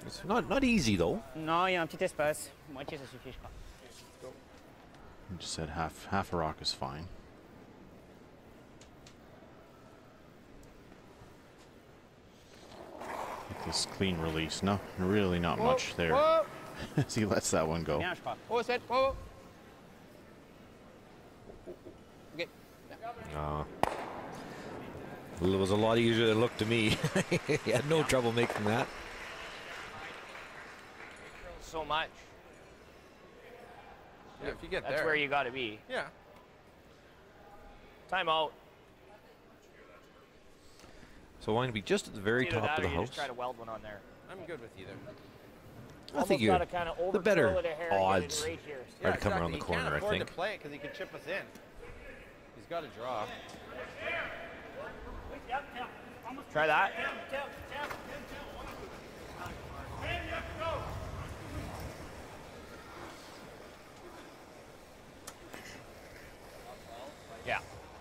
It's not easy though. Non, il y a un petit espace. Moitié, ça suffit, je crois. You just said half a rock is fine. This clean release. No, really not much there. As he lets that one go. It was a lot easier than it looked to me. He had no trouble making that. So much. Yeah, if you get That's there. where you got to be. Yeah. Time out. So I want to be just at the very Either top that of or the you house. just try to weld one on there. I'm good with either. I think you're the better odds right here. are to come around the corner, I He can't afford think. to play it because he could chip us in. He's got to draw. Try that.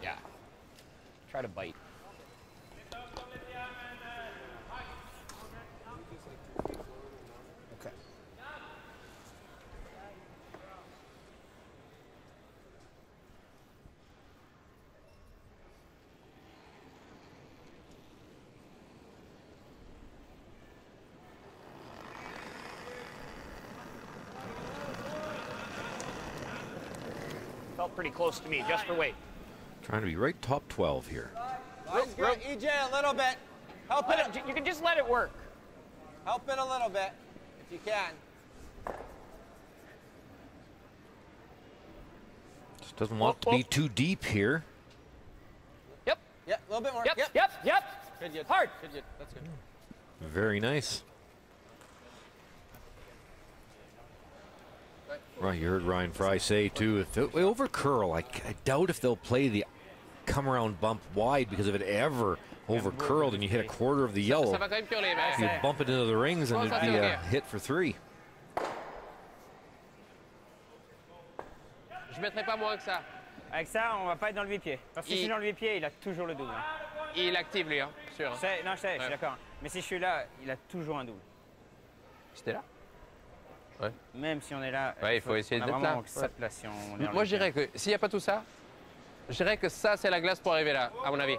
Yeah. Try to bite. Okay. Felt pretty close to me, just for weight. Trying to be right top 12 here. EJ, a little bit. Help it. You can just let it work. Help it a little bit, if you can. Just doesn't want to be too deep here. Yep. Yep, a little bit more. Yep. Good, good. Hard. Good, good. That's good. Very nice. Right, you heard Ryan Fry say too, if they over curl, I doubt if they'll play the come around bump wide, because if it ever over curled and you hit a quarter of the yellow, you'd bump it into the rings and it'd be a hit for 3. Je mettrai pas moins que ça. Avec ça, on va pas être dans le levier-pied. Parce que si je suis dans le levier-pied, il a toujours le double. Il active lui, hein, sûr. Non, je sais, je suis d'accord. Mais si je suis là, il a toujours un double. C'était là? Ouais. Même si on est là, il faut essayer d'être là. Moi, je dirais que s'il n'y a pas tout ça, je dirais que ça, c'est la glace pour arriver là, à mon avis.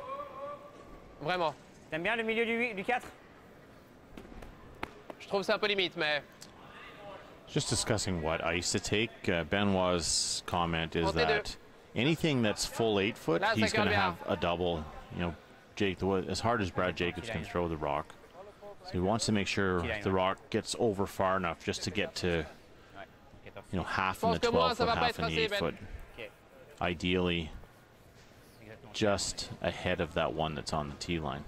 Vraiment. T'aimes bien le milieu du 4? Je trouve ça un peu limite, mais... Just discussing what ice to take. Benoit's comment is that anything that's full 8 foot, he's going to have a double. You know, Jake, as hard as Brad Jacobs can throw the rock, so he wants to make sure the rock gets over far enough just to get to, you know, half in the 12 foot, half in the 8 foot. Ideally, just ahead of that one that's on the tee line.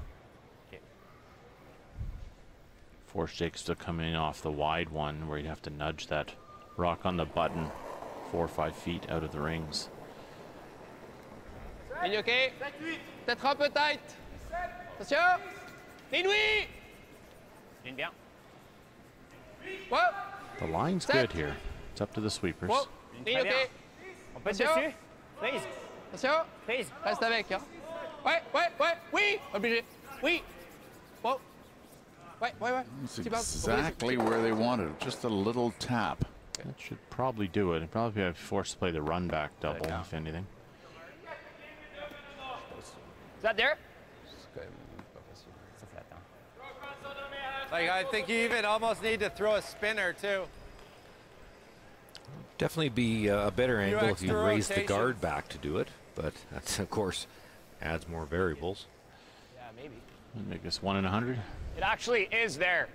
Force Jacobs to come in off the wide one where you'd have to nudge that rock on the button 4 or 5 feet out of the rings. Ligne OK. Peut-être un peu tight. Attention. Ligne oui. Ligne bien. The line's good here. It's up to the sweepers. Ligne OK. On peut être dessus. Freeze. Attention. Freeze. Reste avec. Hein. Ouais. Oui. Obligé. Oui. Bon. Ouais. That's exactly where they wanted it. Just a little tap. That should probably do it. Probably be forced to play the run back double, if anything. Is that there? Like, I think you even almost need to throw a spinner, too. Definitely be a better angle if you extra raise the rotation. guard back to do it, but that's, of course, adds more variables. Yeah, maybe. Make this 1 in 100. It actually is there.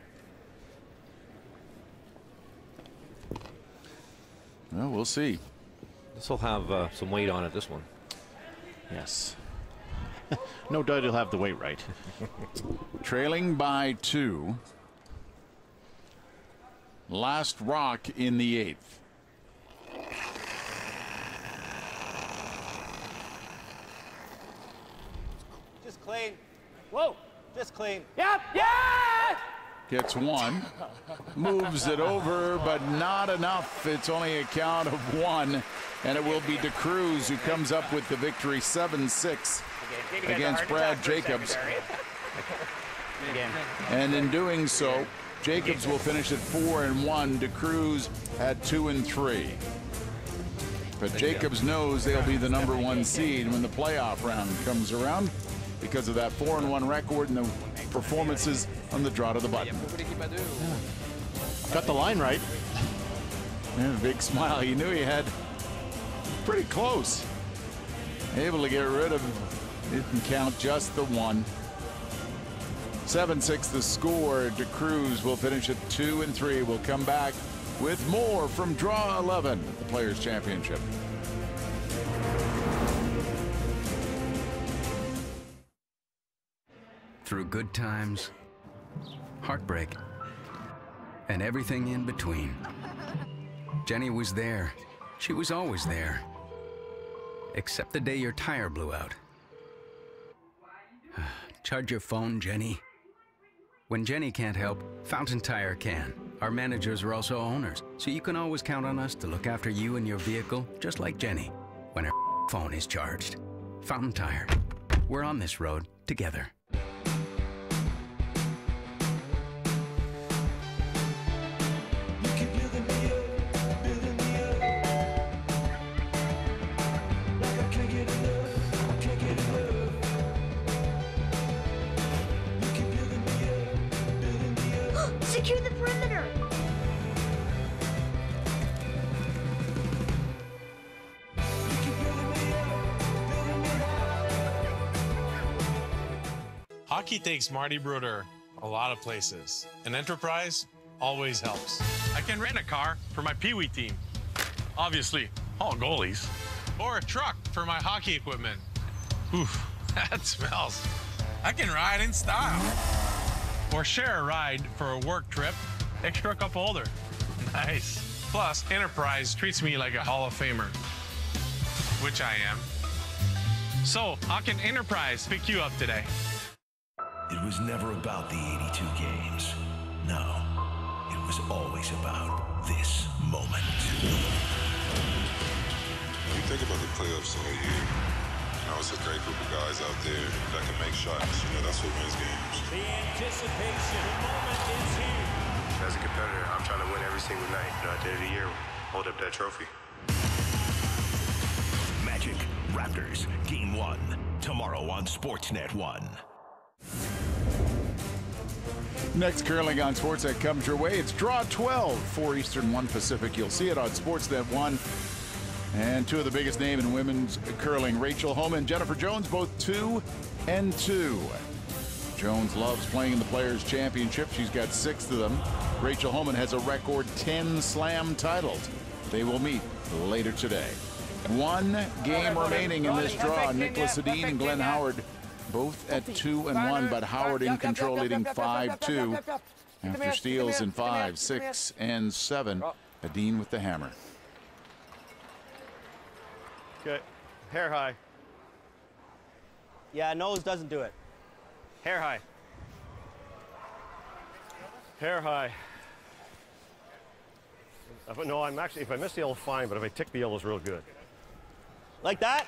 Well, we'll see. This will have some weight on it, this one. Yes. No doubt he'll have the weight right. Trailing by 2. Last rock in the 8th. Just clean. Whoa, just clean. Yep, yeah! Gets 1. Moves it over, but not enough. It's only a count of 1. And it will be DeCruz who comes up with the victory 7-6 against Brad Jacobs. And in doing so, Jacobs will finish at 4-1. DeCruz at 2-3. But Jacobs knows they'll be the #1 seed when the playoff round comes around because of that 4-1 record and the performances on the draw to the button. Got the line right. And a big smile. He knew he had pretty close. Able to get rid of, didn't count just the 1. 7-6 the score. DeCruz will finish at 2-3. We'll come back with more from Draw 11, the Players' Championship. Through good times, heartbreak, and everything in between. Jenny was there. She was always there. Except the day your tire blew out. Charge your phone, Jenny. When Jenny can't help, Fountain Tire can. Our managers are also owners, so you can always count on us to look after you and your vehicle, just like Jenny, when her phone is charged. Fountain Tire. We're on this road together. Secure the perimeter! Hockey takes Marty Brodeur a lot of places. An enterprise always helps. I can rent a car for my Pee-wee team. Obviously, all goalies. Or a truck for my hockey equipment. Oof, that smells. I can ride in style. Or share a ride for a work trip. Extra cup holder. Nice. Plus, Enterprise treats me like a Hall of Famer. Which I am. So, how can Enterprise pick you up today? It was never about the 82 games. No, it was always about this moment. When you think about the playoffs all year, it's a great group of guys out there that can make shots. That's what wins games. The anticipation, the moment is here. As a competitor, I'm trying to win every single night. At the end of the year, hold up that trophy. Magic Raptors, Game 1, tomorrow on Sportsnet 1. Next curling on Sportsnet comes your way. It's Draw 12, 4 Eastern, 1 Pacific. You'll see it on Sportsnet 1. And 2 of the biggest name in women's curling, Rachel Homan and Jennifer Jones, both 2-2. Jones loves playing in the Players' Championship. She's got 6 of them. Rachel Homan has a record 10 slam titles. They will meet later today. 1 game remaining in this draw. Nicholas Sedin and Glenn Howard both at 2-1, but Howard in control, leading 5-2 after steals in 5, 6, and 7. Sedin with the hammer. Okay, hair high. Yeah, nose doesn't do it. Hair high. Hair high. No, I'm actually, if I miss the yellow, fine, but if I tick the yellow, it's real good. Like that?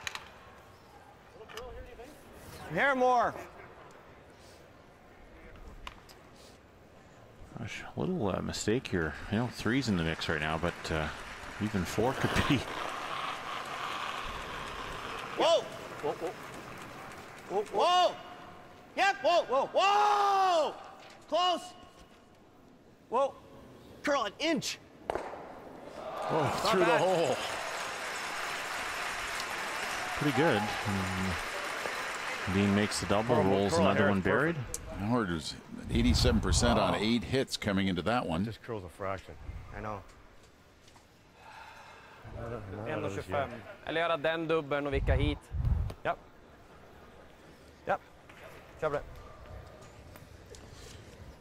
Hair more. Gosh, a little mistake here. 3's in the mix right now, but even 4 could be. Whoa! Whoa, whoa. Whoa, whoa! Yep, whoa, whoa, whoa! Close! Whoa! Curl an inch! Oh, through the hole. Pretty good. Dean makes the double, rolls another one buried. Howard is 87% on 8 hits coming into that one. Just curls a fraction. I know. 1:25. Eller göra den dubbeln och vicka hit. Ja. Ja. Kör på det.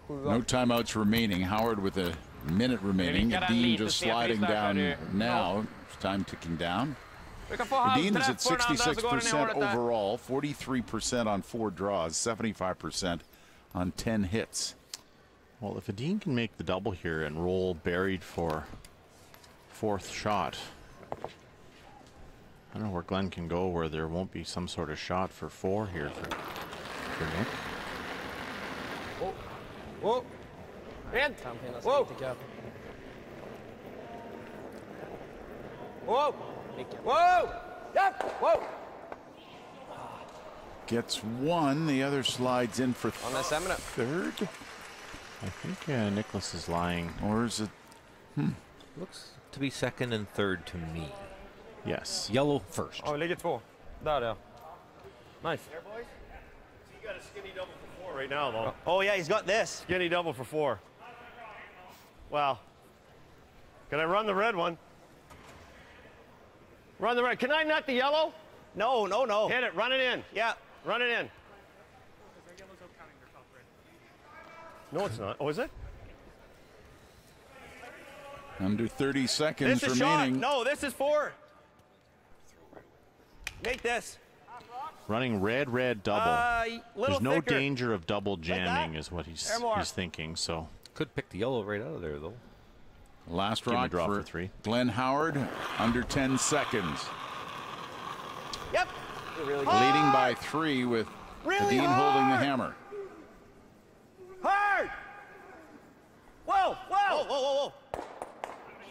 No timeouts remaining. Howard with a minute remaining. Dean just sliding down now. Time ticking down. Dean is at 66% overall, 43% on 4 draws, 75% on 10 hits. Well, if Dean can make the double here and roll buried for 4th shot, I don't know where Glenn can go where there won't be some sort of shot for 4 here for Nick. Whoa! Rent! Whoa! Whoa! Whoa! Yep! Whoa! Gets 1. The other slides in for 3rd. I think Nicholas is lying. Or is it? Looks to be 2nd and 3rd to me. Yes. Yellow first. Oh, ligger 2. Där ja. Nice. There, boys. You got a skinny double for 4 right now, though. Oh yeah, he's got this. Skinny double for 4. Wow. Can I run the red one? Run the red. Can I nut the yellow? No, no, no. Hit it. Run it in. Yeah. Run it in. No, it's not. Oh, is it? Under 30 seconds this is remaining. Shot. No, this is 4. Make this. Running red, double. There's no thicker. danger of double jamming is what he's thinking, so. Could pick the yellow right out of there, though. Last rock for 3. Glenn Howard, under 10 seconds. Yep. Leading by 3 with Dean holding the hammer. Hard! Whoa, whoa! Whoa, whoa, whoa, whoa.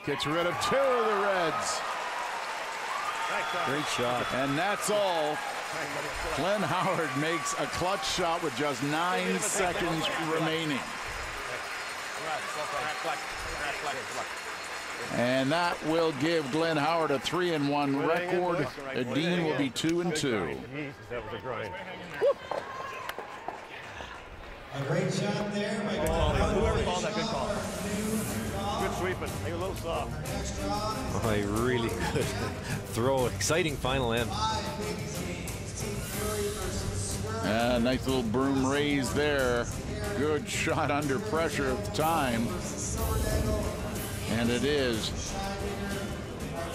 Gets rid of 2 of the Reds. Great shot. And that's all. Glenn Howard makes a clutch shot with just 9 seconds remaining. And that will give Glenn Howard a 3-1 record. Dean will be 2-2. That was a grind. A great shot there by whoever called that, good call. Good sweeping. They were a little soft. Oh, a really good throw. Exciting final end. Nice little broom raise there. Good shot under pressure at the time. And it is.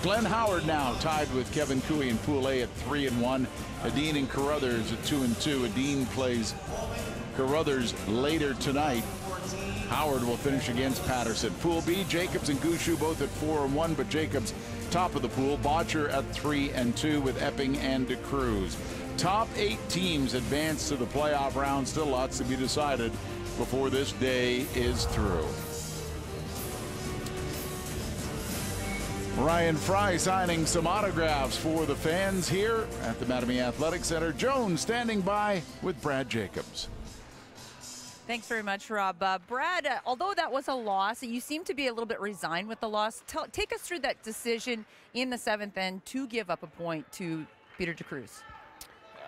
Glenn Howard now tied with Kevin Cooey in Pool A at 3-1. Dean and Carruthers at 2-2. Dean plays Carruthers later tonight. Howard will finish against Patterson. Pool B, Jacobs and Gushu both at 4-1, but Jacobs top of the pool. Bhature at 3-2 with Epping and DeCruz. Top 8 teams advance to the playoff round. Still lots to be decided before this day is through. Ryan Fry signing some autographs for the fans here at the Mattamy Athletic Center. Jones standing by with Brad Jacobs. Thanks very much, Rob. Brad, although that was a loss, you seem to be a little bit resigned with the loss. Take us through that decision in the 7th end to give up a point to Peter DeCruz.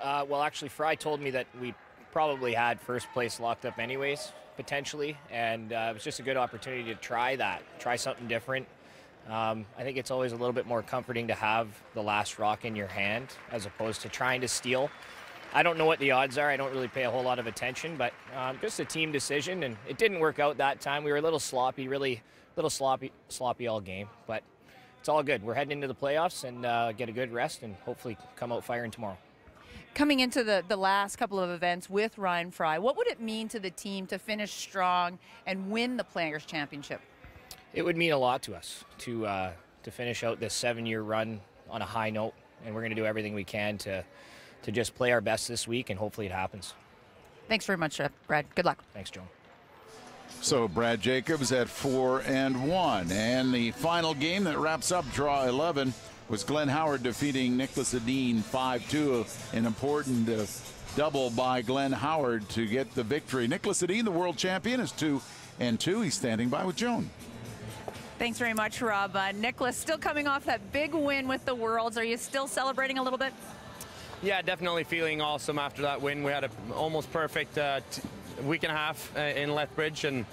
Well, actually, Fry told me that we probably had first place locked up anyways, potentially, and it was just a good opportunity to try that, try something different. I think it's always a little bit more comforting to have the last rock in your hand as opposed to trying to steal. I don't know what the odds are. I don't really pay a whole lot of attention, but just a team decision, and it didn't work out that time. We were a little sloppy, really a little sloppy all game, but it's all good. We're heading into the playoffs and get a good rest and hopefully come out firing tomorrow. Coming into the last couple of events with Ryan Fry, what would it mean to the team to finish strong and win the Players' Championship? It would mean a lot to us to finish out this 7-year run on a high note, and we're going to do everything we can to just play our best this week, and hopefully it happens. Thanks very much, Brad. Good luck. Thanks, Joe. So Brad Jacobs at 4-1. And the final game that wraps up draw 11 was Glenn Howard defeating Nicholas Edin 5-2. An important double by Glenn Howard to get the victory. Nicholas Edin, the world champion, is 2-2. He's standing by with Joan. Thanks very much, Rob. Nicholas, still coming off that big win with the Worlds. Are you still celebrating a little bit? Yeah, definitely feeling awesome after that win. We had an almost perfect week and a half in Lethbridge, and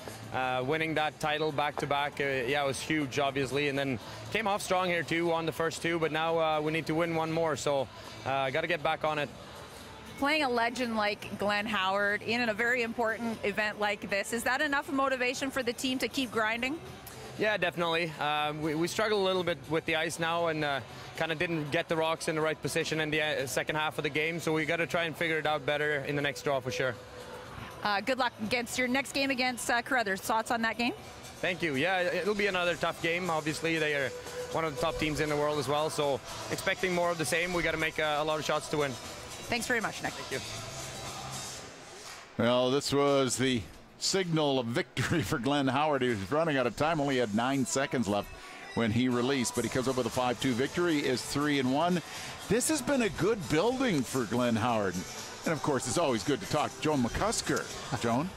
winning that title back-to-back, yeah, it was huge, obviously. And then came off strong here too, won the first two, but now we need to win one more, so got to get back on it. Playing a legend like Glenn Howard in a very important event like this, is that enough motivation for the team to keep grinding? Yeah, definitely. We struggle a little bit with the ice now, and kind of didn't get the rocks in the right position in the second half of the game, so we got to try and figure it out better in the next draw for sure. Good luck against your next game against Carruthers. Thoughts on that game? Thank you. Yeah, it'll be another tough game. Obviously, they are one of the top teams in the world as well, so expecting more of the same. We got to make a lot of shots to win. Thanks very much, Nick. Thank you. Well, this was the signal of victory for Glenn Howard. He was running out of time, only had 9 seconds left when he released, but he comes up with a 5-2 victory, is 3-1. This has been a good building for Glenn Howard. And of course, it's always good to talk to Joan McCusker. Joan?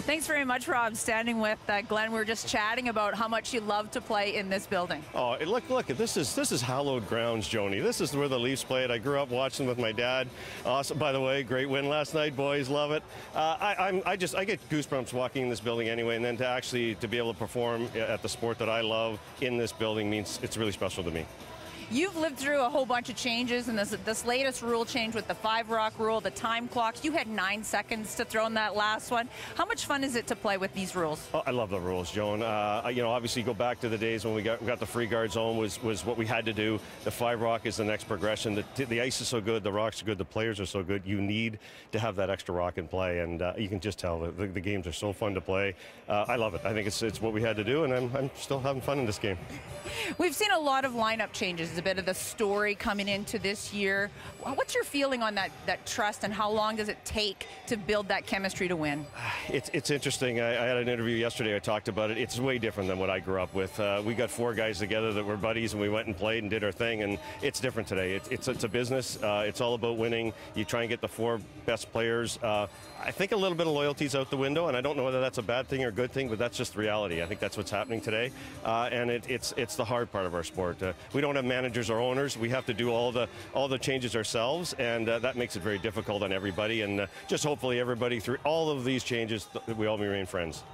Thanks very much, Rob. Standing with Glenn, we're just chatting about how much you love to play in this building. Oh, look! This is hallowed grounds, Joni. This is where the Leafs played. I grew up watching with my dad. Awesome, by the way, great win last night, boys. Love it. I get goosebumps walking in this building anyway, and then to be able to perform at the sport that I love in this building means it's really special to me. You've lived through a whole bunch of changes, and this latest rule change with the 5-rock rule, the time clocks. You had 9 seconds to throw in that last one. How much fun is it to play with these rules? Oh, I love the rules, Joan. You know, obviously go back to the days when we got the free guard zone was what we had to do. The 5-rock is the next progression. The ice is so good, the rocks are good, the players are so good. You need to have that extra rock in play, and you can just tell the games are so fun to play. I love it. I think it's what we had to do, and I'm still having fun in this game. We've seen a lot of lineup changes. A bit of the story coming into this year. What's your feeling on that trust, and how long does it take to build that chemistry to win? It's interesting. I had an interview yesterday. I talked about it. It's way different than what I grew up with. We got 4 guys together that were buddies, and we went and played and did our thing, and it's different today. It's a business. It's all about winning. You try and get the 4 best players. I think a little bit of loyalty is out the window, and I don't know whether that's a bad thing or a good thing, but that's just reality. I think that's what's happening today, and it's the hard part of our sport. We don't have managers or owners. We have to do all the changes ourselves, and that makes it very difficult on everybody. And just hopefully everybody through all of these changes, we all remain friends.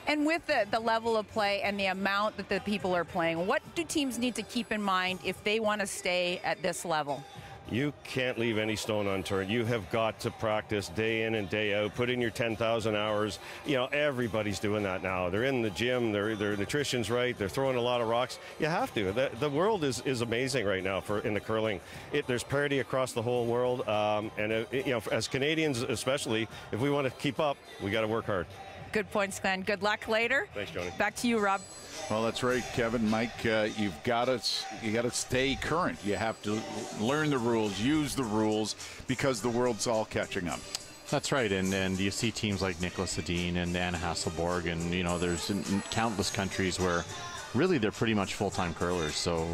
And with the level of play and the amount that the people are playing, what do teams need to keep in mind if they want to stay at this level? You can't leave any stone unturned. You have got to practice day in and day out. Put in your 10,000 hours. You know, everybody's doing that now. They're in the gym. Their nutrition's right. They're throwing a lot of rocks. You have to. The world is amazing right now in the curling. There's parity across the whole world. And you know, as Canadians especially, if we want to keep up, we got to work hard. Good points, Glenn. Good luck later. Thanks, Joni. Back to you, Rob. Well, that's right, Kevin. Mike, you got to stay current. You have to learn the rules, use the rules, because the world's all catching up. That's right, and you see teams like Nicholas Sedin and Anna Hasselborg, and you know, there's countless countries where really they're pretty much full-time curlers. So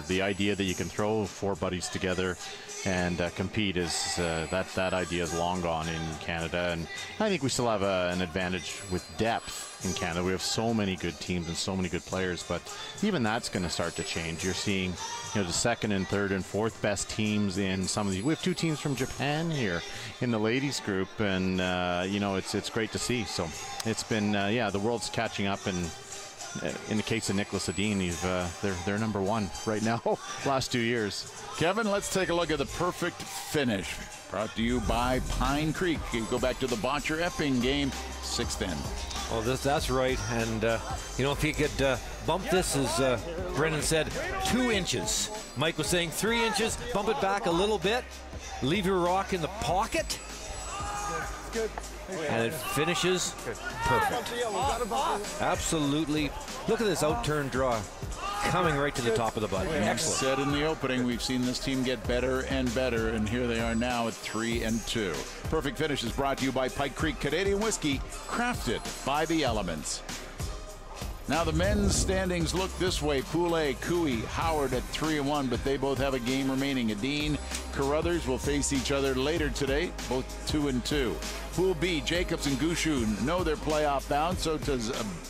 the idea that you can throw 4 buddies together and compete is that idea is long gone in Canada, and I think we still have an advantage with depth in Canada. We have so many good teams and so many good players, but even that's going to start to change. You're seeing, you know, the 2nd and 3rd and 4th best teams in some of these. We have 2 teams from Japan here in the ladies group, and you know, it's great to see. So it's been yeah, the world's catching up, and in the case of Nicholas Sedin, they're number 1 right now. Last 2 years. Kevin, let's take a look at the perfect finish. Brought to you by Pine Creek. You go back to the Bhature Epping game, 6th end. Well, that's right. And, you know, if he could bump this, as Brendan said, 2 inches. Mike was saying 3 inches, bump it back a little bit, leave your rock in the pocket. Good. And it finishes perfect. Absolutely. Look at this out-turn draw coming right to the top of the button. Excellent. Said in the opening, we've seen this team get better and better, and here they are now at 3-2. Perfect Finish is brought to you by Pike Creek Canadian Whiskey, crafted by the elements. Now the men's standings look this way. Pool A, Cooey, Howard at 3-1, but they both have a game remaining. Adine, Carruthers will face each other later today, both 2-2. Pool B, Jacobs and Gushue know they're playoff bound, so does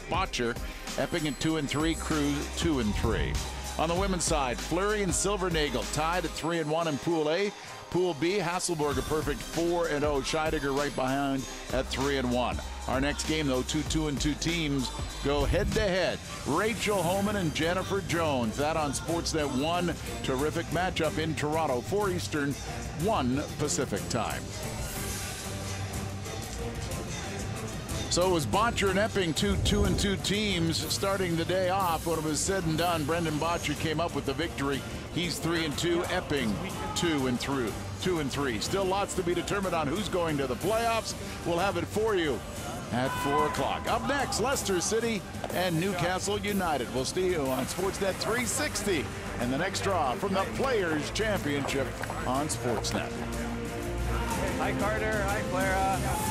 Bhature. Epping at 2-3, Crew 2-3. On the women's side, Fleury and Silvernagel tied at 3-1 in Pool A. Pool B, Hasselborg a perfect 4-0. Scheidegger right behind at 3-1. Our next game, though, 2-2 teams go head-to-head. Rachel Homan and Jennifer Jones. That on Sportsnet 1. Terrific matchup in Toronto, 4 Eastern, 1 Pacific time. So it was Bhature and Epping, 2-2 teams starting the day off. When it was said and done, Brendan Bhature came up with the victory. He's 3-2. Epping 2-3. Still lots to be determined on who's going to the playoffs. We'll have it for you at 4 o'clock. Up next, Leicester City and Newcastle United. We'll see you on Sportsnet 360 and the next draw from the Players Championship on Sportsnet. Hi, Carter. Hi, Clara.